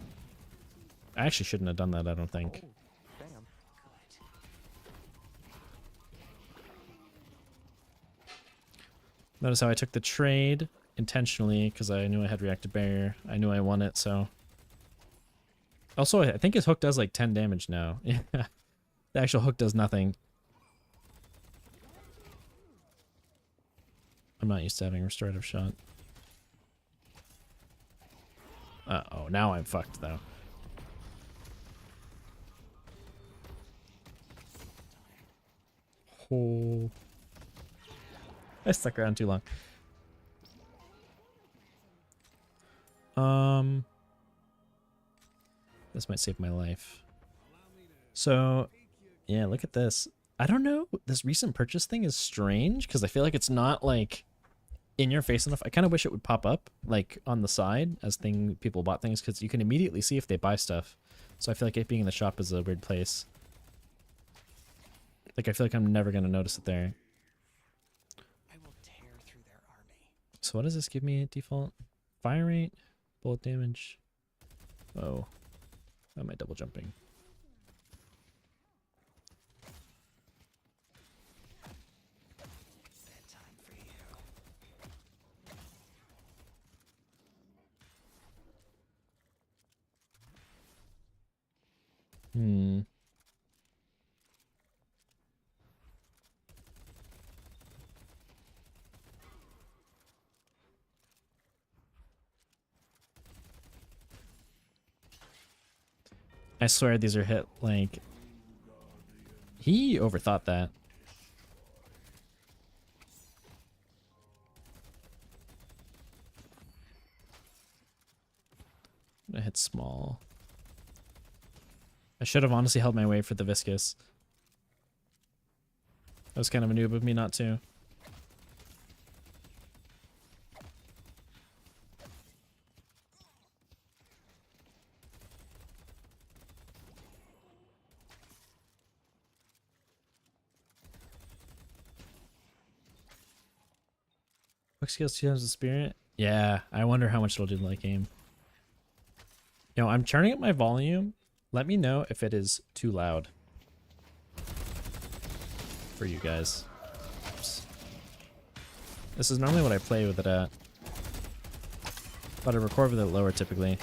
I actually shouldn't have done that, I don't think. Damn. Notice how I took the trade intentionally because I knew I had reactive barrier. I knew I won it, so. Also, I think his hook does like 10 damage now. Yeah, the actual hook does nothing. I'm not used to having restorative shot. Uh-oh, now I'm fucked though. Oh. I stuck around too long. This might save my life. So, yeah, look at this. I don't know. This recent purchase thing is strange because I feel like it's not like in your face enough. I kind of wish it would pop up like on the side as people bought things because you can immediately see if they buy stuff. So I feel like it being in the shop is a weird place. Like I feel like I'm never gonna notice it there. I will tear through their army. So what does this give me at default? Fire rate, bullet damage. Oh, am I double jumping? Bedtime for you. Hmm. I swear these are hit like he overthought that. I hit small. I should have honestly held my way for the viscous. That was kind of a noob of me not to. Quick skills 2 times the spirit? Yeah, I wonder how much it'll do to like game. You know, I'm turning up my volume. Let me know if it is too loud for you guys. Oops. This is normally what I play with it at, but I record with it lower typically.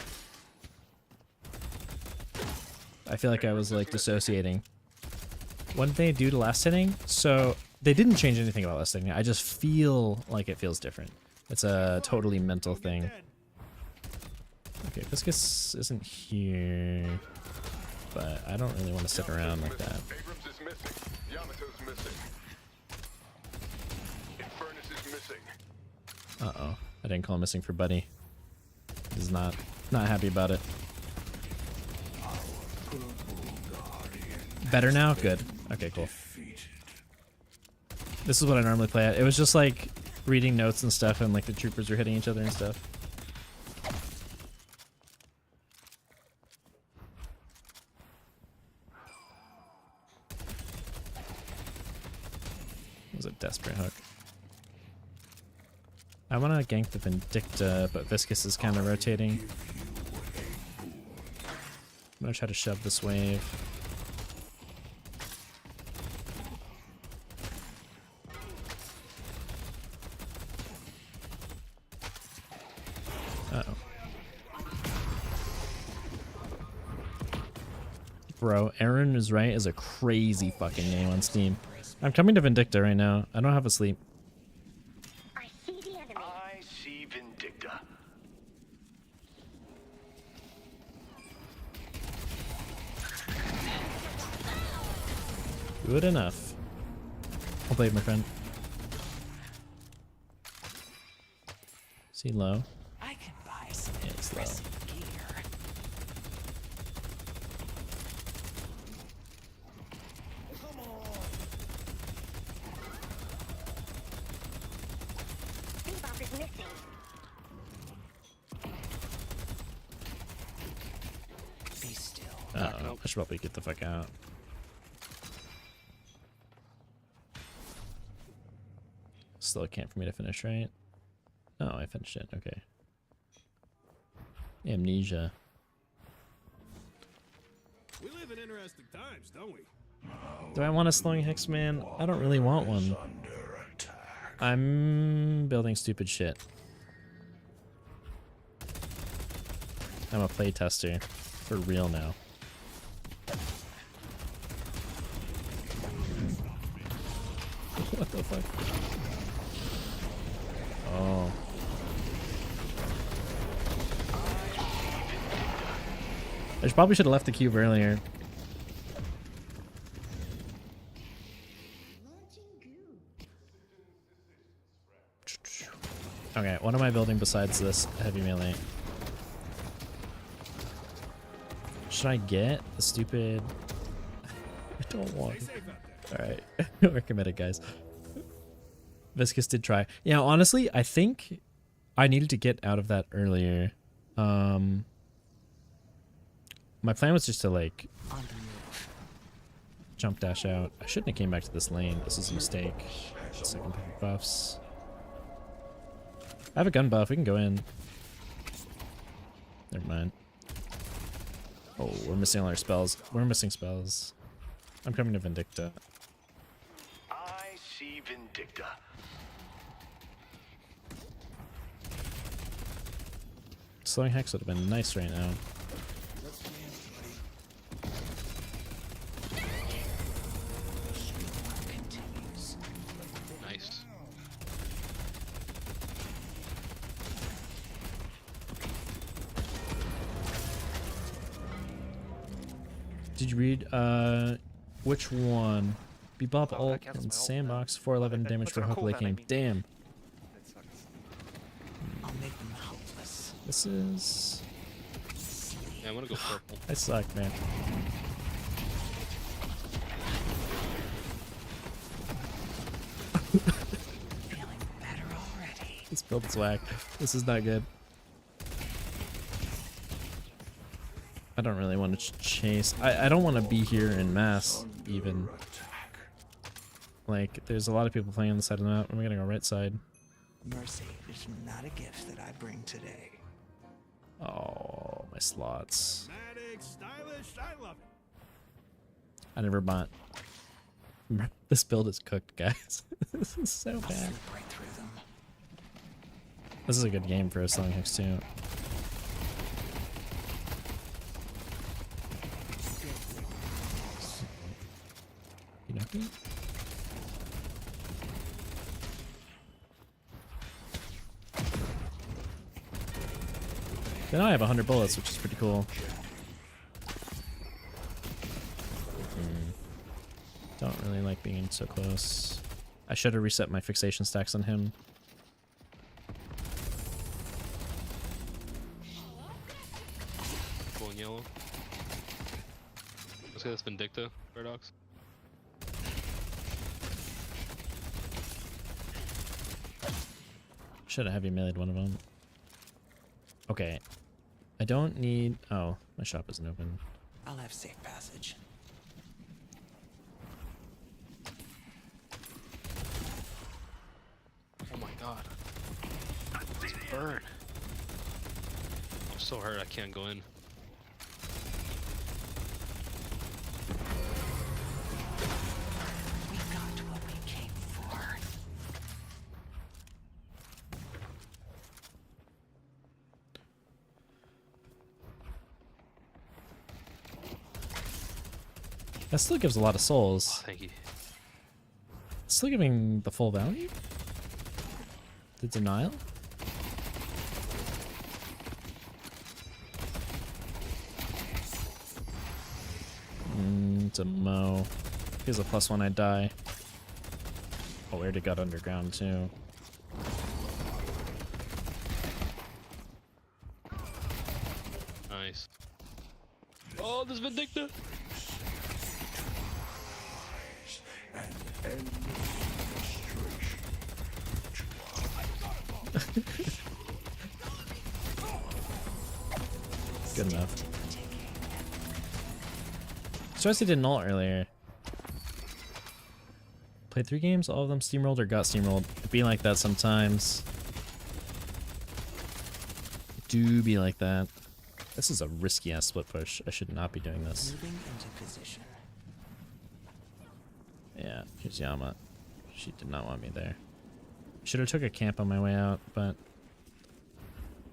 I feel like I was like dissociating. What did they do to last hitting? So they didn't change anything about last hitting. I just feel like it feels different. It's a totally mental thing. Okay, Viscous isn't here, but I don't really want to sit around like that. Abrams is missing. Yamato's missing. Infernus is missing. Uh-oh. I didn't call him missing for Buddy. He's not happy about it. Better now? Good. Okay, cool. This is what I normally play at. It was just like reading notes and stuff and like the troopers were hitting each other and stuff. It was a desperate hook. I want to gank the Vindicta, but Viscous is kind of rotating. I'm going to try to shove this wave. Uh-oh. Bro, Aaron is right is a crazy fucking name on Steam. I'm coming to Vindicta right now. I don't have a sleep. I see the enemy. I see Vindicta. Good enough. Well played, my friend. Is he low? I can buy some Yeah, he's low. impressive gear. Bebop is missing. Be still. Uh-oh. I should probably get the fuck out. Still a camp for me to finish, right? No, I finished it. Okay. Amnesia. We live in interesting times, don't we? Do I want a slowing hex, man? I don't really want one. I'm building stupid shit. I'm a playtester. For real now. What the fuck? Oh. Probably should have left the cube earlier. Okay, what am I building besides this heavy melee? Should I get the stupid... I don't want... Stay safe out there. Alright, we're committed, guys. Viscous did try. Yeah, honestly, I think I needed to get out of that earlier. My plan was just to, like, On the move. jump dash out. I shouldn't have came back to this lane. This is a mistake. Second pick of buffs. I have a gun buff. We can go in. Never mind. Oh, we're missing all our spells. We're missing spells. I'm coming to Vindicta. I see Vindicta. Slowing hex would have been nice right now. Continues. Nice. Did you read which one? Bebop Oh, that ult counts as and my ult, sandbox 411 damage What's for on a hook late cooldown, I game. mean? Damn. That sucks. I'll make them helpless. This is... Yeah, I'm gonna go purple. I suck, man. Feeling better already. This build is whack. This is not good. I don't really want to chase. I don't want to be here in mass, even. Like, there's a lot of people playing on the side of the map. I'm gonna go right side. Mercy is not a gift that I bring today. Oh, my slots. Dramatic, stylish, I love it. I never bought. This build is cooked, guys. This is so I'll bad. slip right through them. This is a good game for a Slowing Hex too. You know me? Then I have 100 bullets, which is pretty cool. Don't really like being so close. I should have reset my fixation stacks on him. Going yellow. Let's get this Vindicta, Paradox. Should have heavy melee'd one of them. Okay. I don't need... Oh, my shop isn't open. I'll have safe passage. Oh my god. It's a bird. I'm so hurt I can't go in. We got what we came for. That still gives a lot of souls. Oh, thank you. Still giving the full value? The denial? It's a Mo. Here's a +1, I die. Oh, we already got underground too. Nice. Oh, this Vindicta! Good enough. Surprised he didn't ult earlier. Played 3 games, all of them steamrolled or got steamrolled. It be like that sometimes. Do be like that. This is a risky ass split push. I should not be doing this. Moving into position. Yeah, here's Yama. She did not want me there. Should have took a camp on my way out, but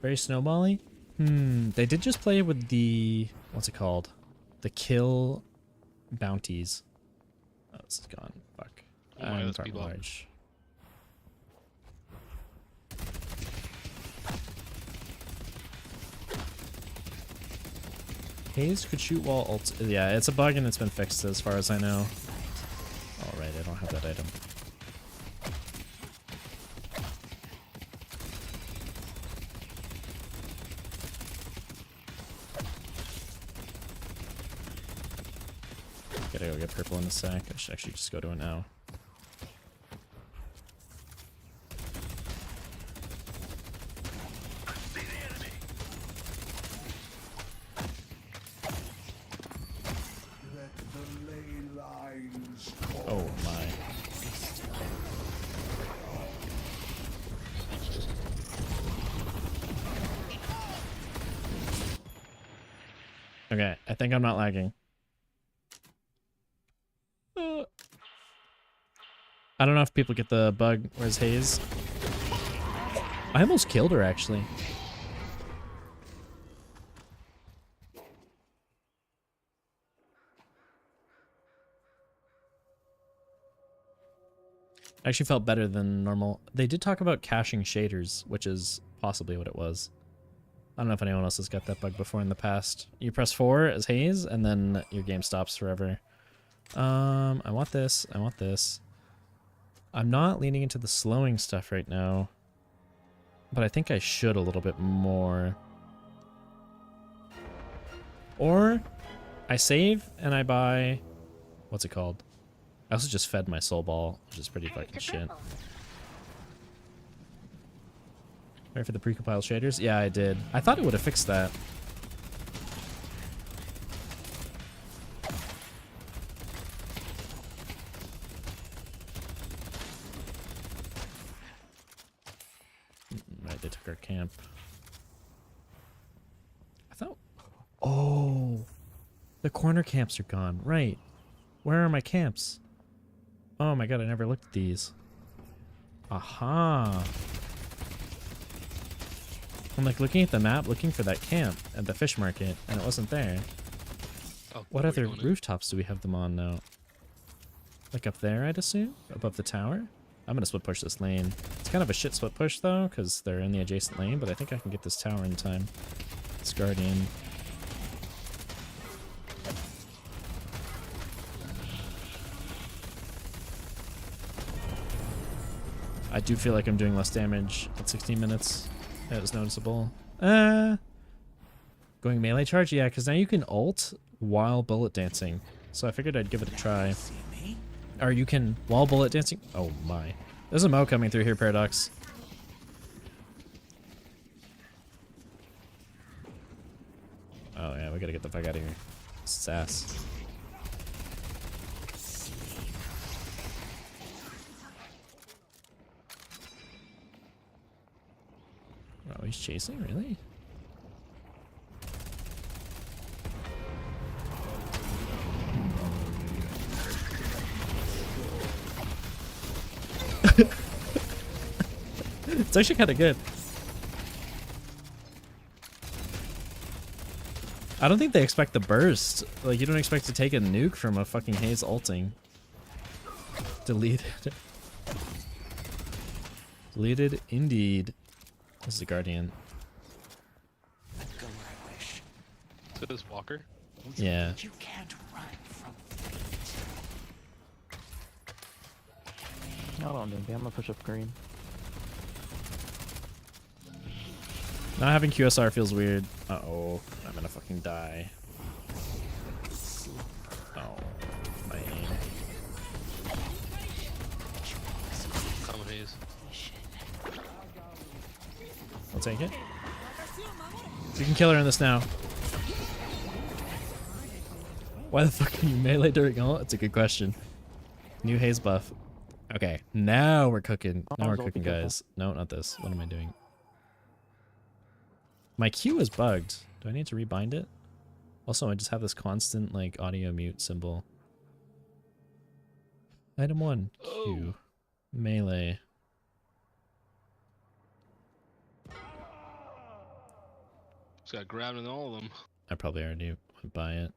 very snowbally. They did just play with the, what's it called? The kill bounties. Oh, this is gone. Fuck. Oh my, I'm that's farming Bebop. large. Haze could shoot wall ult. Yeah, it's a bug and it's been fixed as far as I know. Alright, I don't have that item. Gotta go get purple in a sec. I should actually just go to it now. See the enemy. Let the ley lines call. Oh my. Okay, I think I'm not lagging. I don't know if people get the bug. Where's Haze? I almost killed her, actually. I actually felt better than normal. They did talk about caching shaders, which is possibly what it was. I don't know if anyone else has got that bug before in the past. You press 4 as Haze, and then your game stops forever. I want this. I want this. I'm not leaning into the slowing stuff right now, but I think I should a little bit more. Or I save and I buy, what's it called? I also just fed my soul ball, which is pretty fucking shit. Wait for the precompiled shaders? Yeah, I did. I thought it would have fixed that. Right, they took our camp. I thought... Oh! The corner camps are gone. Right. Where are my camps? Oh my god, I never looked at these. Aha! I'm like looking at the map, looking for that camp at the fish market, and it wasn't there. Oh, What we're other going in. rooftops do we have them on now? Like up there, I'd assume? Above the tower? I'm gonna split push this lane. It's kind of a shit split push though, because they're in the adjacent lane, but I think I can get this tower in time. This Guardian. I do feel like I'm doing less damage at 16 minutes. That was noticeable. Going melee charge? Yeah, because now you can ult while bullet dancing. So I figured I'd give it a try. See me? Or you can, while bullet dancing... Oh my. There's a Mo coming through here, Paradox. Oh yeah, we gotta get the fuck out of here. Sass. Oh, he's chasing? Really? It's actually kind of good. I don't think they expect the burst. Like, you don't expect to take a nuke from a fucking Haze ulting. Deleted. Deleted indeed. This is a Guardian. Go where I wish. So this Walker? Yeah. You can't run from fate. Hold on, Dimpy. I'm gonna push up green. Not having QSR feels weird. Uh-oh. I'm gonna fucking die. Oh. My aim. Common Haze. I'll take it. You can kill her in this now. Why the fuck are you melee during ult? That's a good question. New Haze buff. Okay, now we're cooking. Now we're cooking, guys. No, not this. What am I doing? My Q is bugged. Do Do I need to rebind it? Also, I just have this constant like audio mute symbol. Item 1, Q. Melee. Just got grabbed in all of them. I probably already went by it.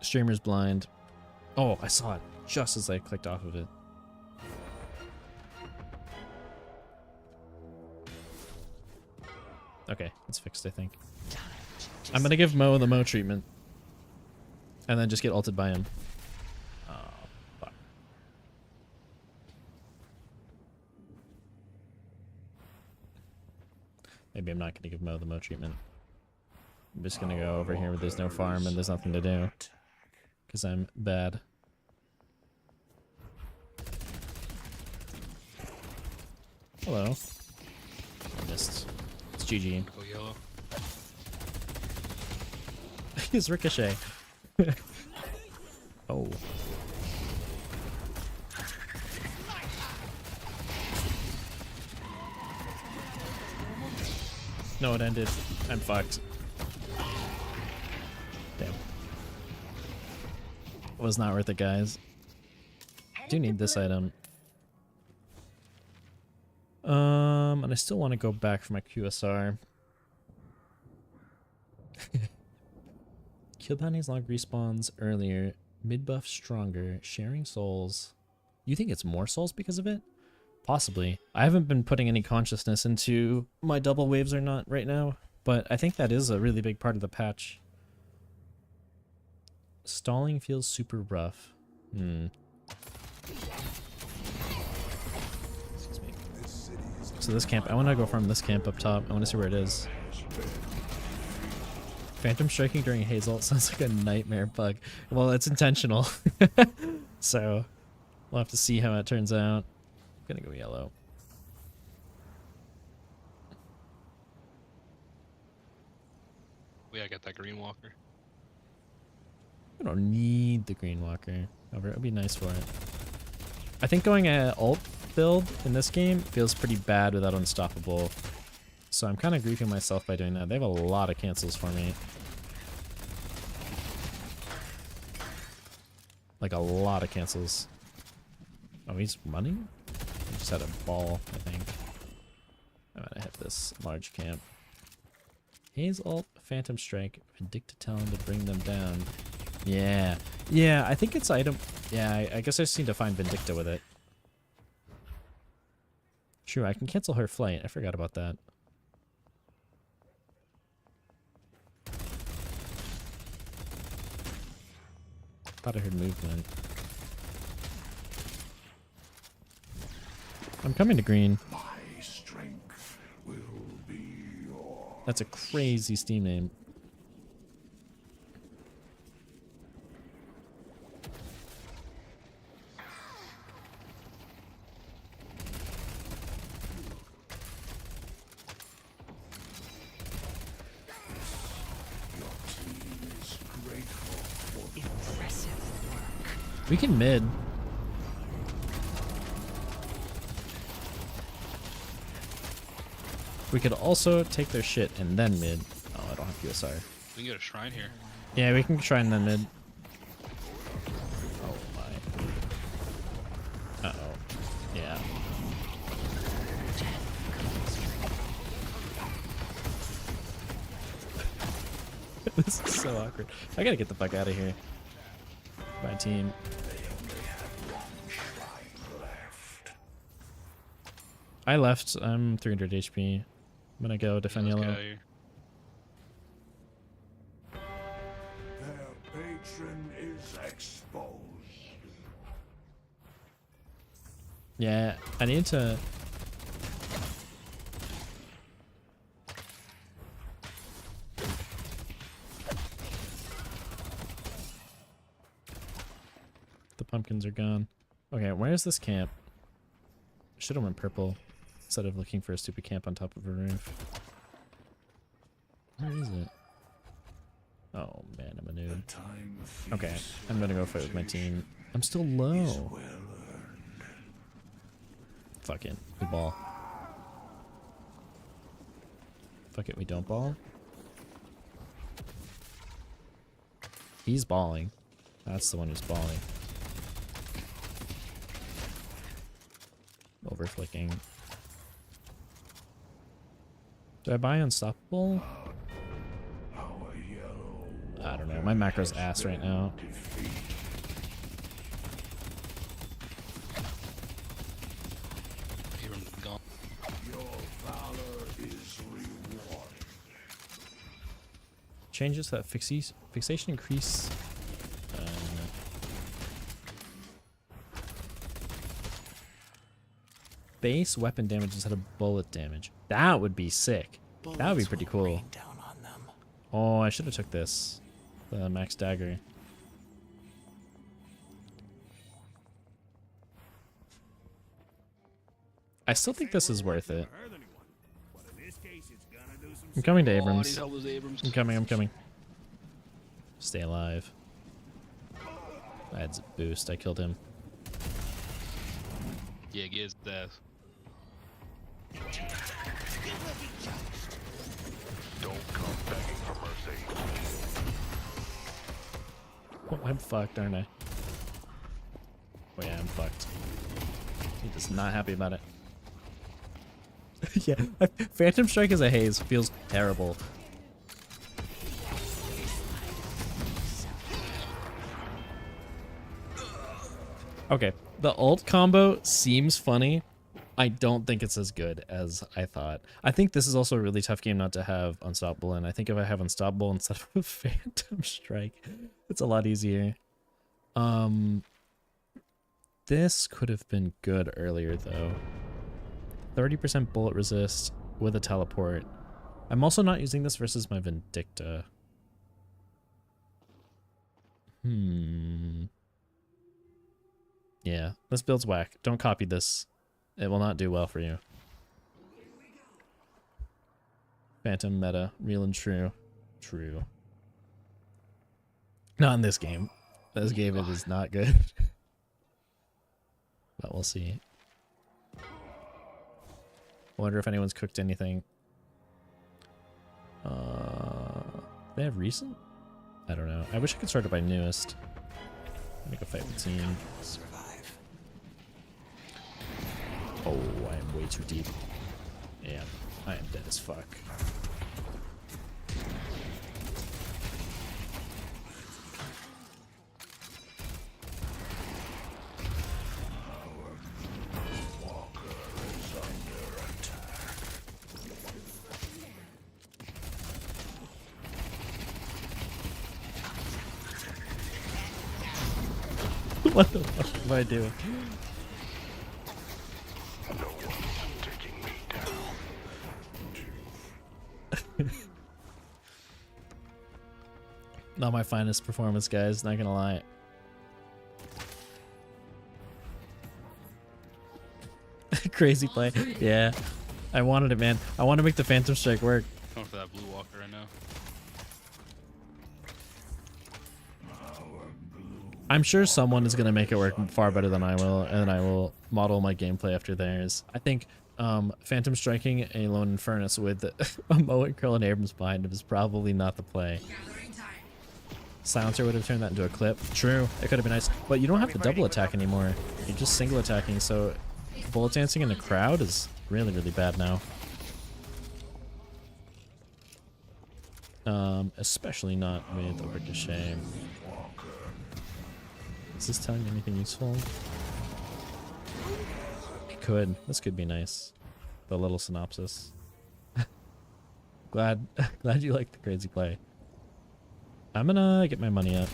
Streamer's blind. Oh, I saw it just as I clicked off of it. Okay, it's fixed, I think. I'm gonna give Mo the Mo treatment. And then just get ulted by him. Oh, fuck. Maybe I'm not gonna give Mo the Mo treatment. I'm just gonna go over here where there's no farm and there's nothing to do. Because I'm bad. Hello. I missed. It's GG. Go yellow. He's Ricochet. Oh. No, it ended. I'm fucked. Damn. Was not worth it, guys. Do need this item. And I still want to go back for my QSR. Kill bounties log respawns earlier. Mid buff stronger. Sharing souls. You think it's more souls because of it? Possibly. I haven't been putting any consciousness into my double waves or not right now, but I think that is a really big part of the patch. Stalling feels super rough. Excuse me. So this camp, I want to go farm this camp up top. I want to see where it is. Phantom striking during Hazel sounds like a nightmare bug. Well, it's intentional. So we'll have to see how it turns out. I'm gonna go yellow. Yeah, I got that green walker. I don't need the green walker. However, it would be nice for it. I think going a ult build in this game feels pretty bad without unstoppable. So I'm kind of griefing myself by doing that. They have a lot of cancels for me. Like a lot of cancels. Oh, he's running? He just had a ball, I think. I'm gonna hit this large camp. Haze ult, Phantom Strike, Vindicta Talon to bring them down. Yeah. Yeah, I think it's item... Yeah, I guess I just need to find Vindicta with it. True, I can cancel her flight. I forgot about that. Thought I heard movement. I'm coming to green. My strength will be yours. That's a crazy Steam name. We can mid. We could also take their shit and then mid. Oh, I don't have QSR. We can get a shrine here. Yeah, we can try and then mid. Oh my. Uh-oh. Yeah. This is so awkward. I gotta get the fuck out of here. My team. I left. I'm 300 HP. I'm gonna go defend Let's get yellow. out of here. Their patron is exposed. Yeah, I need to... The pumpkins are gone. Okay, where's this camp? Should have went purple instead of looking for a stupid camp on top of a roof. Where is it? Oh man, I'm a noob. Okay, I'm gonna go fight with my team. I'm still low. Fuck it. We ball. Fuck it, we don't ball. He's balling. That's the one who's balling. Over flicking. Do I buy Unstoppable? I don't know. My macro's ass right now. Abram's gone. Changes that fixation increase. Base weapon damage instead of bullet damage. That would be sick. That would be pretty cool. Rain down on them. Oh, I should have took this. The max dagger. I still think this is worth it. Hurt anyone. But in this case, it's gonna do some I'm coming to Oh, I need Abrams. help with Abrams. I'm coming, I'm coming. Stay alive. I had boost, I killed him. Yeah, get his ass. Don't come begging for mercy. Oh, I'm fucked, aren't I? Oh yeah, I'm fucked. He's just not happy about it. Yeah, Phantom Strike as a haze feels terrible. Okay, the ult combo seems funny. I don't think it's as good as I thought. I think this is also a really tough game not to have Unstoppable in. I think if I have Unstoppable instead of Phantom Strike, it's a lot easier. This could have been good earlier though. 30% bullet resist with a teleport. I'm also not using this versus my Vindicta. Yeah, this build's whack. Don't copy this. It will not do well for you. Phantom meta, real and true. True. Not in this game. This game it is not good. But we'll see. Wonder if anyone's cooked anything. They have recent? I don't know. I wish I could start it by newest. Make a fight with team. Survive. Oh, I am way too deep. Yeah, I am dead as fuck. What the fuck am I doing? No one's taking me down. Not my finest performance, guys, not gonna lie. Crazy play. Yeah. I wanted it, man. I want to make the Phantom Strike work. Going for that blue walker right now. I'm sure someone is going to make it work far better than I will, and I will model my gameplay after theirs. I think Phantom striking a Lone Furnace with a Moat Curl and Abrams behind him is probably not the play. Silencer would have turned that into a clip. True, it could have been nice. But you don't have to double attack anymore. You're just single attacking, so bullet dancing in the crowd is really, really bad now. Especially not with a Ricochet. Is this telling me anything useful? It could. This could be nice. The little synopsis. glad you like the crazy play. I'm gonna get my money up.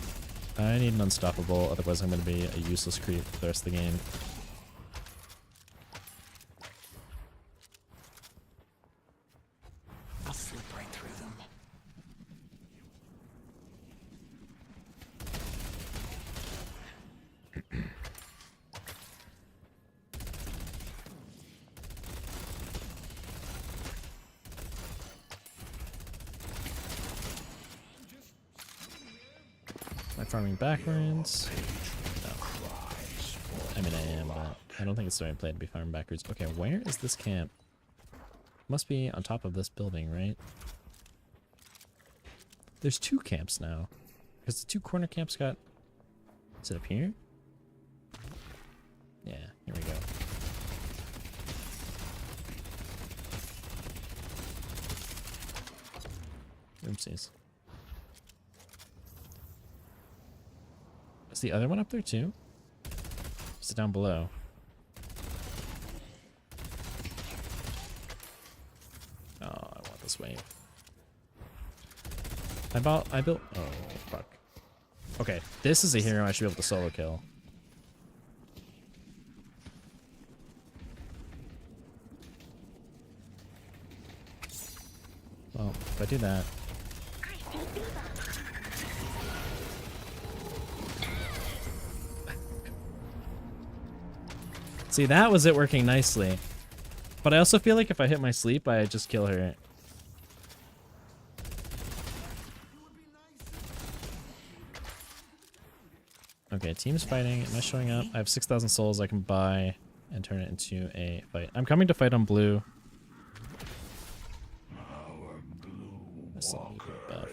I need an Unstoppable, otherwise I'm gonna be a useless creep for the rest of the game. I'll slip right through them. Am I farming backwards? No. I mean I am, but I don't think it's the right play to be farming backwards. Okay, where is this camp? Must be on top of this building, right? There's 2 camps now. Because the 2 corner camps got... Is it up here? Yeah, here we go. Oopsies. Is the other one up there too? Is it down below? Oh, I want this wave. I built, oh fuck. Okay, this is a hero I should be able to solo kill. Well, if I do that, see, that was it working nicely. But I also feel like if I hit my sleep, I just kill her. Okay, team's fighting. Am I showing up? I have 6,000 souls I can buy and turn it into a fight. I'm coming to fight on blue. I still need a buff.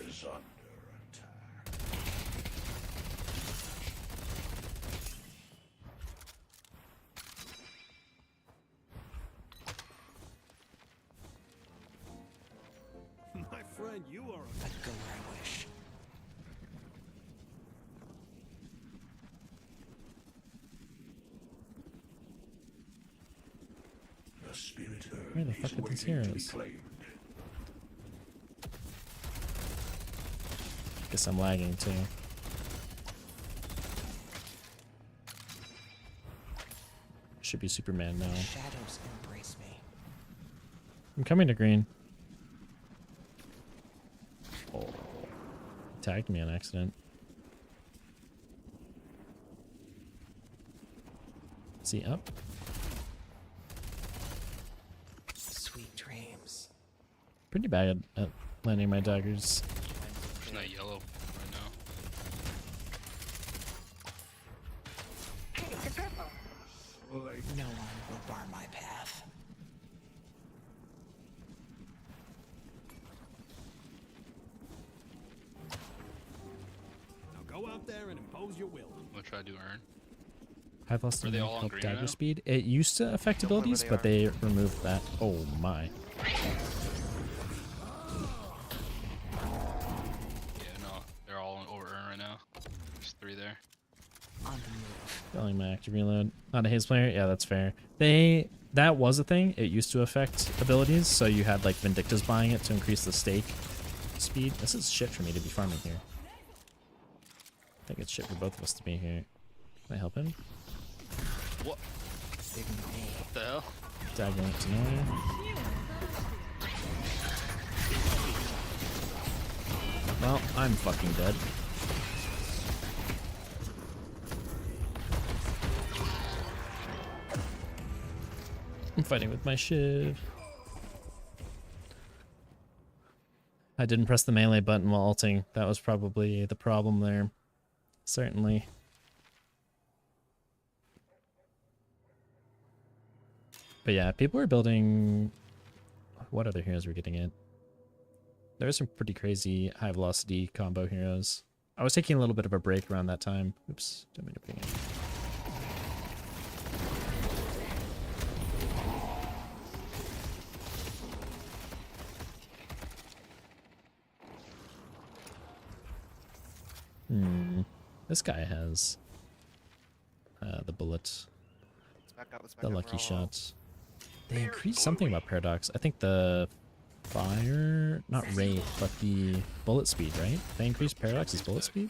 My friend, you are a... I'd go where I wish. The spirit Where the herd fuck is are these waiting to be heroes? claimed. Guess I'm lagging too. Should be Superman now. Shadows embrace me. I'm coming to green. Oh, tagged me on accident. Is he up? Sweet dreams. Pretty bad at landing my daggers. There's not yellow right now. Headed to purple. No one will bar my path. Now go out there and impose your will. I'm gonna try to do Earn. I've lost Are they all on help green dagger now? speed. It used to affect Don't know where abilities, they but are. they removed that. Oh my. Yeah, no, they're all on over Earn right now. There's 3 there. On the move. Failing my active reload. Not a haze player? Yeah, that's fair. That was a thing. It used to affect abilities, so you had like Vindictas buying it to increase the stake speed. This is shit for me to be farming here. I think it's shit for both of us to be here. Can I help him? What? Big me. What the hell? Dagger went to nowhere. Well, I'm fucking dead. I'm fighting with my shiv. I didn't press the melee button while ulting. That was probably the problem there. Certainly. But yeah, people were building... What other heroes were getting it? There were some pretty crazy high velocity combo heroes. I was taking a little bit of a break around that time. Oops, don't mean to bring it. This guy has the bullet, the lucky shot. They increased something about paradox. I think the fire, not rate, but the bullet speed, right? They increased paradox's bullet speed?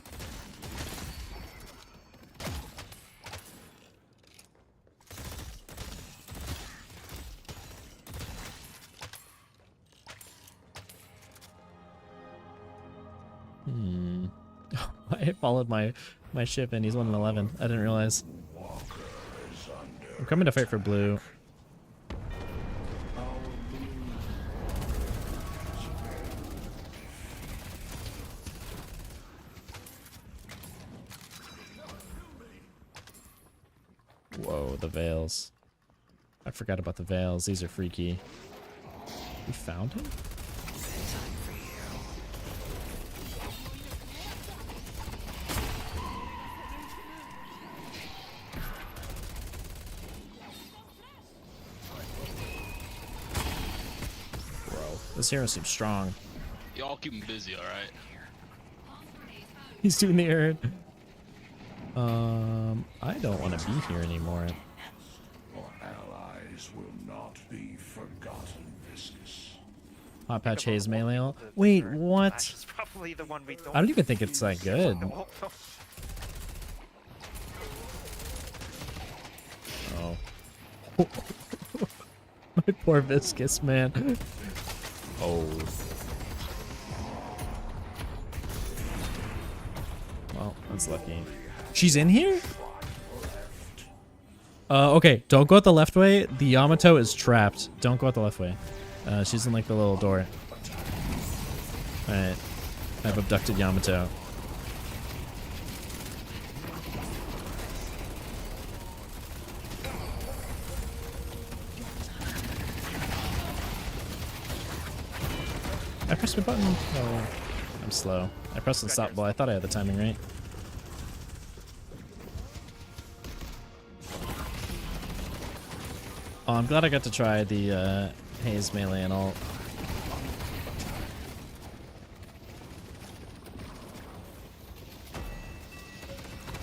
I followed my ship and he's 1 in 11. I didn't realize. I'm coming to fight for blue. Whoa, the veils. I forgot about the veils. These are freaky. We found him? Bro, this hero seems strong. Y'all keep him busy, alright? He's doing the urn. I don't want to be here anymore. Our allies will not be forgotten, Viscous. Hot Patch Haze melee ult. Wait, what? That's probably the one we don't. I don't even think it's that good. Oh. My poor Viscous, man. Oh. Well, that's lucky. She's in here? Okay, don't go out the left way. The Yamato is trapped. Don't go out the left way. She's in like the little door. Alright. I've abducted Yamato. I pressed my button. Oh, I'm slow. I pressed the stop ball. I thought I had the timing right. Oh, I'm glad I got to try the Haze melee and all.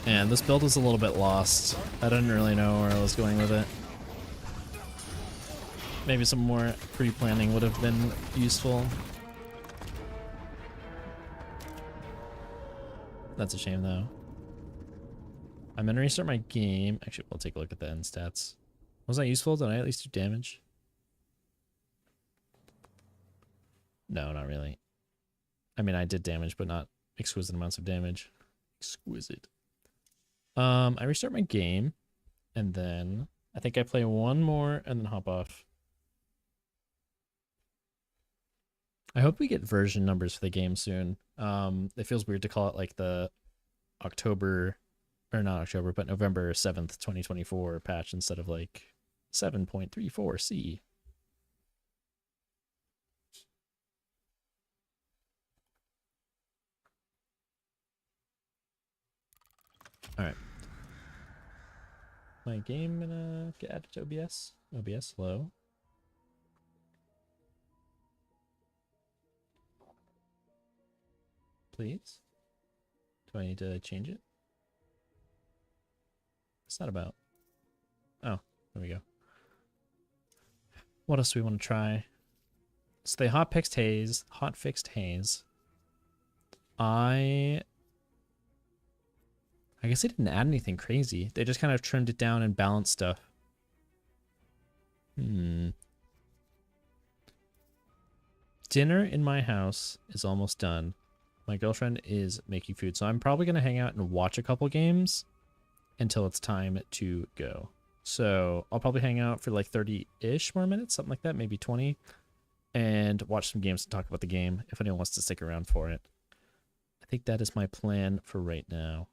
And this build was a little bit lost. I didn't really know where I was going with it. Maybe some more pre-planning would have been useful. That's a shame though. I'm gonna restart my game. Actually, we'll take a look at the end stats. Was that useful? Did I at least do damage? No, not really. I mean, I did damage, but not exquisite amounts of damage. Exquisite. I restart my game, and then I think I play one more and then hop off. I hope we get version numbers for the game soon. It feels weird to call it like the October, or not October, but November 7th, 2024 patch instead of like 7.34C. Alright. My game gonna get added to OBS. OBS, hello. Please? Do I need to change it? What's that about? Oh, there we go. What else do we want to try? So they hot fixed haze. I guess they didn't add anything crazy. They just kind of trimmed it down and balanced stuff. Dinner in my house is almost done. My girlfriend is making food, so I'm probably going to hang out and watch a couple games until it's time to go. So I'll probably hang out for like 30-ish more minutes, something like that, maybe 20, and watch some games and talk about the game if anyone wants to stick around for it. I think that is my plan for right now.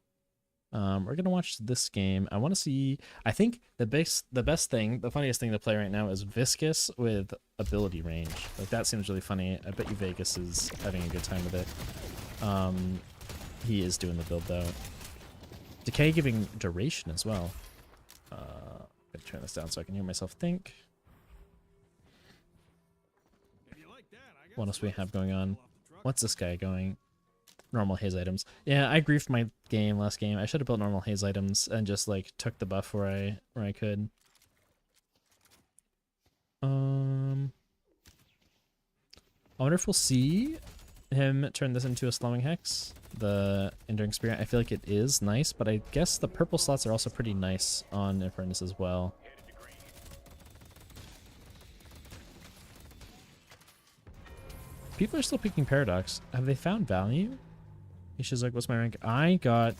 We're going to watch this game. I want to see... I think the best thing, the funniest thing to play right now is Viscous with ability range. Like, that seems really funny. I bet you Vegas is having a good time with it. He is doing the build, though. Decay giving duration as well. I'm going to turn this down so I can hear myself think. What else do we have going on? What's this guy going? Normal haze items. Yeah, I griefed my game last game. I should have built normal haze items and just like took the buff where I could. I wonder if we'll see him turn this into a slowing hex, the enduring spirit. I feel like it is nice, but I guess the purple slots are also pretty nice on Infernus as well. People are still picking Paradox. Have they found value? She's like, what's my rank? I got,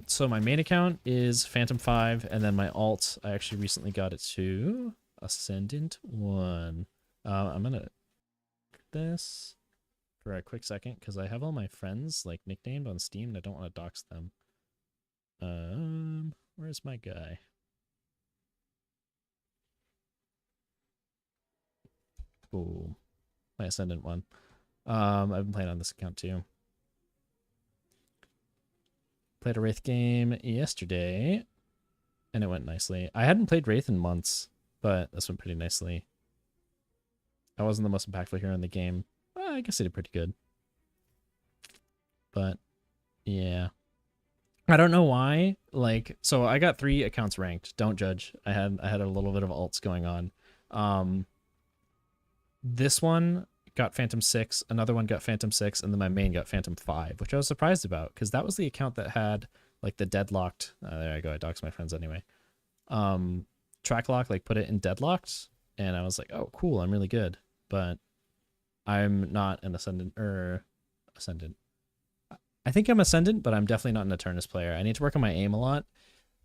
so my main account is Phantom 5, and then my alt, I actually recently got it to Ascendant 1. I'm gonna this for a quick second, because I have all my friends, like, nicknamed on Steam, and I don't want to dox them. Where's my guy? Cool. My Ascendant one. I've been playing on this account too. Played a Wraith game yesterday, and it went nicely. I hadn't played Wraith in months, but this went pretty nicely. I wasn't the most impactful hero in the game. Well, I guess I did pretty good. But, yeah. I don't know why. Like, so I got 3 accounts ranked. Don't judge. I had a little bit of alts going on. This one got Phantom 6, another one got Phantom 6, and then my main got Phantom 5, which I was surprised about because that was the account that had like the deadlocked. There I go. I doxed my friends anyway. Track lock, like put it in deadlocked, and I was like, oh, cool, I'm really good. But I'm not an ascendant or ascendant. I think I'm ascendant, but I'm definitely not an Eternus player. I need to work on my aim a lot,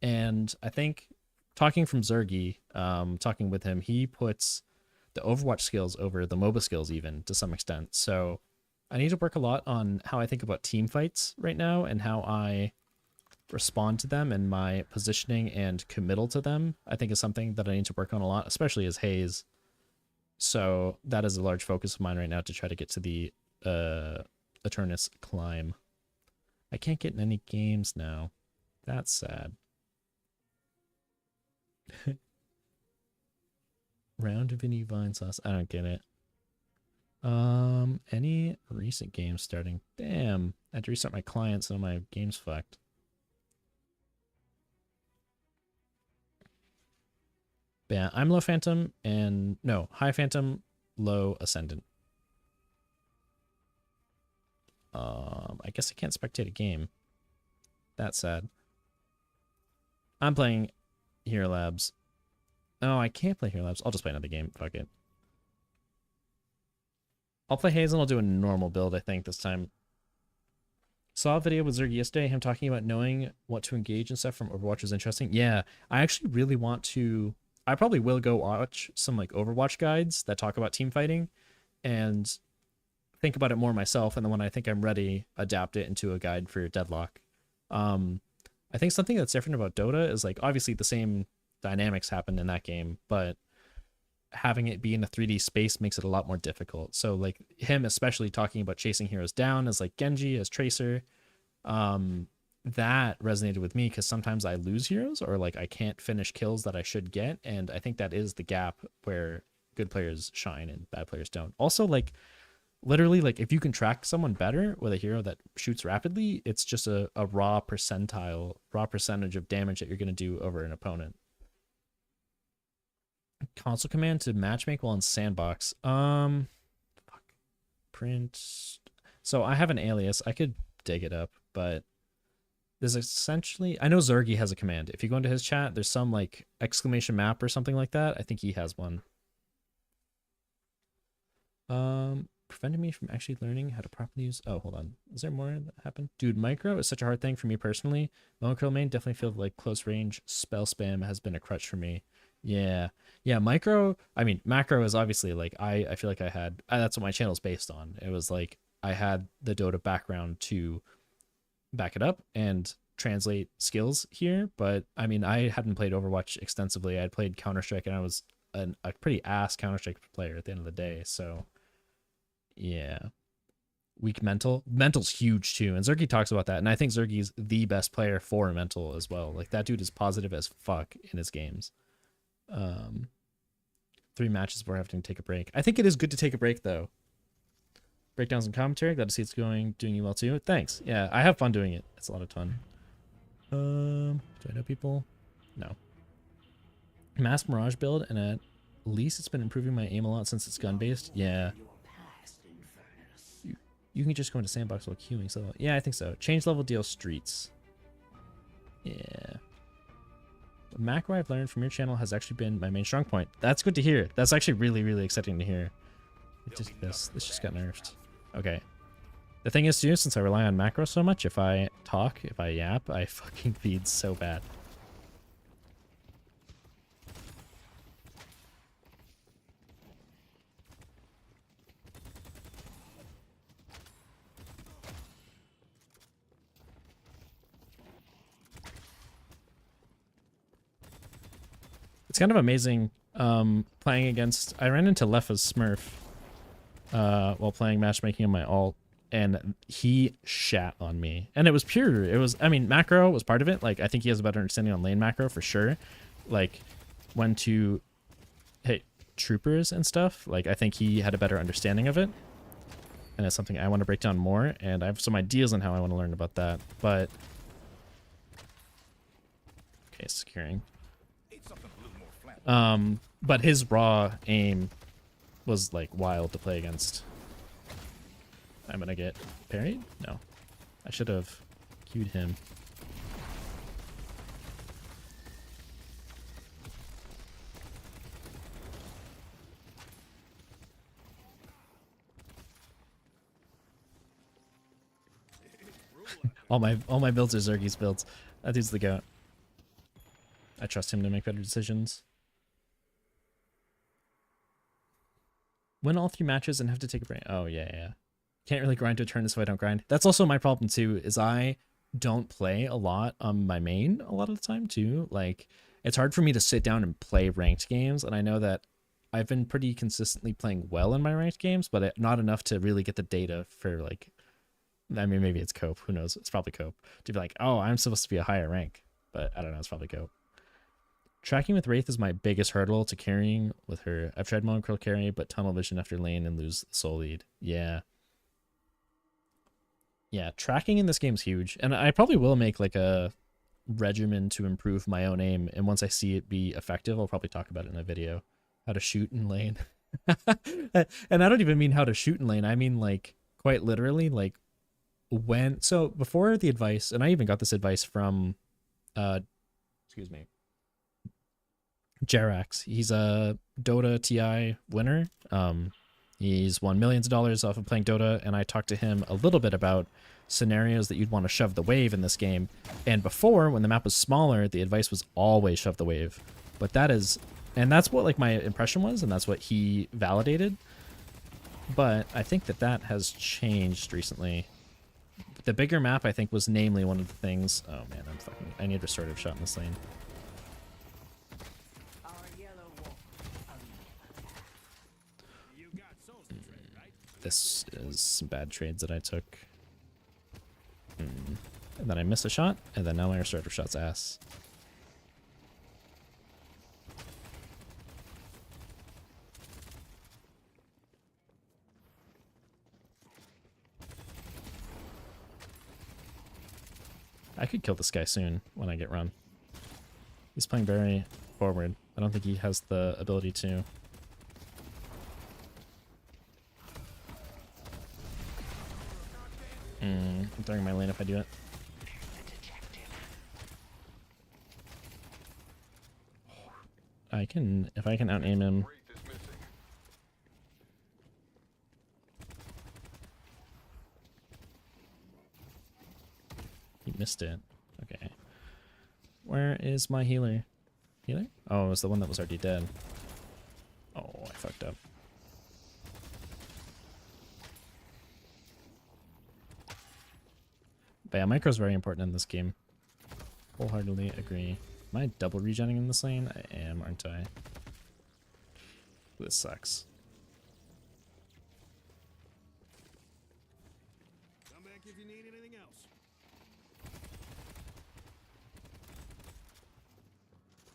and I think talking from Zergy, talking with him, he puts the Overwatch skills over the MOBA skills even to some extent. So I need to work a lot on how I think about team fights right now and how I respond to them, and my positioning and committal to them I think is something that I need to work on a lot, especially as Haze. So that is a large focus of mine right now to try to get to the Eternus climb. I can't get in any games now. That's sad. Round of any vine sauce. I don't get it. Any recent games starting? Damn. I had to restart my client, so my game's fucked. But yeah, I'm low Phantom and no, high Phantom, low Ascendant. I guess I can't spectate a game. That's sad. I'm playing Hero Labs. Oh, I can't play Hero Labs. I'll just play another game. Fuck it. I'll play Haze and I'll do a normal build, I think, this time. Saw a video with Zerg yesterday, him talking about knowing what to engage and stuff from Overwatch was interesting. Yeah, I actually really want to... I probably will go watch some like Overwatch guides that talk about team fighting and think about it more myself, and then when I think I'm ready, adapt it into a guide for Deadlock. I think something that's different about Dota is like obviously the same dynamics happen in that game, but having it be in a 3D space makes it a lot more difficult. So like him especially talking about chasing heroes down as like Genji, as Tracer, that resonated with me because sometimes I lose heroes or like I can't finish kills that I should get, and I think that is the gap where good players shine and bad players don't. Also, like literally, like if you can track someone better with a hero that shoots rapidly, it's just a raw percentage of damage that you're going to do over an opponent. Console command to matchmake while in sandbox. Fuck. Print. So I have an alias. I could dig it up, but there's essentially, I know Zergy has a command. If you go into his chat, there's some like exclamation map or something like that. I think he has one. Prevented me from actually learning how to properly use... Oh, hold on. Is there more that happened? Dude, micro is such a hard thing for me personally. Monocurl main definitely feel like close range spell spam has been a crutch for me. Yeah. Yeah, micro... I mean, macro is obviously like... I feel like I had... that's what my channel's based on. It was like I had the Dota background to back it up and translate skills here. But, I mean, I hadn't played Overwatch extensively. I had played Counter-Strike, and I was a pretty ass Counter-Strike player at the end of the day, so... Yeah. Weak mental. Mental's huge too. And Zergy talks about that. And I think Zergy's the best player for mental as well. Like that dude is positive as fuck in his games. 3 matches before having to take a break. I think it is good to take a break though. Breakdowns and commentary. Glad to see it's doing you well too. Thanks. Yeah, I have fun doing it. It's a lot of fun. Do I know people? No. Mass Mirage build, and at least it's been improving my aim a lot since it's gun based. Yeah. You can just go into sandbox while queuing. So yeah, I think so. Change level deal streets. Yeah. The macro I've learned from your channel has actually been my main strong point. That's good to hear. That's actually really, really exciting to hear. This just got nerfed. Okay. The thing is too, since I rely on macro so much, if I talk, if I yap, I fucking feed so bad. It's kind of amazing. playing against. I ran into Lefa's Smurf while playing matchmaking on my alt, and he shat on me. And it was pure. It was. I mean, macro was part of it. Like I think he has a better understanding on lane macro for sure. Like when to hit troopers and stuff. Like I think he had a better understanding of it. And it's something I want to break down more, and I have some ideas on how I want to learn about that. But okay, securing. But his raw aim was like wild to play against. I'm gonna get parried? No. I should have queued him. all my builds are Zergi's builds. That dude's the goat. I trust him to make better decisions. Win all 3 matches and have to take a break. Oh yeah. Can't really grind to a turn so I don't grind. That's also my problem too, is I don't play a lot on my main a lot of the time too. Like it's hard for me to sit down and play ranked games, and I know that I've been pretty consistently playing well in my ranked games, but not enough to really get the data for like, I mean, maybe it's cope, who knows? It's probably cope to be like, oh, I'm supposed to be a higher rank, but I don't know, it's probably cope. Tracking with Wraith is my biggest hurdle to carrying with her. I've tried mono curl carry, but tunnel vision after lane and lose the soul lead. Yeah, tracking in this game's huge, and I probably will make like a regimen to improve my own aim, and once I see it be effective, I'll probably talk about it in a video. How to shoot in lane. And I don't even mean how to shoot in lane, I mean like quite literally like when, so before the advice, and I even got this advice from excuse me, Jerax. He's a Dota TI winner. He's won millions of dollars off of playing Dota, and I talked to him a little bit about scenarios that you'd want to shove the wave in this game. And before, when the map was smaller, the advice was always shove the wave. But that is, and that's what like my impression was, and that's what he validated. But I think that that has changed recently. The bigger map, I think, was namely one of the things. Oh man, I need restorative shot in this lane. This is some bad trades that I took. And then I missed a shot, and then now my restorative shot's ass. I could kill this guy soon when I get run. He's playing very forward. I don't think he has the ability to. I'm throwing my lane if I do it. I can, if I can out aim him. He missed it. Okay. Where is my healer? Healer? Oh, it was the one that was already dead. Oh, I fucked up. But yeah, micro is very important in this game. Wholeheartedly agree. Am I double regenning in this lane? I am, aren't I? This sucks. Come back if you need anything else.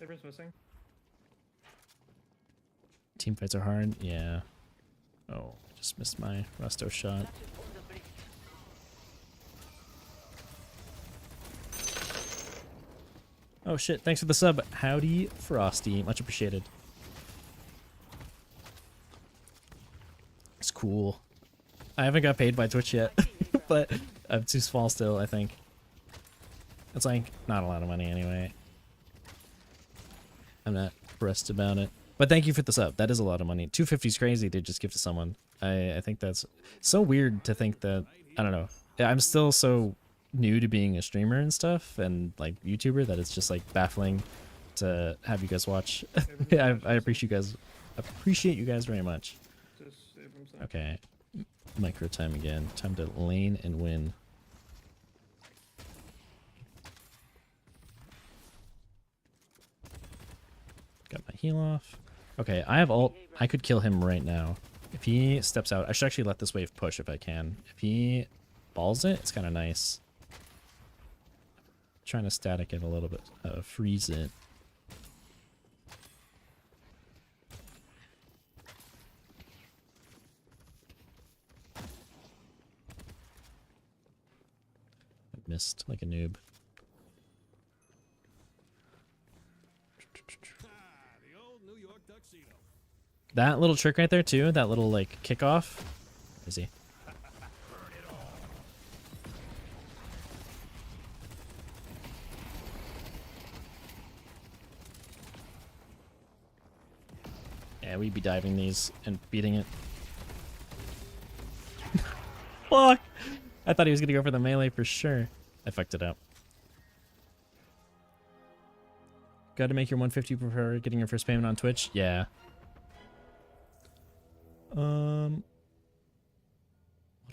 Everyone's missing. Team fights are hard. Yeah. Oh, I just missed my resto shot. Oh shit, thanks for the sub. Howdy, Frosty. Much appreciated. It's cool. I haven't got paid by Twitch yet, but I'm too small still, I think. It's like not a lot of money anyway. I'm not pressed about it. But thank you for the sub. That is a lot of money. 250 is crazy to just give to someone. I think that's so weird to think that, I don't know. I'm still so new to being a streamer and stuff and like YouTuber that it's just like baffling to have you guys watch. I appreciate you guys very much. Okay, micro time again. Time to lane and win. Got my heal off. Okay, I have ult. I could kill him right now. If he steps out, I should actually let this wave push if I can. If he balls it, it's kind of nice. Trying to static it a little bit, freeze it. I missed like a noob. The old New York tuxedo. That little trick right there too, that little like kickoff. Where is he? Yeah, we'd be diving these and beating it. Fuck! I thought he was gonna go for the melee for sure. I fucked it up. Got to make your 150 before getting your first payment on Twitch? Yeah. What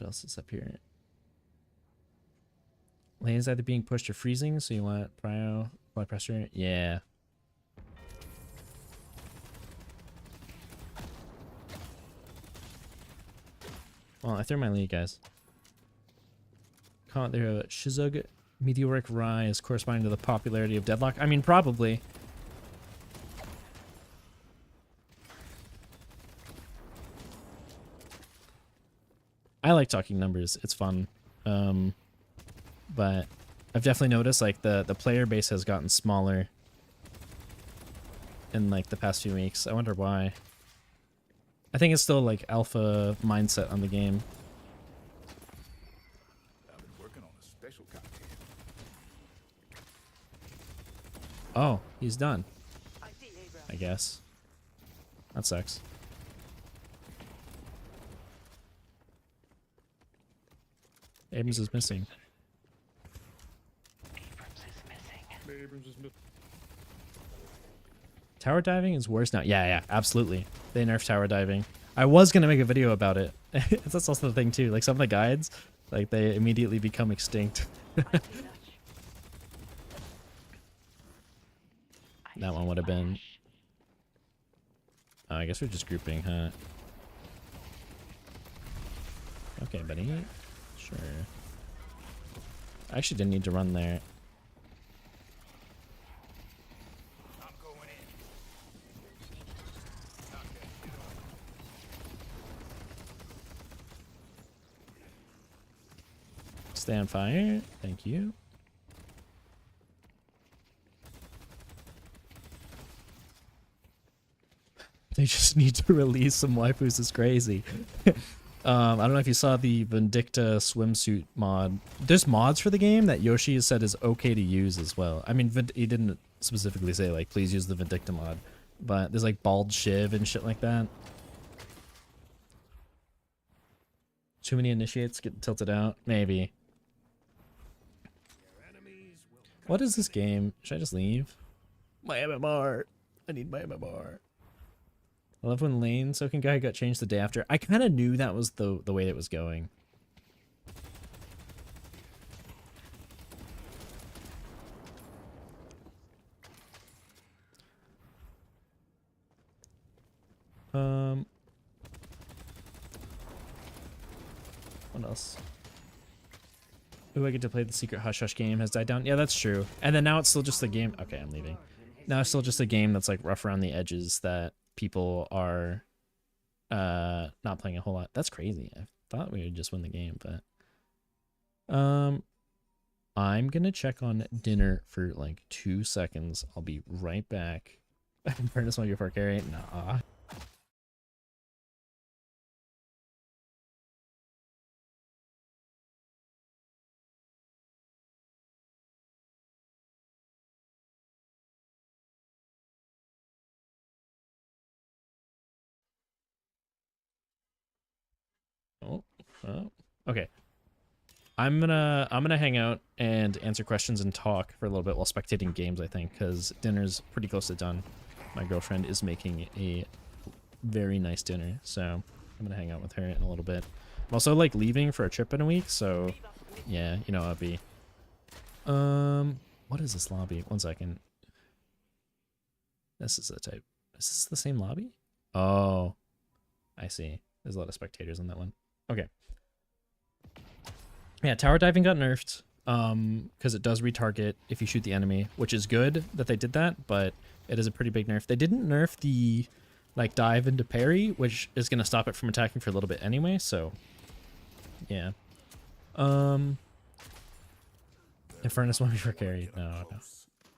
else is up here? Lane is either being pushed or freezing, so you want prio, blood pressure? Yeah. Well, I threw my lead, guys. Comment there, Shizug meteoric rise corresponding to the popularity of Deadlock. I mean, probably. I like talking numbers. It's fun. But I've definitely noticed like the player base has gotten smaller in like the past few weeks. I wonder why. I think it's still like alpha mindset on the game. I've been working on a special content. Oh, he's done. I guess. That sucks. Abrams is missing. Abrams is missing. Tower diving is worse now. Yeah, absolutely. They nerfed tower diving. I was gonna make a video about it. That's also the thing too. Like some of the guides, like they immediately become extinct. That one would have been. Oh, I guess we're just grouping, huh? Okay, buddy. Sure. I actually didn't need to run there. I'm going in. Stay on fire. Thank you. They just need to release some waifus. It's crazy. I don't know if you saw the Vindicta swimsuit mod. There's mods for the game that Yoshi has said is okay to use as well. I mean, he didn't specifically say like, please use the Vindicta mod, but there's like bald Shiv and shit like that. Too many initiates get tilted out? Maybe. What is this game? Should I just leave? My MMR. I need my MMR. I love when Lane Soaking Guy got changed the day after. I kind of knew that was the way it was going. What else? Ooh, I get to play the secret Hush Hush game has died down. Yeah, that's true. And then now it's still just a game. Okay, I'm leaving. Now it's still just a game that's like rough around the edges that people are not playing a whole lot. That's crazy. I thought we would just win the game, but I'm gonna check on dinner for like 2 seconds. I'll be right back. Furnace 1 carry. Nah. Okay. I'm gonna hang out and answer questions and talk for a little bit while spectating games, I think, because dinner's pretty close to done. My girlfriend is making a very nice dinner, so I'm gonna hang out with her in a little bit. I'm also like leaving for a trip in a week, so yeah, you know how it'd be. What is this lobby? 1 second. This is the type. Is this the same lobby? Oh, I see. There's a lot of spectators on that one. Okay. Yeah, tower diving got nerfed because it does retarget if you shoot the enemy, which is good that they did that, but it is a pretty big nerf. They didn't nerf the like dive into parry, which is going to stop it from attacking for a little bit anyway, so yeah. Infernus won't be for carry. No.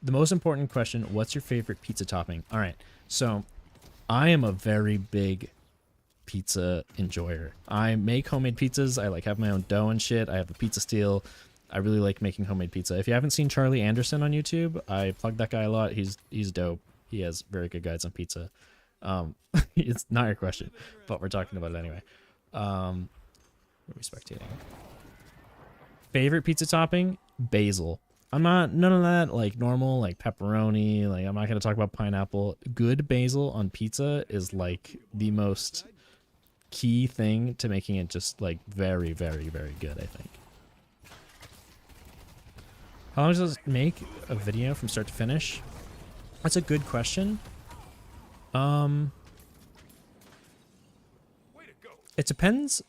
The most important question, what's your favorite pizza topping? All right, so I am a very big pizza enjoyer. I make homemade pizzas. I like have my own dough and shit. I have a pizza steel. I really like making homemade pizza. If you haven't seen Charlie Anderson on YouTube, I plug that guy a lot. He's dope. He has very good guides on pizza. It's not your question, but we're talking about it anyway. What are we spectating? Favorite pizza topping? Basil. I'm not none of that like normal like pepperoni. Like I'm not gonna talk about pineapple. Good basil on pizza is like the most key thing to making it just like very, very, very good, I think. How long does it make a video from start to finish? That's a good question. It depends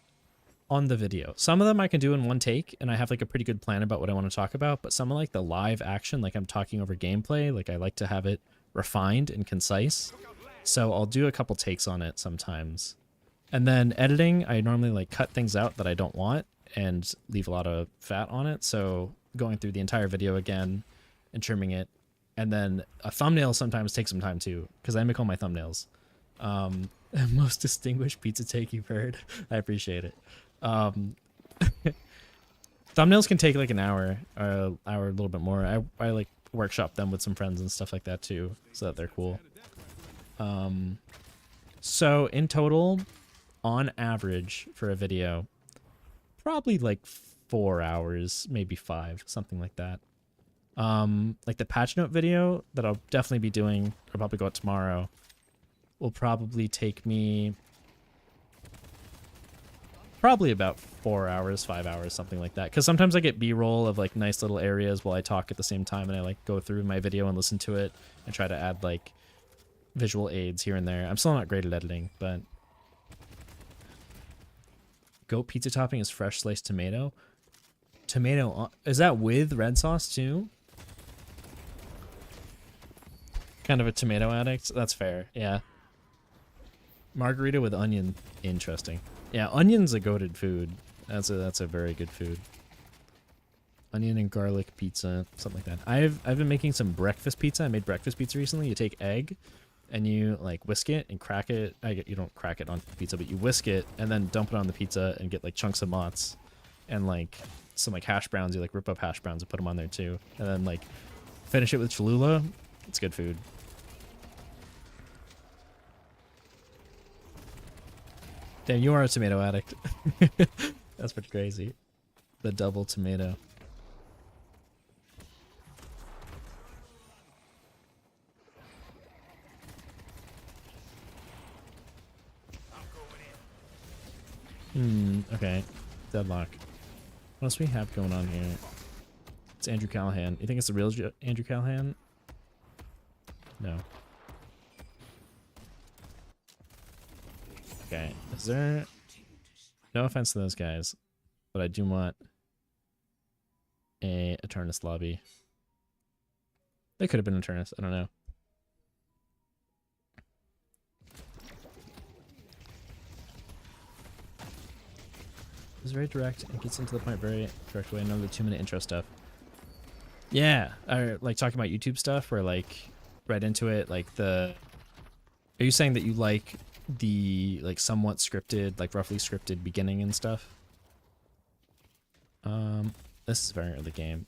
on the video. Some of them I can do in one take and I have like a pretty good plan about what I want to talk about, but some of like the live action, like I'm talking over gameplay, like I like to have it refined and concise. So I'll do a couple takes on it sometimes. And then editing, I normally like cut things out that I don't want and leave a lot of fat on it. So going through the entire video again and trimming it. And then a thumbnail sometimes takes some time too, because I make all my thumbnails. Most distinguished pizza take you've heard. I appreciate it. Thumbnails can take like an hour, a little bit more. I like workshop them with some friends and stuff like that too, so that they're cool. So in total, on average for a video, probably like 4 hours, maybe 5, something like that. Like the patch note video that I'll definitely be doing, I'll probably go out tomorrow, will probably take me probably about 4 hours, 5 hours, something like that. Because sometimes I get B-roll of like nice little areas while I talk at the same time, and I like go through my video and listen to it and try to add like visual aids here and there. I'm still not great at editing, but goat pizza topping is fresh sliced tomato. Tomato, is that with red sauce too? Kind of a tomato addict. That's fair. Yeah. Margarita with onion. Interesting. Yeah, onion's a goated food. That's a very good food. Onion and garlic pizza, something like that. I've been making some breakfast pizza. I made breakfast pizza recently. You take egg and you like whisk it and crack it. You don't crack it on the pizza, but you whisk it and then dump it on the pizza and get like chunks of mozz and like some like hash browns. You like rip up hash browns and put them on there too, and then like finish it with Cholula. It's good food. Damn, you are a tomato addict. That's pretty crazy. The double tomato. Okay. Deadlock. What else we have going on here? It's Andrew Callahan. You think it's the real Andrew Callahan? No. Okay. Is there... No offense to those guys, but I do want a Eternus lobby. They could have been Eternus. I don't know. It's very direct and gets into the point very direct way. None of the 2-minute intro stuff. Yeah, or like talking about YouTube stuff where like right into it, like the... Are you saying that you like the like somewhat scripted, like roughly scripted beginning and stuff? This is very early game.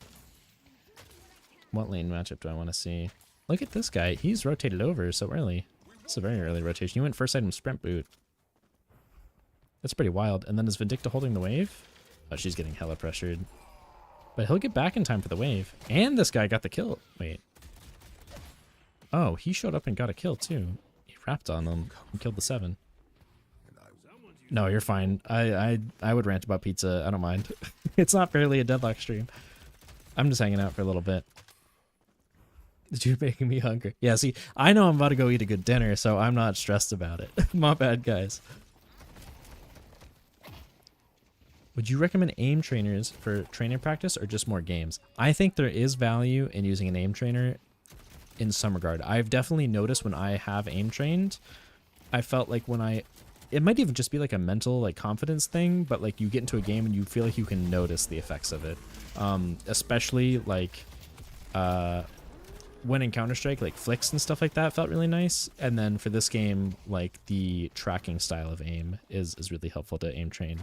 What lane matchup do I want to see? Look at this guy. He's rotated over so early. It's a very early rotation. You went first item sprint boot. That's pretty wild. And then is Vindicta holding the wave? Oh, she's getting hella pressured. But he'll get back in time for the wave. And this guy got the kill. Wait. Oh, he showed up and got a kill too. He wrapped on them and killed the 7. No, you're fine. I would rant about pizza. I don't mind. It's not barely a Deadlock stream. I'm just hanging out for a little bit. You're making me hungry. Yeah, see, I know I'm about to go eat a good dinner, so I'm not stressed about it. My bad, guys. Would you recommend aim trainers for training practice or just more games? I think there is value in using an aim trainer in some regard. I've definitely noticed when I have aim trained, I felt like when it might even just be like a mental like confidence thing, but like you get into a game and you feel like you can notice the effects of it. Especially like when in Counter-Strike, like flicks and stuff like that felt really nice. And then for this game, like the tracking style of aim is really helpful to aim train.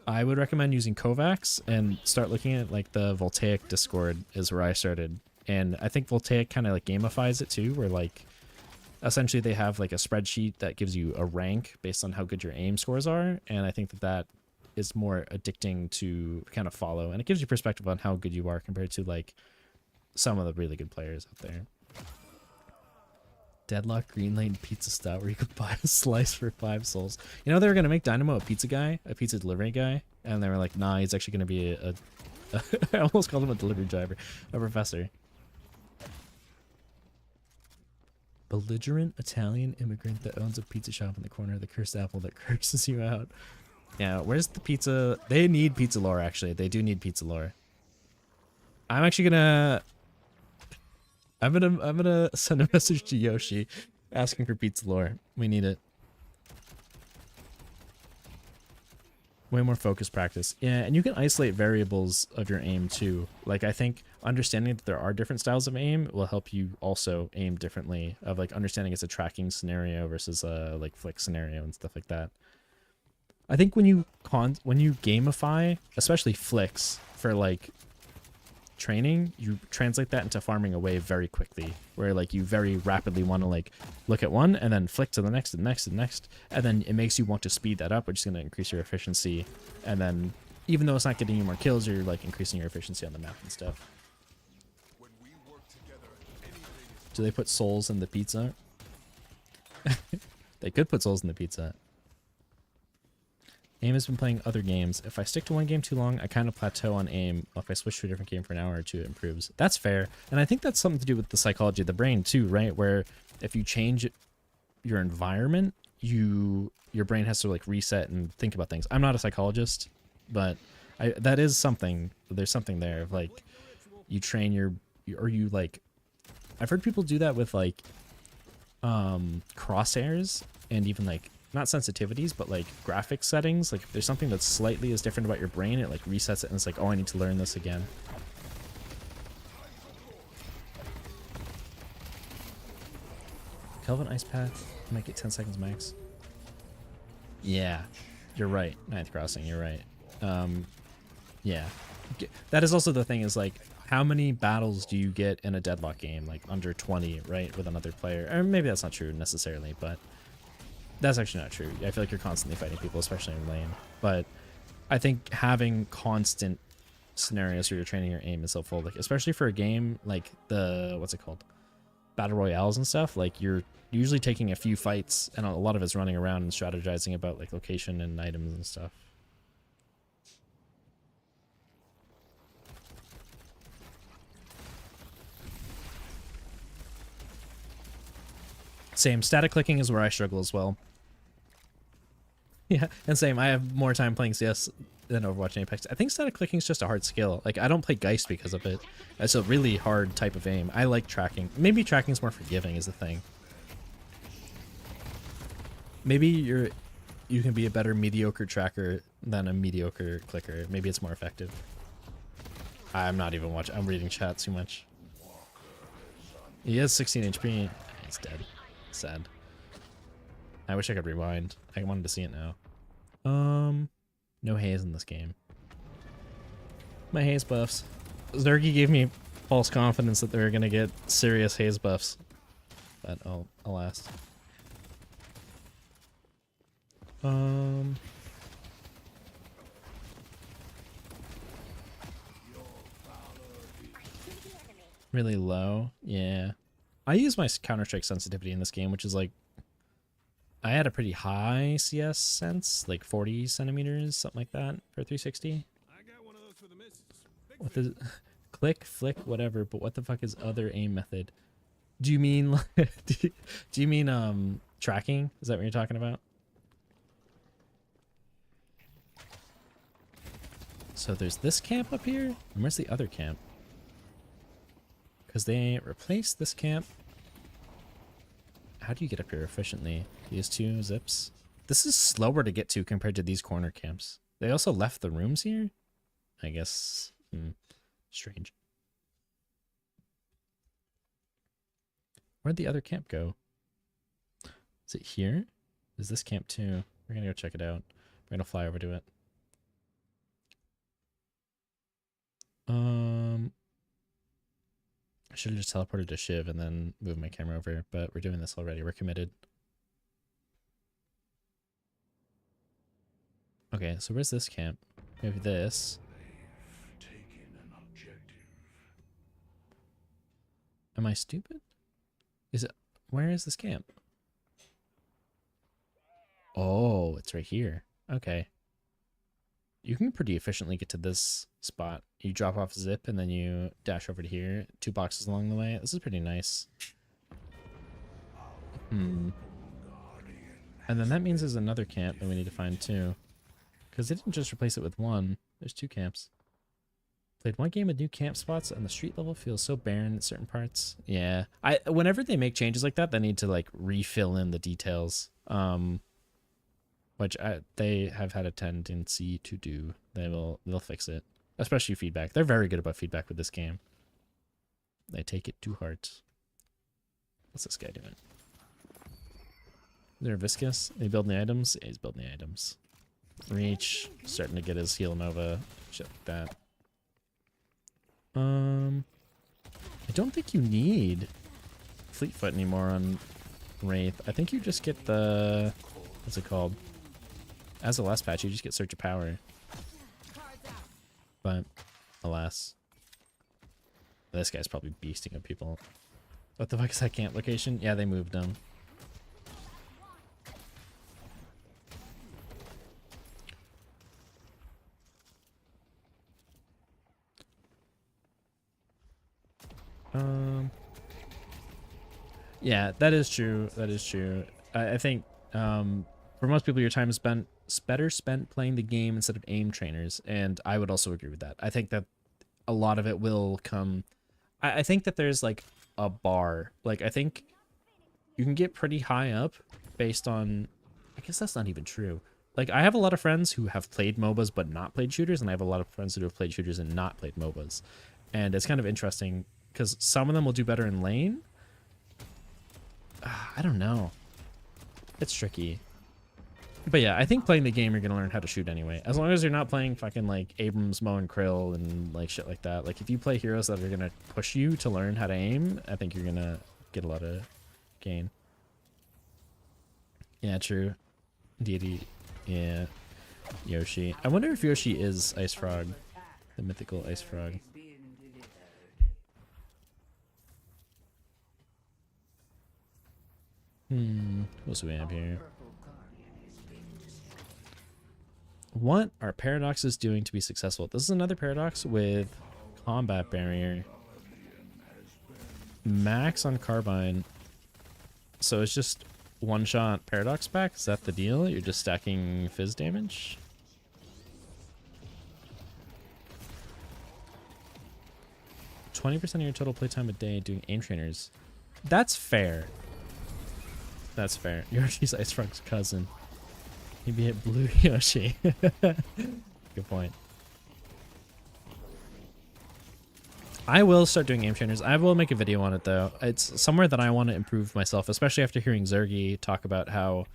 I would recommend using Kovacs and start looking at like the Voltaic Discord is where I started. And I think Voltaic kind of like gamifies it too, where like essentially they have like a spreadsheet that gives you a rank based on how good your aim scores are. And I think that is more addicting to kind of follow. And it gives you perspective on how good you are compared to like some of the really good players out there. Deadlock Green Lane Pizza Stout where you could buy a slice for 5 souls. You know they were gonna make Dynamo a pizza guy, a pizza delivery guy, and they were like, nah, he's actually gonna be a I almost called him a delivery driver, a professor. Belligerent Italian immigrant that owns a pizza shop in the corner of the cursed apple that curses you out. Yeah, where's the pizza? They need pizza lore, actually. They do need pizza lore. I'm actually gonna I'm gonna send a message to Yoshi asking for pizza lore. We need it. Way more focused practice. Yeah, and you can isolate variables of your aim too. Like I think understanding that there are different styles of aim will help you also aim differently, of like understanding it's a tracking scenario versus a like flick scenario and stuff like that. I think when you gamify, especially flicks for like training, you translate that into farming away very quickly, where like you very rapidly want to like look at one and then flick to the next and next and next, and then it makes you want to speed that up, which is going to increase your efficiency. And then even though it's not getting you more kills, you're like increasing your efficiency on the map and stuff. Do they put souls in the pizza? They could put souls in the pizza. Aim has been playing other games. If I stick to one game too long, I kind of plateau on aim. If I switch to a different game for an hour or two, it improves. That's fair. And I think that's something to do with the psychology of the brain too, right? Where if you change your environment, your brain has to like reset and think about things. I'm not a psychologist, but that is something. There's something there of like you train or you like, I've heard people do that with like crosshairs and even like not sensitivities, but like graphics settings. Like if there's something that's slightly as different about your brain, it like resets it and it's like, oh, I need to learn this again. Kelvin Ice Path might get 10 seconds max. Yeah, you're right. Ninth Crossing, you're right. Yeah, that is also the thing, is like how many battles do you get in a Deadlock game, like under 20, right, with another player? Or maybe that's not true necessarily, but that's actually not true. I feel like you're constantly fighting people, especially in lane. But I think having constant scenarios where you're training your aim is helpful, like especially for a game like the what's it called, battle royales and stuff. Like you're usually taking a few fights, and a lot of it's running around and strategizing about like location and items and stuff. Same. Static clicking is where I struggle as well. Yeah, and same. I have more time playing CS than Overwatch and Apex. I think static clicking is just a hard skill. Like, I don't play Geist because of it. It's a really hard type of aim. I like tracking. Maybe tracking is more forgiving is the thing. Maybe you can be a better mediocre tracker than a mediocre clicker. Maybe it's more effective. I'm not even watching. I'm reading chat too much. He has 16 HP. He's dead. Sad. I wish I could rewind. I wanted to see it now. No haze in this game. My haze buffs. Zergy gave me false confidence that they were gonna get serious haze buffs, but oh, alas. Really low, yeah. I use my Counter-Strike sensitivity in this game, which is like, I had a pretty high CS sense, like 40 centimeters, something like that, for 360. I got one of those for the missus. Big With the click, flick, whatever, but what the fuck is other aim method? Do you mean do you mean tracking? Is that what you're talking about? So there's this camp up here, and where's the other camp? Because they replaced this camp. How do you get up here efficiently? These two zips. This is slower to get to compared to these corner camps. They also left the rooms here? I guess. Strange. Where'd the other camp go? Is it here? Is this camp too? We're gonna go check it out. We're gonna fly over to it. I should have just teleported to Shiv and then moved my camera over, but we're doing this already. We're committed. Okay, so where's this camp? Maybe this. Am I stupid? Is it? Where is this camp? Oh, it's right here. Okay. You can pretty efficiently get to this spot. You drop off zip and then you dash over to here. 2 boxes along the way. This is pretty nice. And then that means there's another camp that we need to find too. Because they didn't just replace it with one. There's 2 camps. Played 1 game with new camp spots and the street level feels so barren in certain parts. Yeah. Whenever they make changes like that, they need to like refill in the details. Which they have had a tendency to do. They'll fix it. Especially feedback. They're very good about feedback with this game. They take it to heart. What's this guy doing? Is there a Viscous? Are you building the items? Yeah, he's building the items. Reach. Starting to get his heal nova. Shit like that. I don't think you need Fleetfoot anymore on Wraith. I think you just get the... What's it called? As the last patch, you just get Search of Power. But, alas. This guy's probably beasting up people. What the fuck is that camp location? Yeah, they moved them. Yeah, that is true. That is true. I think for most people, your time is better spent playing the game instead of aim trainers, and I would also agree with that. I think that a lot of it will come. I think that there's like a bar. Like I think you can get pretty high up based on. I guess that's not even true. Like I have a lot of friends who have played MOBAs but not played shooters, and I have a lot of friends who have played shooters and not played MOBAs, and it's kind of interesting because some of them will do better in lane. I don't know. It's tricky. But yeah, I think playing the game, you're going to learn how to shoot anyway. As long as you're not playing fucking like Abrams, Moe, and Krill and like shit like that. Like if you play heroes that are going to push you to learn how to aim, I think you're going to get a lot of gain. Yeah, true. Deity. Yeah. Yoshi. I wonder if Yoshi is Ice Frog. The mythical Ice Frog. What else do we have here? What are paradoxes doing to be successful? This is another paradox with combat barrier. Max on carbine. So it's just one shot paradox back? Is that the deal? You're just stacking fizz damage? %20 of your total playtime a day doing aim trainers. That's fair. That's fair. Yoshi's Ice Frog's cousin. He'd be at Blue Yoshi. Good point. I will start doing aim trainers. I will make a video on it though. It's somewhere that I want to improve myself, especially after hearing Zergy talk about how...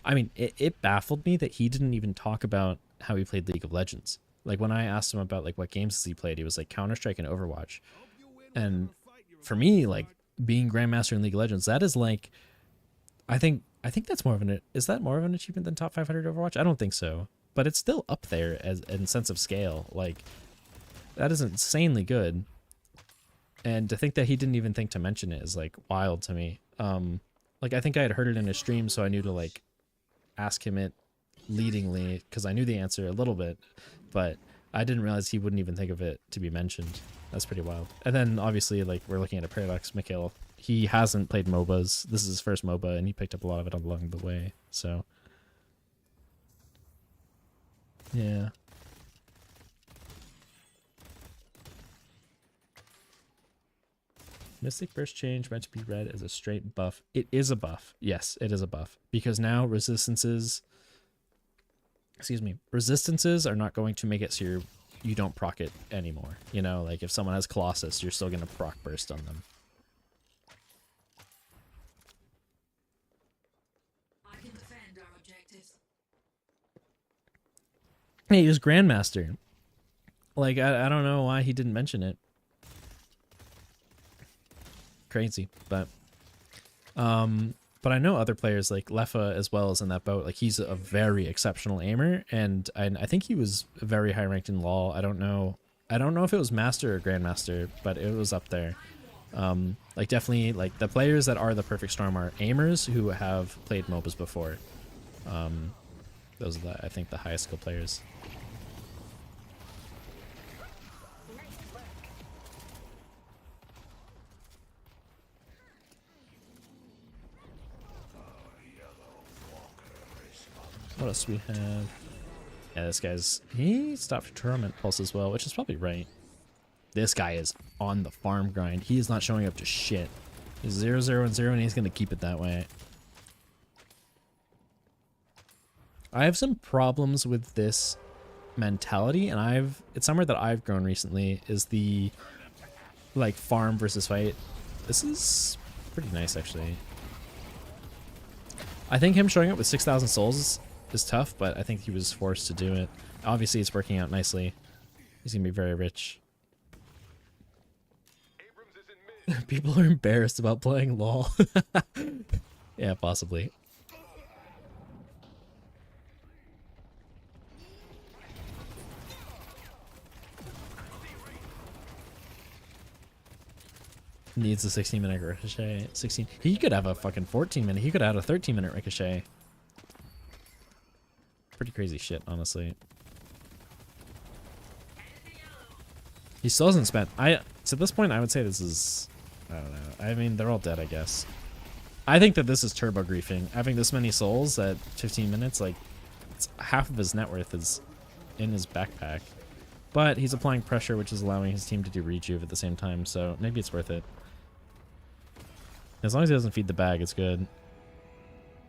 I mean, it baffled me that he didn't even talk about how he played League of Legends. Like when I asked him about like what games has he played, he was like Counter-Strike and Overwatch. And for me, like being Grandmaster in League of Legends, that is like... I think that's more of an... Is that more of an achievement than top 500 Overwatch? I don't think so. But it's still up there as in sense of scale. Like, that is insanely good. And to think that he didn't even think to mention it is, like, wild to me. Like, I think I had heard it in his stream, so I knew to, like, ask him it leadingly, because I knew the answer a little bit. But I didn't realize he wouldn't even think of it to be mentioned. That's pretty wild. And then obviously, like, we're looking at a Paradox Mikhail. He hasn't played MOBAs. This is his first MOBA, and he picked up a lot of it along the way. So, yeah. Mystic Burst change meant to be read as a straight buff. It is a buff. Yes, it is a buff. Because now resistances are not going to make it so you don't proc it anymore. You know, like if someone has Colossus, you're still going to proc burst on them. I can defend our objectives. Hey, he was Grandmaster. Like, I don't know why he didn't mention it. Crazy, but I know other players like Leffa as well as in that boat. Like, he's a very exceptional aimer, and I think he was very high ranked in LoL. I don't know if it was Master or Grandmaster, but it was up there. Like, definitely, like, the players that are the perfect storm are aimers who have played MOBAs before. Those are I think the highest skill players. What else do we have? Yeah, this guy's... He stopped for tournament pulse as well, which is probably right. This guy is on the farm grind. He is not showing up to shit. He's 0, 0, and 0, and he's going to keep it that way. I have some problems with this mentality, and it's somewhere that I've grown recently, is the, like, farm versus fight. This is pretty nice, actually. I think him showing up with 6,000 souls is tough, but I think he was forced to do it. Obviously, it's working out nicely. He's gonna be very rich. People are embarrassed about playing LoL. Yeah, possibly. Needs a 16-minute ricochet. 16. He could have a fucking 14-minute. He could have had a 13-minute ricochet. Pretty crazy shit, honestly. He still hasn't spent... to this point, I would say this is... I don't know. I mean, they're all dead, I guess. I think that this is turbo griefing. Having this many souls at 15 minutes, like, it's half of his net worth is in his backpack. But he's applying pressure, which is allowing his team to do rejuve at the same time, so maybe it's worth it. As long as he doesn't feed the bag, it's good.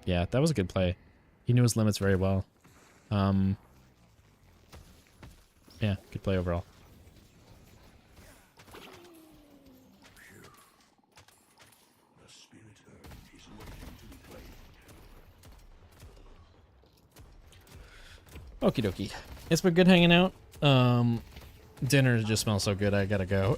Yeah, that was a good play. He knew his limits very well. Yeah, good play overall. Okie dokie. It's been good hanging out. Dinner just smells so good, I gotta go.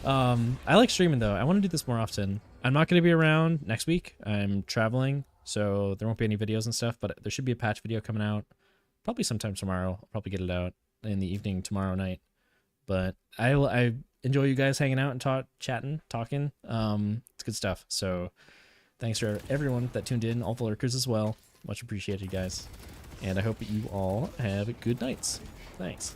I like streaming though. I want to do this more often. I'm not going to be around next week. I'm traveling, so there won't be any videos and stuff, but there should be a patch video coming out probably sometime tomorrow. I'll probably get it out in the evening tomorrow night. But I enjoy you guys hanging out and chatting, talking. It's good stuff. So thanks for everyone that tuned in, all the lurkers as well. Much appreciated, guys. And I hope that you all have good nights. Thanks.